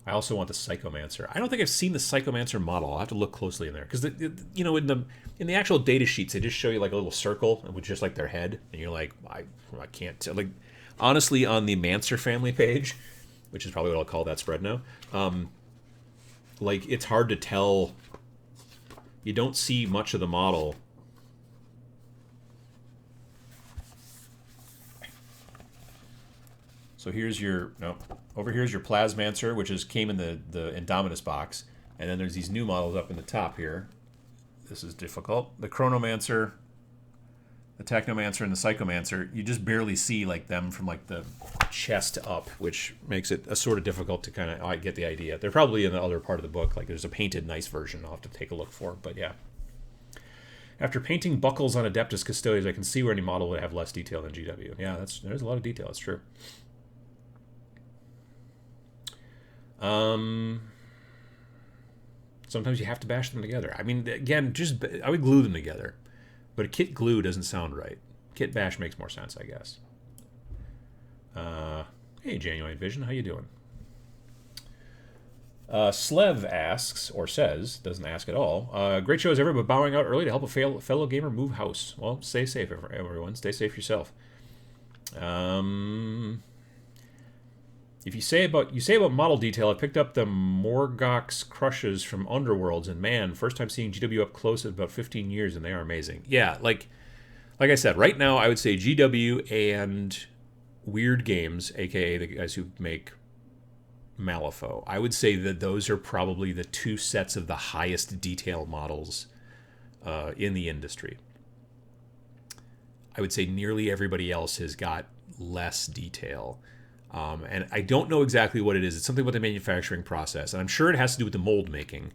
I also want the Psychomancer. I don't think I've seen the Psychomancer model. I'll have to look closely in there because you know, in the actual data sheets they just show you like a little circle with just like their head, and you're like, I can't tell. Like honestly, on the Mancer family page, which is probably what I'll call that spread now, like it's hard to tell. You don't see much of the model. So here's your, no, over here's your Plasmancer, which came in the Indomitus box. And then there's these new models up in the top here. This is difficult. The Chronomancer, the Technomancer, and the Psychomancer, you just barely see like them from like the chest up, which makes it a sort of difficult to kind of, I get the idea. They're probably in the other part of the book. Like there's a painted nice version. I'll have to take a look for, but yeah. After painting buckles on Adeptus Custodians, I can see where any model would have less detail than GW. Yeah, there's a lot of detail. It's true. Sometimes you have to bash them together. I mean, again, I would glue them together, but a kit glue doesn't sound right. Kit bash makes more sense, I guess. Hey, Genuine Vision, how you doing? Slev asks, or says, doesn't ask at all. Great show as ever, but bowing out early to help a fellow gamer move house. Well, stay safe, everyone. Stay safe yourself. If you say about model detail, I picked up the Morgox Crushes from Underworlds, and man, first time seeing GW up close in about 15 years, and they are amazing. Yeah, like I said, right now I would say GW and Weird Games, aka the guys who make Malifaux. I would say that those are probably the two sets of the highest detail models in the industry. I would say nearly everybody else has got less detail. And I don't know exactly what it is. It's something about the manufacturing process. And I'm sure it has to do with the mold making.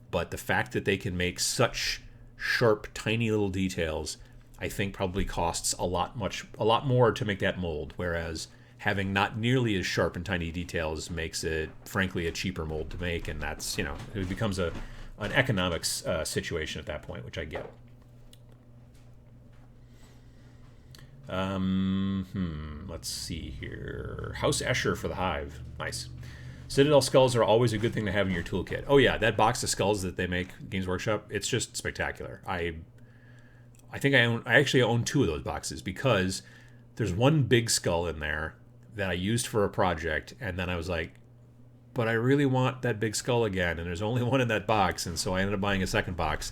But the fact that they can make such sharp, tiny little details, I think probably costs a lot more to make that mold. Whereas having not nearly as sharp and tiny details makes it, frankly, a cheaper mold to make. And that's, it becomes an economics situation at that point, which I get. Let's see here. House Escher for the Hive. Nice. Citadel skulls are always a good thing to have in your toolkit. Oh yeah, that box of skulls that they make, Games Workshop, it's just spectacular. I think I actually own two of those boxes because there's one big skull in there that I used for a project, and then I was like, but I really want that big skull again, and there's only one in that box, and so I ended up buying a second box.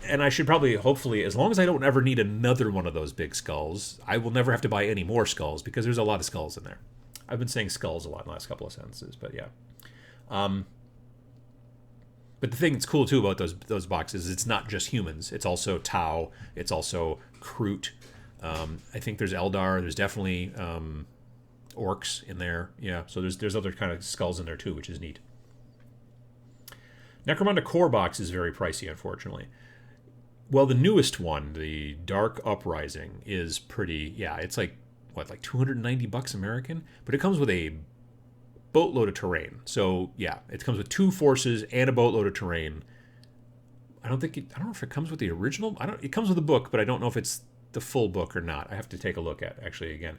And I should probably, hopefully, as long as I don't ever need another one of those big skulls, I will never have to buy any more skulls because there's a lot of skulls in there. I've been saying skulls a lot in the last couple of sentences, but yeah. But the thing that's cool too about those boxes is it's not just humans. It's also Tau. It's also Kroot. I think there's Eldar. There's definitely orcs in there. Yeah, so there's other kind of skulls in there too, which is neat. Necromunda core box is very pricey, unfortunately. Well, the newest one, the Dark Uprising, is pretty, yeah, it's like, what, like $290 American? But it comes with a boatload of terrain. So, yeah, it comes with 2 forces and a boatload of terrain. I don't know if it comes with the original. It comes with a book, but I don't know if it's the full book or not. I have to take a look at, actually, again.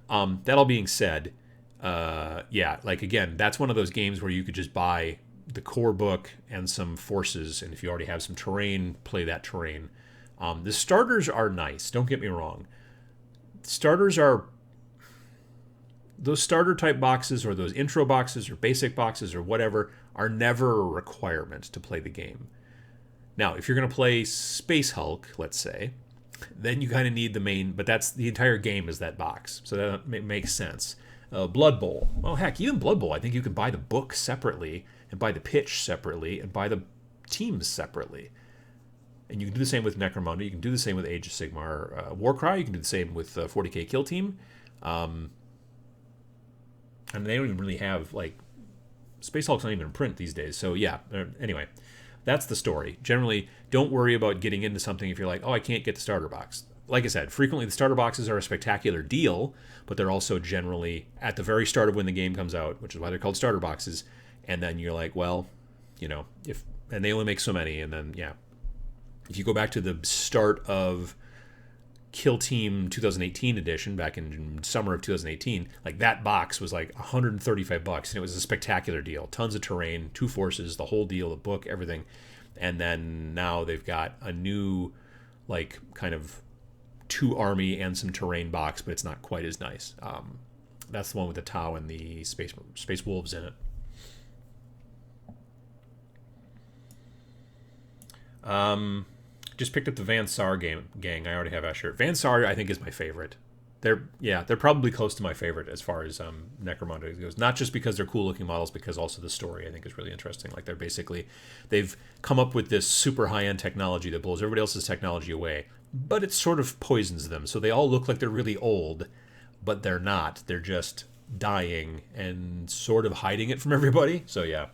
That all being said, yeah, like, again, that's one of those games where you could just buy the core book and some forces, and if you already have some terrain, play that terrain. The starters are nice, don't get me wrong. Those starter type boxes or those intro boxes or basic boxes or whatever are never a requirement to play the game. Now, if you're going to play Space Hulk, let's say, then you kind of need the main, but that's the entire game is that box, so that makes sense. Blood Bowl. Well, heck, even Blood Bowl, I think you can buy the book separately and buy the pitch separately, and buy the teams separately. And you can do the same with Necromunda. You can do the same with Age of Sigmar. Warcry, you can do the same with 40k Kill Team. And they don't even really have, like, Space Hulk's not even in print these days. So, yeah, anyway, that's the story. Generally, don't worry about getting into something if you're like, oh, I can't get the starter box. Like I said, frequently the starter boxes are a spectacular deal, but they're also generally at the very start of when the game comes out, which is why they're called starter boxes. And then you're like, well, and they only make so many. And then, yeah, if you go back to the start of Kill Team 2018 edition back in summer of 2018, like that box was like $135, and it was a spectacular deal. Tons of terrain, 2 forces, the whole deal, the book, everything. And then now they've got a new, like, kind of 2 army and some terrain box, but it's not quite as nice. That's the one with the Tau and the space wolves in it. Just picked up the Van Saar gang. I already have that shirt. Van Saar, I think, is my favorite. They're probably close to my favorite as far as Necromunda goes. Not just because they're cool looking models, because also the story I think is really interesting. Like they've come up with this super high end technology that blows everybody else's technology away, but it sort of poisons them. So they all look like they're really old, but they're not. They're just dying and sort of hiding it from everybody. So yeah.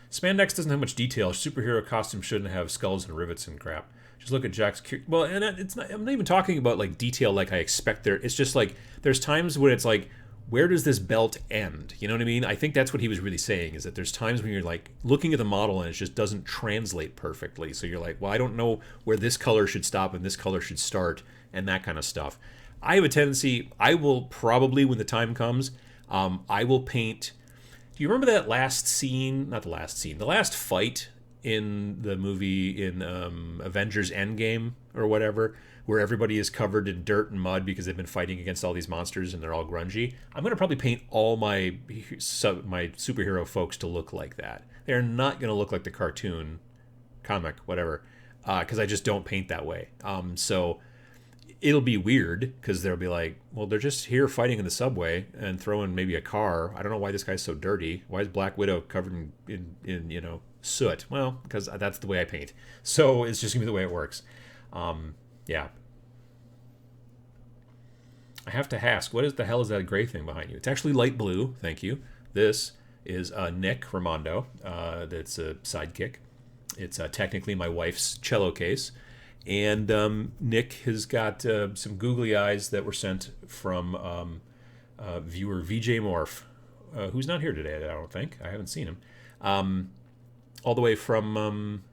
Spandex doesn't have much detail. Superhero costume shouldn't have skulls and rivets and crap. Just look at Jack's... Well, and it's not... I'm not even talking about, like, detail like I expect there. It's just, like, there's times when it's, like, where does this belt end? You know what I mean? I think that's what he was really saying, is that there's times when you're, like, looking at the model and it just doesn't translate perfectly. So you're like, well, I don't know where this color should stop and this color should start and that kind of stuff. I have a tendency... I will probably, when the time comes, I will paint... Do you remember that last scene? Not the last scene. The last fight in the movie in Avengers Endgame or whatever, where everybody is covered in dirt and mud because they've been fighting against all these monsters and they're all grungy. I'm going to probably paint all my superhero folks to look like that. They're not going to look like the cartoon, comic, whatever, because I just don't paint that way. So it'll be weird because they'll be like, well, they're just here fighting in the subway and throwing maybe a car. I don't know why this guy's so dirty. Why is Black Widow covered in soot? Well, because that's the way I paint. So it's just going to be the way it works. Yeah. I have to ask, what is the hell is that gray thing behind you? It's actually light blue. Thank you. This is Nick Ramondo. That's a sidekick. It's technically my wife's cello case. And Nick has got some googly eyes that were sent from viewer VJ Morph, who's not here today, I don't think. I haven't seen him. All the way from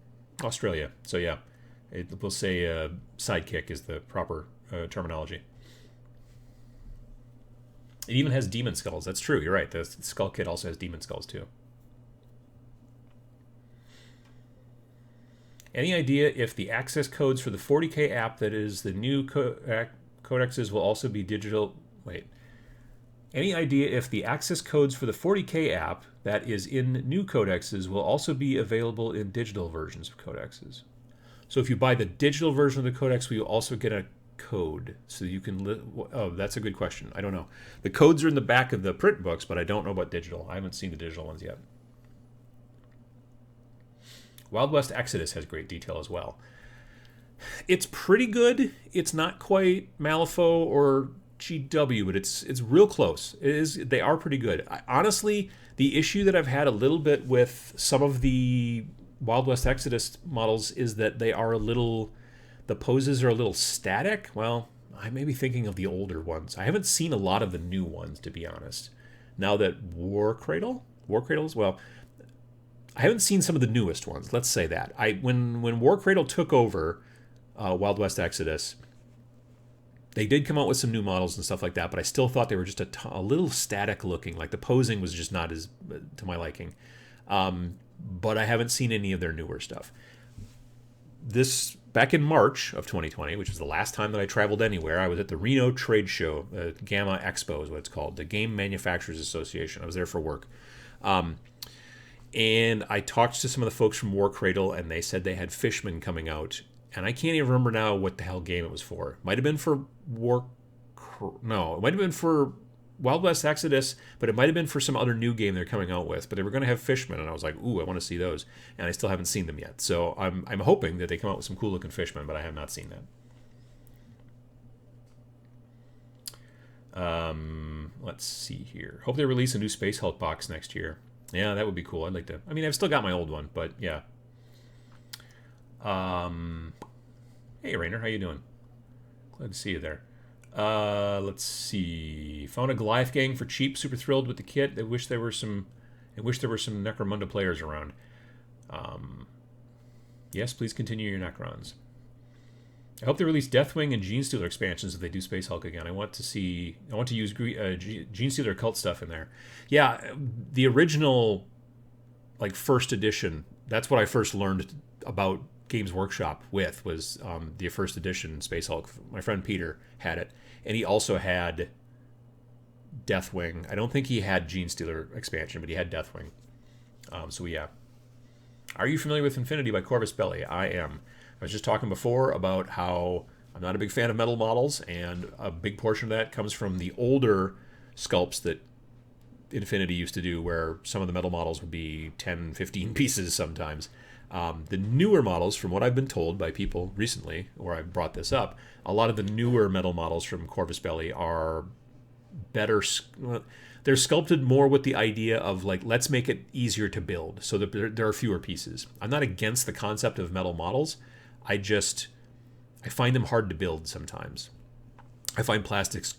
Australia. So yeah, we'll say sidekick is the proper terminology. It even has demon skulls. That's true, you're right. The skull kit also has demon skulls too. Any idea if the access codes for the 40K app that is the new codexes will also be digital? Wait. Any idea if the access codes for the 40K app that is in new codexes will also be available in digital versions of codexes? So if you buy the digital version of the codex, will you also get a code? So you can... Oh, that's a good question. I don't know. The codes are in the back of the print books, but I don't know about digital. I haven't seen the digital ones yet. Wild West Exodus has great detail as well. It's pretty good. It's not quite Malifaux or GW, but it's real close. It is. They are pretty good. Honestly, the issue that I've had a little bit with some of the Wild West Exodus models is that they are the poses are a little static. Well, I may be thinking of the older ones. I haven't seen a lot of the new ones, to be honest. Now that War Cradles, well, I haven't seen some of the newest ones. Let's say that. When War Cradle took over Wild West Exodus, they did come out with some new models and stuff like that, but I still thought they were just a little static looking. Like the posing was just not as to my liking. But I haven't seen any of their newer stuff. Back in March of 2020, which was the last time that I traveled anywhere, I was at the Reno Trade Show, Gamma Expo is what it's called, the Game Manufacturers Association. I was there for work. And I talked to some of the folks from War Cradle, and they said they had Fishman coming out. And I can't even remember now what the hell game it was for. It might have been for it might have been for Wild West Exodus, but it might have been for some other new game they're coming out with. But they were going to have Fishman, and I was like, ooh, I want to see those. And I still haven't seen them yet. So I'm hoping that they come out with some cool-looking Fishman, but I have not seen that. Let's see here. Hope they release a new Space Hulk box next year. Yeah, that would be cool. I'd like to... I mean, I've still got my old one, but yeah. Hey, Rainer, how you doing? Glad to see you there. Let's see. Found a Goliath gang for cheap. Super thrilled with the kit. I wish there were some Necromunda players around. Yes, please continue your Necrons. I hope they release Deathwing and Genestealer expansions if they do Space Hulk again. I want to use Genestealer cult stuff in there. Yeah, the original, like, first edition. That's what I first learned about Games Workshop with, was the first edition Space Hulk. My friend Peter had it, and he also had Deathwing. I don't think he had Genestealer expansion, but he had Deathwing. So yeah. Are you familiar with Infinity by Corvus Belli? I am. I was just talking before about how I'm not a big fan of metal models, and a big portion of that comes from the older sculpts that Infinity used to do, where some of the metal models would be 10, 15 pieces sometimes. The newer models, from what I've been told by people recently, or I brought this up, a lot of the newer metal models from Corvus Belli are better. They're sculpted more with the idea of, like, let's make it easier to build, so that there are fewer pieces. I'm not against the concept of metal models. I find them hard to build sometimes. I find plastics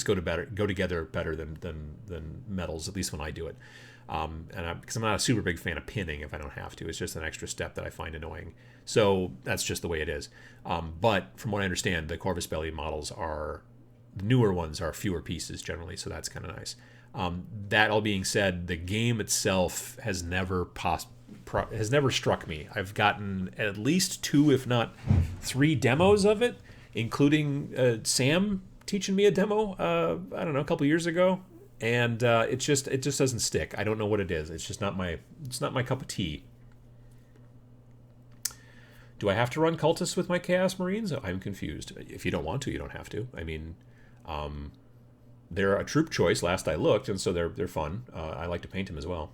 go together better than metals, at least when I do it. Because I'm not a super big fan of pinning if I don't have to. It's just an extra step that I find annoying. So that's just the way it is. But from what I understand, the Corvus Belli models the newer ones are fewer pieces generally, so that's kind of nice. That all being said, the game itself has never struck me. I've gotten at least 2, if not 3 demos of it, including Sam teaching me a demo, I don't know, a couple years ago, and it just doesn't stick. I don't know what it is. It's just not my cup of tea. Do I have to run cultists with my Chaos Marines? I'm confused. If you don't want to, you don't have to. I mean, they're a troop choice last I looked, and so they're fun. I like to paint them as well.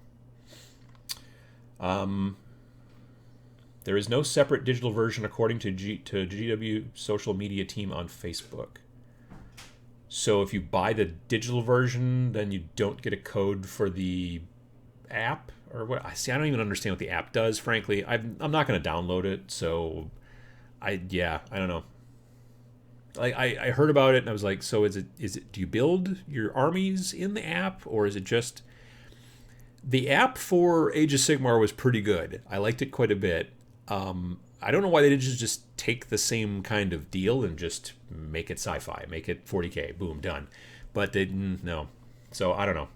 There is no separate digital version according to GW social media team on Facebook. So if you buy the digital version, then you don't get a code for the app, or what? I don't even understand what the app does, frankly. I'm not going to download it, so I don't know. I heard about it and I was like, so is it do you build your armies in the app, or is it just the app for Age of Sigmar was pretty good. I liked it quite a bit. I don't know why they didn't just take the same kind of deal and just make it sci-fi, make it 40K, boom, done. But they didn't, no. So I don't know.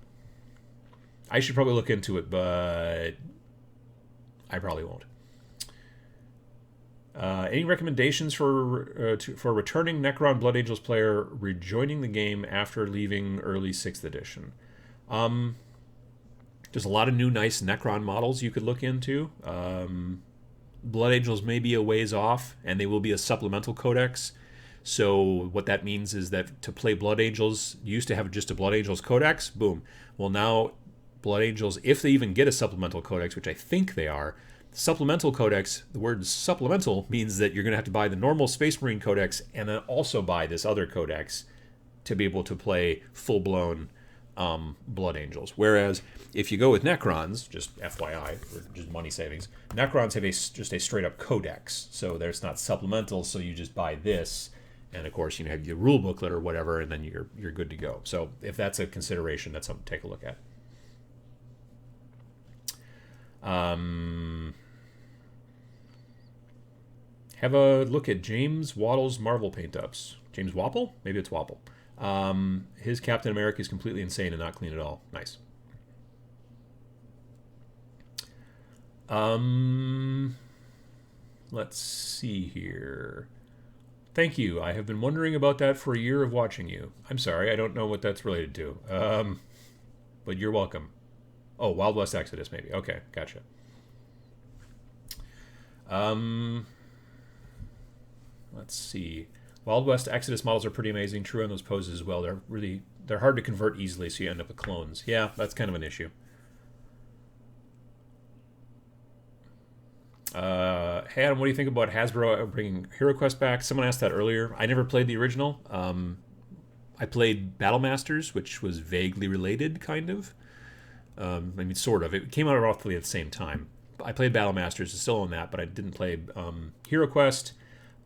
I should probably look into it, but I probably won't. Any recommendations for a returning Necron Blood Angels player rejoining the game after leaving early 6th edition? There's a lot of new nice Necron models you could look into. Blood Angels may be a ways off, and they will be a supplemental codex. So what that means is that to play Blood Angels, you used to have just a Blood Angels codex, boom. Well, now Blood Angels, if they even get a supplemental codex, which I think they are, supplemental codex, the word supplemental means that you're going to have to buy the normal Space Marine codex and then also buy this other codex to be able to play full-blown Blood Angels. Whereas if you go with Necrons, just FYI, or just money savings, Necrons have just a straight-up codex. So there's not supplemental, so you just buy this, and of course you have your rule booklet or whatever, and then you're good to go. So if that's a consideration, that's something to take a look at. Have a look at James Wattle's Marvel paint-ups. James Wapple? Maybe it's Wapple. His Captain America is completely insane and not clean at all. Nice. Let's see here. Thank you. I have been wondering about that for a year of watching you. I'm sorry, I don't know what that's related to. But you're welcome. Oh, Wild West Exodus, maybe. Okay, gotcha. Let's see. Wild West Exodus models are pretty amazing. True on those poses as well. They're hard to convert easily, so you end up with clones. Yeah, that's kind of an issue. Hey Adam, what do you think about Hasbro bringing HeroQuest back? Someone asked that earlier. I never played the original. I played Battle Masters, which was vaguely related, kind of. I mean, sort of. It came out roughly at the same time. I played Battle Masters, it's still on that, but I didn't play HeroQuest.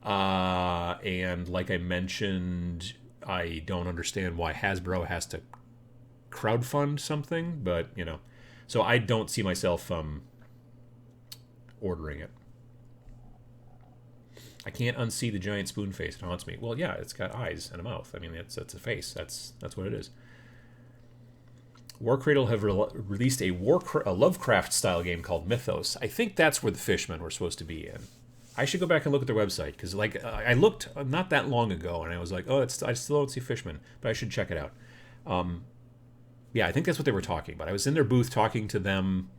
And like I mentioned, I don't understand why Hasbro has to crowdfund something, but, you know. So I don't see myself ordering it. I can't unsee the giant spoon face. It haunts me. Well, yeah, it's got eyes and a mouth. I mean, that's a face. That's what it is. Warcradle have released a Lovecraft-style game called Mythos. I think that's where the Fishmen were supposed to be in. I should go back and look at their website, because like I looked not that long ago, and I was like, oh, I still don't see Fishmen, but I should check it out. Yeah, I think that's what they were talking about. I was in their booth talking to them.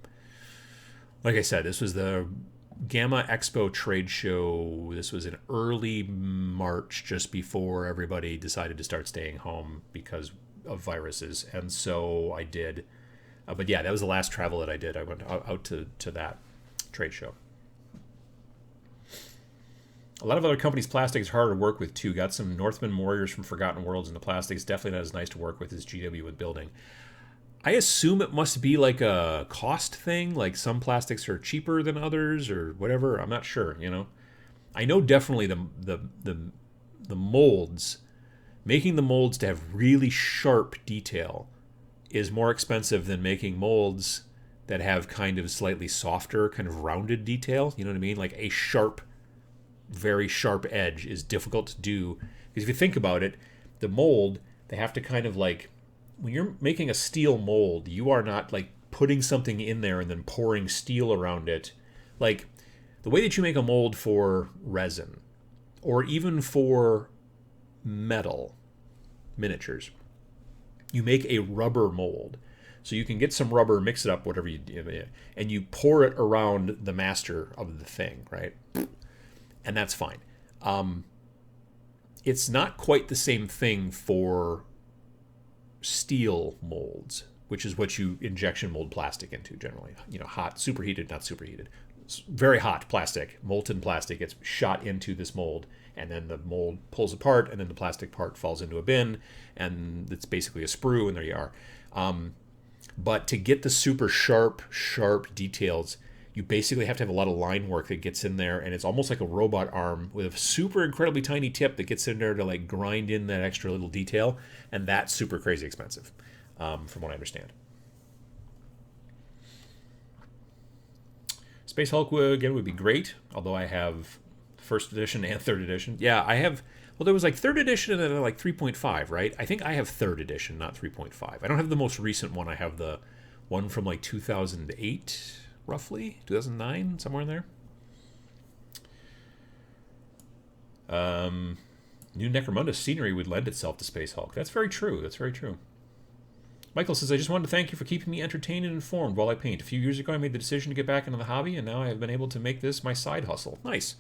Like I said, this was the Gamma Expo trade show. This was in early March, just before everybody decided to start staying home because of viruses, and so I did. But yeah, that was the last travel that I did. I went out to that trade show. A lot of other companies' plastic is harder to work with too. Got some Northman Warriors from Forgotten Worlds, and the plastic is definitely not as nice to work with as GW with building. I assume it must be like a cost thing, like some plastics are cheaper than others or whatever. I'm not sure, you know. I know definitely the molds. Making the molds to have really sharp detail is more expensive than making molds that have kind of slightly softer, kind of rounded detail. You know what I mean? Like a sharp, very sharp edge is difficult to do. Because if you think about it, the mold, they have to kind of like, when you're making a steel mold, you are not like putting something in there and then pouring steel around it. Like the way that you make a mold for resin, or even for metal miniatures, you make a rubber mold. So you can get some rubber, mix it up, whatever you do, and you pour it around the master of the thing, right? And that's fine. It's not quite the same thing for steel molds, which is what you injection mold plastic into generally. You know, hot, superheated, not superheated. Very hot plastic, molten plastic gets shot into this mold, and then the mold pulls apart, and then the plastic part falls into a bin, and it's basically a sprue, and there you are. But to get the super sharp details, you basically have to have a lot of line work that gets in there, and it's almost like a robot arm with a super incredibly tiny tip that gets in there to like grind in that extra little detail, and that's super crazy expensive, from what I understand. Space Hulk again would be great, although I have first edition and third edition. Yeah, I have. Well, there was like third edition and then like 3.5, right? I think I have third edition, not 3.5. I don't have the most recent one. I have the one from like 2008, roughly 2009, somewhere in there. New Necromunda scenery would lend itself to Space Hulk. That's very true. That's very true. Michael says, I just wanted to thank you for keeping me entertained and informed while I paint. A few years ago, I made the decision to get back into the hobby, and now I have been able to make this my side hustle. Nice.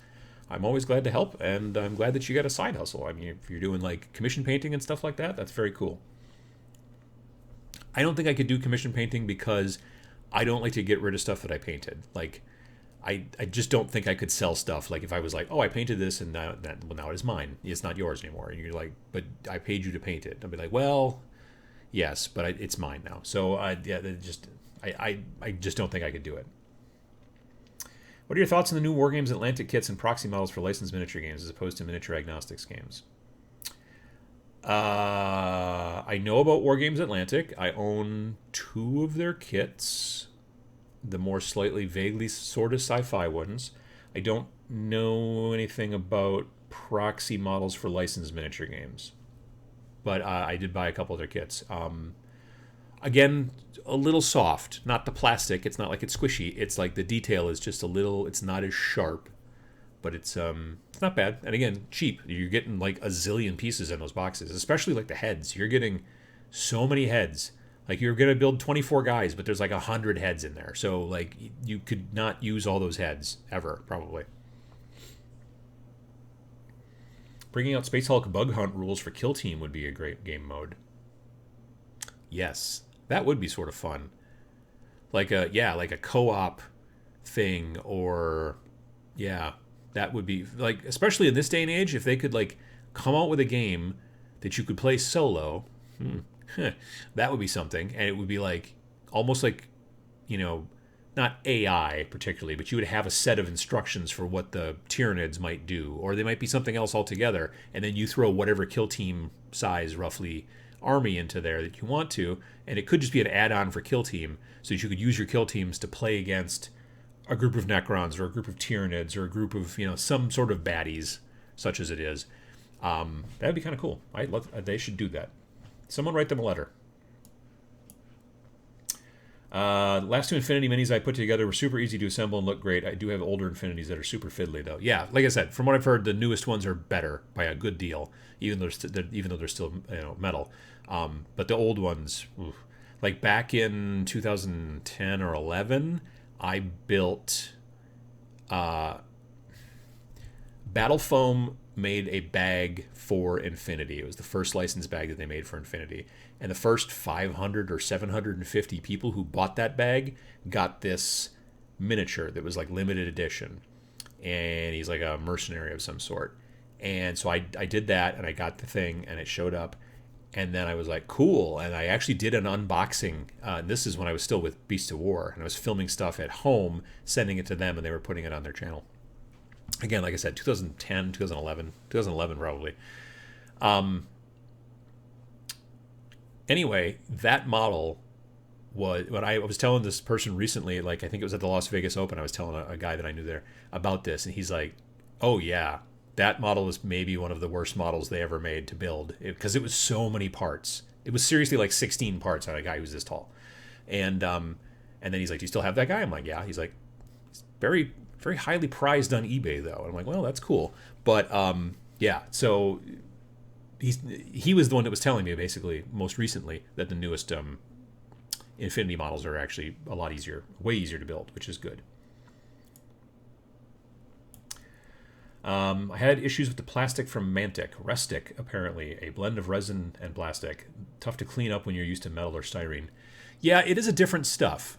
I'm always glad to help, and I'm glad that you got a side hustle. I mean, if you're doing like commission painting and stuff like that, that's very cool. I don't think I could do commission painting because I don't like to get rid of stuff that I painted. Like, I just don't think I could sell stuff. Like, if I was like, oh, I painted this, and now it is mine. It's not yours anymore. And you're like, but I paid you to paint it. I'd be like, well, yes, but it's mine now. So yeah, I just don't think I could do it. What are your thoughts on the new Wargames Atlantic kits and proxy models for licensed miniature games as opposed to miniature agnostics games? I know about Wargames Atlantic. I own 2 of their kits, the more slightly vaguely sort of sci-fi ones. I don't know anything about proxy models for licensed miniature games, but I did buy a couple of their kits. Again, a little soft, not the plastic. It's not like it's squishy. It's like the detail is just a little. It's not as sharp, but it's not bad. And again, cheap. You're getting like a zillion pieces in those boxes, especially like the heads. You're getting so many heads. Like, you're gonna build 24 guys, but there's like 100 heads in there. So like, you could not use all those heads ever, probably. Bringing out Space Hulk bug hunt rules for Kill Team would be a great game mode. Yes, that would be sort of fun. Like a co-op thing, or yeah, that would be like, especially in this day and age, if they could like come out with a game that you could play solo, that would be something. And it would be like almost like, you know, not AI particularly, but you would have a set of instructions for what the Tyranids might do, or they might be something else altogether, and then you throw whatever Kill Team size roughly army into there that you want to, and it could just be an add-on for Kill Team, so that you could use your Kill Teams to play against a group of Necrons or a group of Tyranids or a group of, some sort of baddies, such as it is. That'd be kind of cool. They should do that. Someone write them a letter. Last 2 Infinity minis I put together were super easy to assemble and look great. I do have older Infinities that are super fiddly, though. Yeah, like I said, from what I've heard, the newest ones are better by a good deal, even though they're still metal. But the old ones, like back in 2010 or 11, I built Battle Foam made a bag for Infinity. It was the first licensed bag that they made for Infinity. And the first 500 or 750 people who bought that bag got this miniature that was like limited edition. And he's like a mercenary of some sort. And so I did that, and I got the thing, and it showed up. And then I was like, cool. And I actually did an unboxing. This is when I was still with Beasts of War. And I was filming stuff at home, sending it to them, and they were putting it on their channel. Again, like I said, 2010, 2011 probably. Anyway, that model was, when I was telling this person recently, like I think it was at the Las Vegas Open, I was telling a guy that I knew there about this, and he's like, oh yeah, that model is maybe one of the worst models they ever made to build, because it was so many parts. It was seriously like 16 parts on a guy who's this tall. And then he's like, do you still have that guy? I'm like, yeah. He's like, he's very, very highly prized on eBay, though. And I'm like, well, that's cool. But yeah, so he was the one that was telling me basically most recently that the newest Infinity models are actually a lot easier, way easier to build, which is good. I had issues with the plastic from Mantic. Restic, apparently, a blend of resin and plastic. Tough to clean up when you're used to metal or styrene. Yeah, it is a different stuff.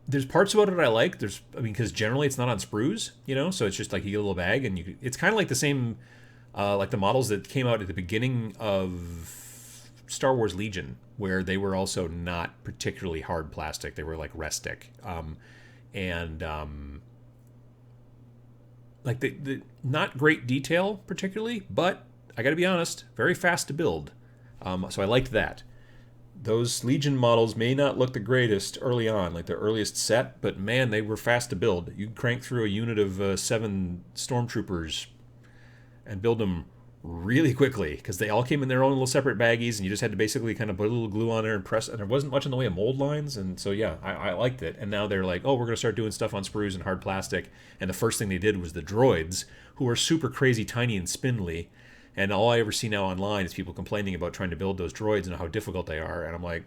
There's parts about it I like. Because generally it's not on sprues, so it's just like you get a little bag, and it's kind of like the same, like the models that came out at the beginning of Star Wars Legion, where they were also not particularly hard plastic. They were like Restic. Like the not great detail particularly, but I got to be honest, very fast to build. So I liked that. Those Legion models may not look the greatest early on, like the earliest set, but man, they were fast to build. You crank through a unit of 7 stormtroopers and build them really quickly, because they all came in their own little separate baggies, and you just had to basically kind of put a little glue on there and press, and there wasn't much in the way of mold lines, and so yeah, I liked it. And now they're like, oh, we're going to start doing stuff on sprues and hard plastic, and the first thing they did was the droids, who are super crazy tiny and spindly, and all I ever see now online is people complaining about trying to build those droids and how difficult they are, and I'm like,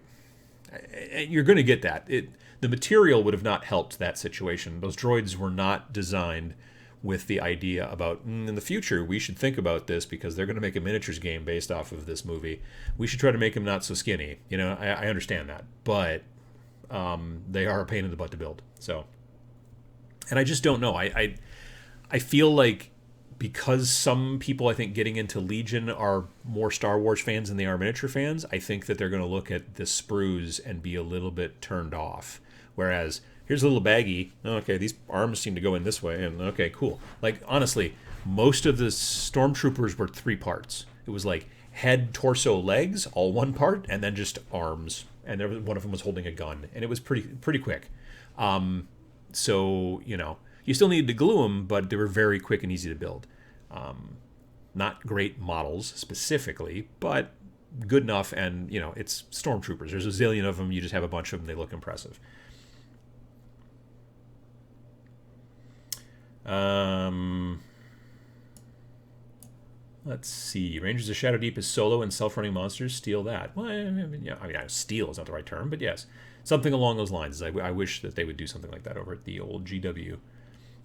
you're going to get that. The material would have not helped that situation. Those droids were not designed with the idea about, in the future, we should think about this because they're going to make a miniatures game based off of this movie. We should try to make them not so skinny. I understand that. But they are a pain in the butt to build. So, and I just don't know. I feel like because some people, I think, getting into Legion are more Star Wars fans than they are miniature fans, I think that they're going to look at the sprues and be a little bit turned off. Whereas, here's a little baggie. Okay, these arms seem to go in this way, and okay, cool. Like, honestly, most of the stormtroopers were 3 parts. It was like head, torso, legs, all one part, and then just arms. And one of them was holding a gun, and it was pretty quick. So, you still needed to glue them, but they were very quick and easy to build. Not great models specifically, but good enough, and, it's stormtroopers. There's a zillion of them. You just have a bunch of them. They look impressive. Let's see. Rangers of Shadow Deep is solo and self-running monsters. Steal that. Well, steal is not the right term, but yes, something along those lines. I wish that they would do something like that over at the old GW.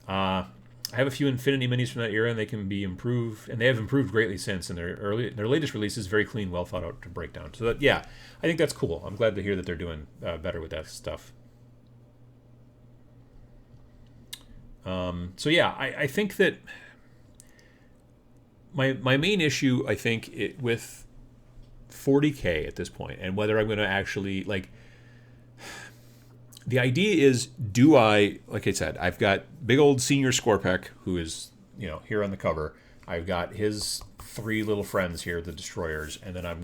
I have a few Infinity minis from that era, and they can be improved, and they have improved greatly since. And their latest release is very clean, well thought out to breakdown. So I think that's cool. I'm glad to hear that they're doing better with that stuff. I think that my main issue, I think, with 40K at this point, and whether I'm going to actually, like, the idea is, like I said, I've got big old Senior Scorpec, who is, here on the cover. I've got his 3 little friends here, the Destroyers, and then I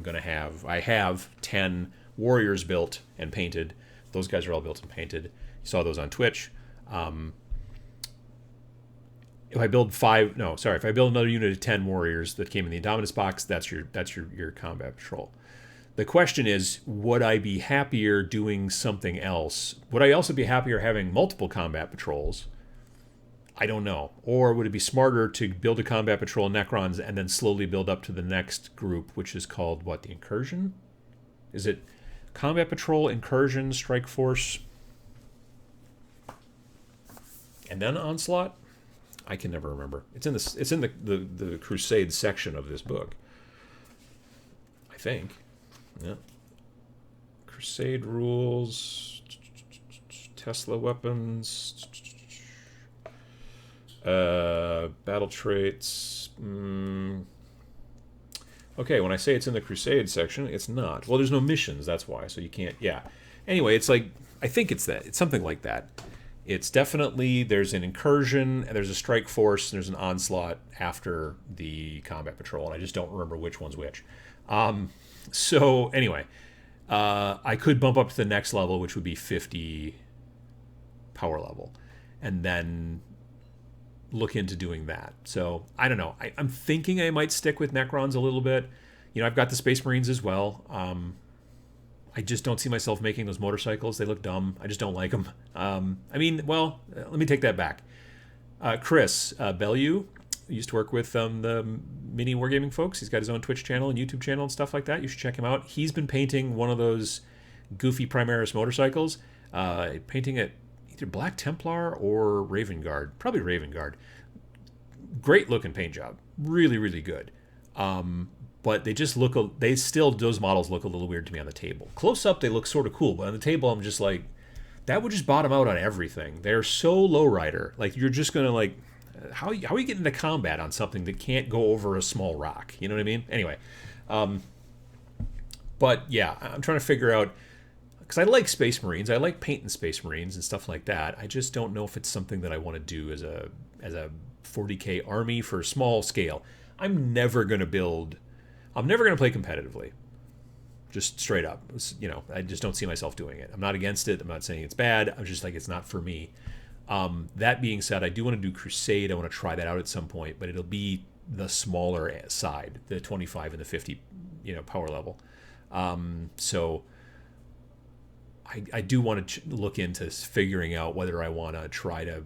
have 10 Warriors built and painted. Those guys are all built and painted. You saw those on Twitch. If I build if I build another unit of 10 warriors that came in the Indomitus box, that's your combat patrol. The question is, would I be happier doing something else? Would I also be happier having multiple combat patrols? I don't know. Or would it be smarter to build a combat patrol in Necrons and then slowly build up to the next group, which is called, what, the Incursion? Is it Combat Patrol, Incursion, Strike Force, and then Onslaught? I can never remember. It's in the Crusade section of this book, I think. Yeah. Crusade rules, Tesla weapons, battle traits. Okay, when I say it's in the Crusade section, it's not. Well, there's no missions, that's why. So you can't. Yeah. Anyway, it's like, I think it's that. It's something like that. It's definitely, there's an incursion, and there's a strike force, and there's an onslaught after the combat patrol, and I just don't remember which one's which. So anyway, I could bump up to the next level, which would be 50 power level, and then look into doing that. So I don't know. I'm thinking I might stick with Necrons a little bit. You know, I've got the Space Marines as well. I just don't see myself making those motorcycles. They look dumb. I just don't like them. I mean, well, let me take that back. Chris Bellew used to work with the mini wargaming folks. He's got his own Twitch channel and YouTube channel and stuff like that. You should check him out. He's been painting one of those goofy Primaris motorcycles, painting it either Black Templar or Raven Guard. Probably Raven Guard. Great looking paint job. Really, really good. But they just look, those models look a little weird to me on the table. Close up, they look sort of cool, but on the table, I'm just like, that would just bottom out on everything. They're so lowrider. Like, you're just going to, like, how are you getting into combat on something that can't go over a small rock? You know what I mean? Anyway. But, yeah, I'm trying to figure out, because I like Space Marines. I like painting Space Marines and stuff like that. I just don't know if it's something that I want to do as a 40K army for small scale. I'm never going to play competitively. Just straight up. You know, I just don't see myself doing it. I'm not against it. I'm not saying it's bad. I'm just like, it's not for me. That being said, I do want to do Crusade. I want to try that out at some point, but it'll be the smaller side, the 25 and the 50, power level. So I do want to look into figuring out whether I want to try to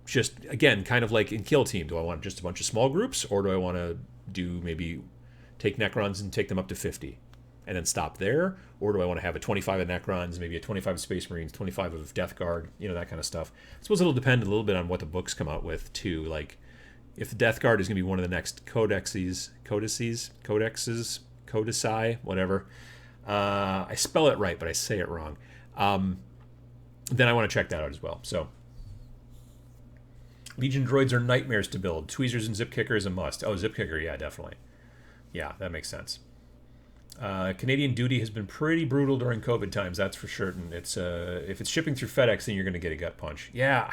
just, again, kind of like in Kill Team, do I want just a bunch of small groups, or do I want to do maybe take Necrons and take them up to 50 and then stop there? Or do I want to have a 25 of Necrons, maybe a 25 of Space Marines, 25 of Death Guard, that kind of stuff? I suppose it'll depend a little bit on what the books come out with too. Like if the Death Guard is going to be one of the next codices, whatever. I spell it right, but I say it wrong. Then I want to check that out as well. So Legion droids are nightmares to build. Tweezers and Zip Kicker is a must. Oh, Zip Kicker, yeah, definitely. Yeah, that makes sense. Canadian duty has been pretty brutal during COVID times, that's for certain. It's if it's shipping through FedEx, then you're going to get a gut punch. Yeah,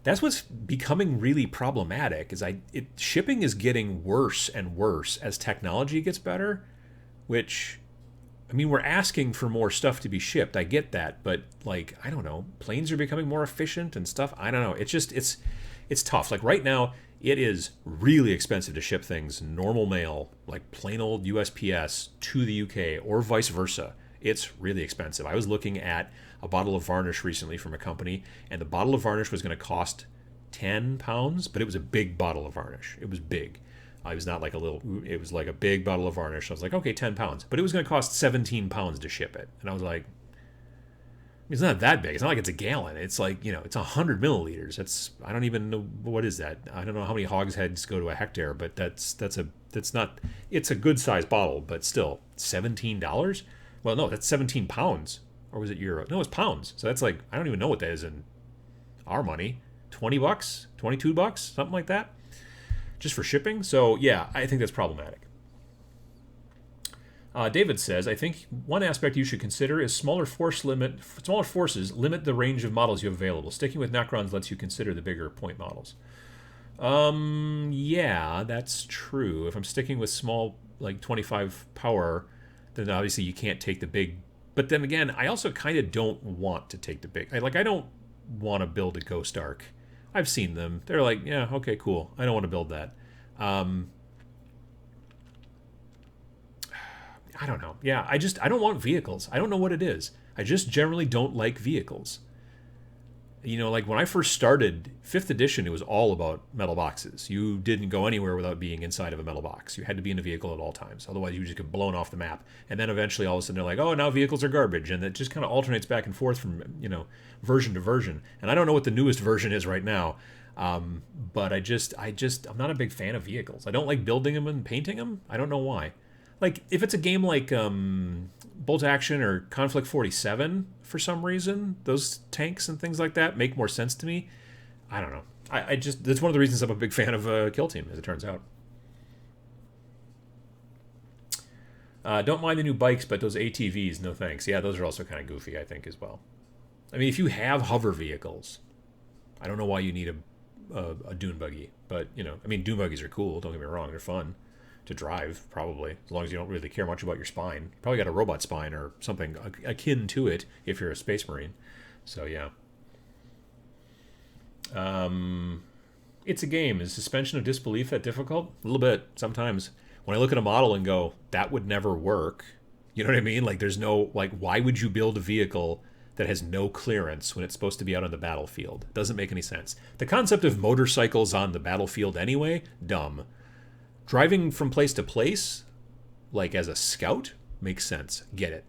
that's what's becoming really problematic. Shipping is getting worse and worse as technology gets better. Which, I mean, we're asking for more stuff to be shipped. I get that, but like, I don't know, planes are becoming more efficient and stuff. I don't know. It's just it's tough. Like right now, it is really expensive to ship things normal mail, like plain old USPS, to the UK or vice versa. It's really expensive. I was looking at a bottle of varnish recently from a company, and the bottle of varnish was going to cost £10, but it was a big bottle of varnish. It was big. It was not like it was like a big bottle of varnish. I was like, okay, £10. But it was going to cost £17 to ship it. And I was like, it's not that big. It's not like it's a gallon. It's like, it's 100 milliliters. I don't even know, what is that? I don't know how many hogsheads go to a hectare, but it's a good sized bottle, but still, $17? Well, no, that's 17 pounds. Or was it euro? No, it's pounds. So that's like, I don't even know what that is in our money. $20, $22, something like that. Just for shipping. So yeah, I think that's problematic. David says, I think one aspect you should consider is smaller forces limit the range of models you have available. Sticking with Necrons lets you consider the bigger point models. Yeah, that's true. If I'm sticking with small, like 25 power, then obviously you can't take the big But then again, I also kind of don't want to take the big... I don't want to build a Ghost Ark. I've seen them. They're like, yeah, okay, cool. I don't want to build that. I don't know. Yeah, I don't want vehicles. I don't know what it is. I just generally don't like vehicles. You know, like when I first started 5th edition, it was all about metal boxes. You didn't go anywhere without being inside of a metal box. You had to be in a vehicle at all times. Otherwise, you just get blown off the map. And then eventually, all of a sudden, they're like, oh, now vehicles are garbage. And it just kind of alternates back and forth from, you know, version to version. And I don't know what the newest version is right now. But I'm not a big fan of vehicles. I don't like building them and painting them. I don't know why. Like, if it's a game like Bolt Action or Conflict 47, for some reason, those tanks and things like that make more sense to me. I don't know. That's one of the reasons I'm a big fan of Kill Team, as it turns out. Don't mind the new bikes, but those ATVs, no thanks. Yeah, those are also kind of goofy, I think, as well. I mean, if you have hover vehicles, I don't know why you need a dune buggy. But, you know, I mean, dune buggies are cool, don't get me wrong, they're fun to drive, probably, as long as you don't really care much about your spine. You probably got a robot spine or something akin to it if you're a space marine. So yeah. It's a game. Is suspension of disbelief that difficult? A little bit, sometimes. When I look at a model and go, that would never work, you know what I mean? Like, there's no, like, why would you build a vehicle that has no clearance when it's supposed to be out on the battlefield? Doesn't make any sense. The concept of motorcycles on the battlefield anyway, dumb. Driving from place to place, like as a scout, makes sense. Get it.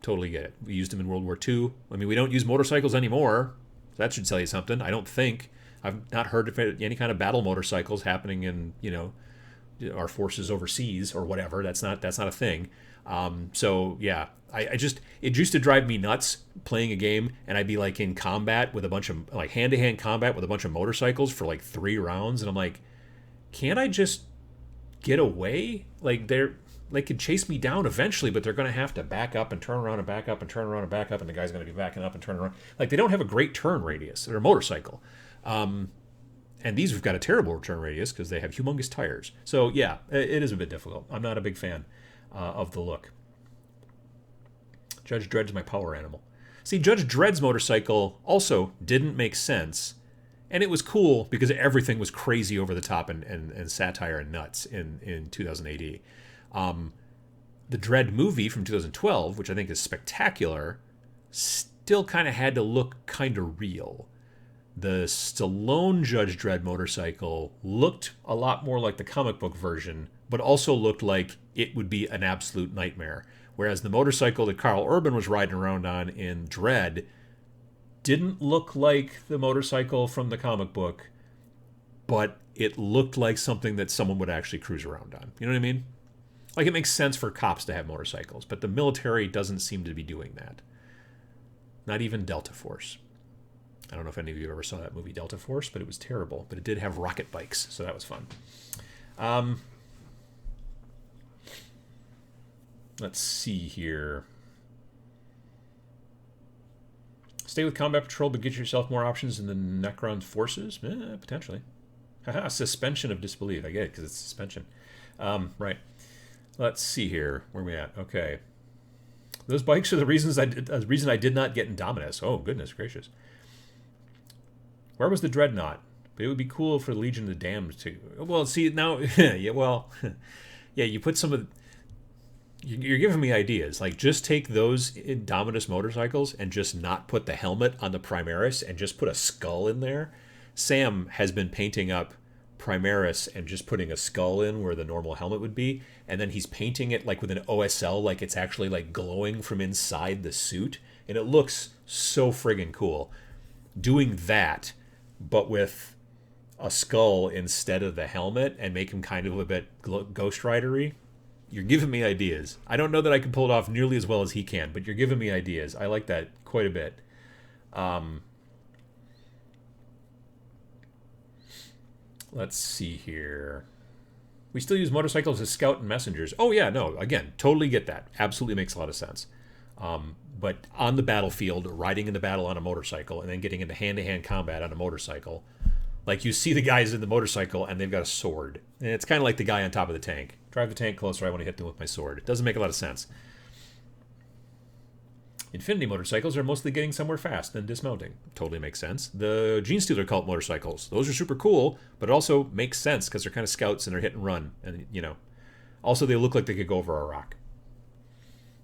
Totally get it. We used them in World War II. I mean, we don't use motorcycles anymore. That should tell you something. I don't think. I've not heard of any kind of battle motorcycles happening in, you know, our forces overseas or whatever. That's not a thing. So, yeah. It used to drive me nuts playing a game, and I'd be like in combat with a bunch of, like, hand-to-hand combat with a bunch of motorcycles for like 3 rounds, and I'm like, can't I just get away? Like, they could chase me down eventually, but they're going to have to back up and turn around and back up and turn around and back up, and the guy's going to be backing up and turning around. Like, they don't have a great turn radius. They're a motorcycle. And these have got a terrible return radius because they have humongous tires. So, yeah, it is a bit difficult. I'm not a big fan of the look. Judge Dredd's my power animal. See, Judge Dredd's motorcycle also didn't make sense. And it was cool because everything was crazy over the top and satire and nuts in 2000 AD. The Dredd movie from 2012, which I think is spectacular, still kind of had to look kind of real. The Stallone Judge Dredd motorcycle looked a lot more like the comic book version, but also looked like it would be an absolute nightmare. Whereas the motorcycle that Carl Urban was riding around on in Dredd didn't look like the motorcycle from the comic book, but it looked like something that someone would actually cruise around on. You know what I mean? Like, it makes sense for cops to have motorcycles, but the military doesn't seem to be doing that. Not even Delta Force. I don't know if any of you ever saw that movie Delta Force, but it was terrible. But it did have rocket bikes, so that was fun. Let's see here. Stay with Combat Patrol, but get yourself more options in the Necron forces? Potentially. Haha, suspension of disbelief. I get it, because it's suspension. Right. Let's see here. Where are we at? Okay. Those bikes are the reason I did not get Indomitus. Oh, goodness gracious. Where was the Dreadnought? But it would be cool for the Legion of the Damned too. Well, see, now... yeah, well... yeah, you put some of... You're giving me ideas. Like, just take those Indomitus motorcycles and just not put the helmet on the Primaris and just put a skull in there. Sam has been painting up Primaris and just putting a skull in where the normal helmet would be, and then he's painting it like with an OSL, like it's actually like glowing from inside the suit, and it looks so friggin' cool. Doing that, but with a skull instead of the helmet, and make him kind of a bit Ghost Rider-y. You're giving me ideas. I don't know that I can pull it off nearly as well as he can, but you're giving me ideas. I like that quite a bit. Let's see here. We still use motorcycles as scout and messengers. Oh, yeah, no, again, totally get that. Absolutely makes a lot of sense. But on the battlefield, riding in the battle on a motorcycle, and then getting into hand-to-hand combat on a motorcycle, like, you see the guys in the motorcycle, and they've got a sword. And it's kind of like the guy on top of the tank. Drive the tank closer, I want to hit them with my sword. It doesn't make a lot of sense. Infinity motorcycles are mostly getting somewhere fast and dismounting. Totally makes sense. The Genestealer cult motorcycles, those are super cool, but it also makes sense because they're kind of scouts and they're hit and run. And, you know, also they look like they could go over a rock.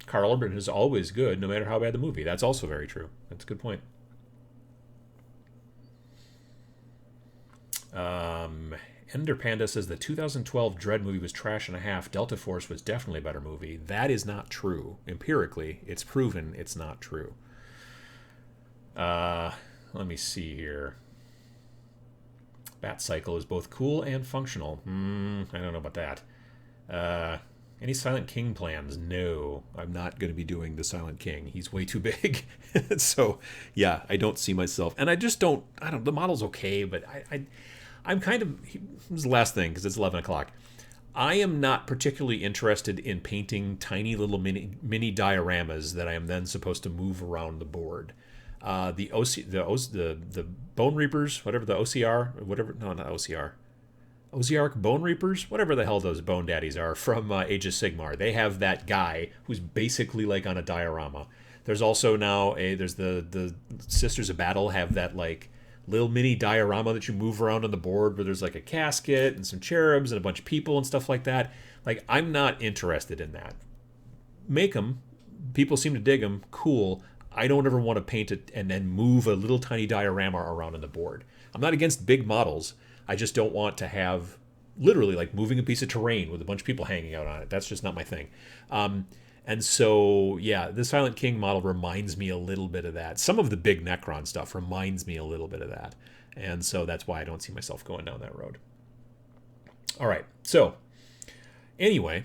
Carl Urban is always good, no matter how bad the movie. That's also very true. That's a good point. Ender Panda says the 2012 Dread movie was trash and a half. Delta Force was definitely a better movie. That is not true. Empirically, it's proven it's not true. Let me see here. Bat Cycle is both cool and functional. I don't know about that. Any Silent King plans? No, I'm not going to be doing the Silent King. He's way too big. So, yeah, I don't see myself. And I just don't, the model's okay, but I'm kind of, this is the last thing because it's 11 o'clock. I am not particularly interested in painting tiny little mini dioramas that I am then supposed to move around the board. The Bone Reapers, whatever the OCR, whatever, no, not OCR. Oziarch Bone Reapers, whatever the hell those Bone Daddies are from Age of Sigmar. They have that guy who's basically like on a diorama. There's also now there's the Sisters of Battle have that like little mini diorama that you move around on the board where there's like a casket and some cherubs and a bunch of people and stuff like that. Like, I'm not interested in that. Make them. People seem to dig them. Cool. I don't ever want to paint it and then move a little tiny diorama around on the board. I'm not against big models. I just don't want to have literally like moving a piece of terrain with a bunch of people hanging out on it. That's just not my thing. And so, yeah, the Silent King model reminds me a little bit of that. Some of the big Necron stuff reminds me a little bit of that. And so that's why I don't see myself going down that road. All right. So anyway,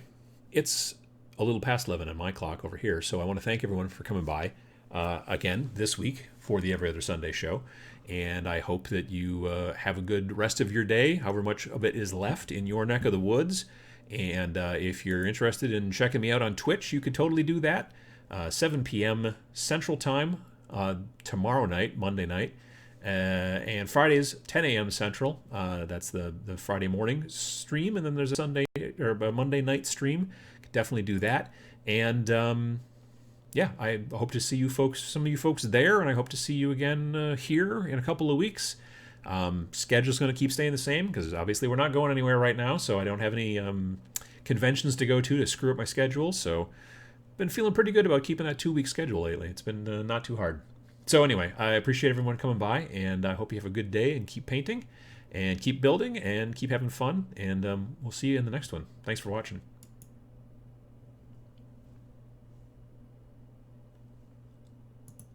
it's a little past 11 on my clock over here. So I want to thank everyone for coming by again this week for the Every Other Sunday show. And I hope that you have a good rest of your day, however much of it is left in your neck of the woods. And if you're interested in checking me out on Twitch, you could totally do that. 7 p.m. Central Time tomorrow night, Monday night. And Fridays, 10 a.m. Central. That's the Friday morning stream. And then there's a Sunday or a Monday night stream. Could definitely do that. And yeah, I hope to see you folks, some of you folks there. And I hope to see you again here in a couple of weeks. Schedule's going to keep staying the same because obviously we're not going anywhere right now, so I don't have any conventions to go to screw up my schedule. So been feeling pretty good about keeping that 2-week schedule lately. It's been not too hard. So anyway, I appreciate everyone coming by, and I hope you have a good day and keep painting and keep building and keep having fun, and we'll see you in the next one. Thanks for watching.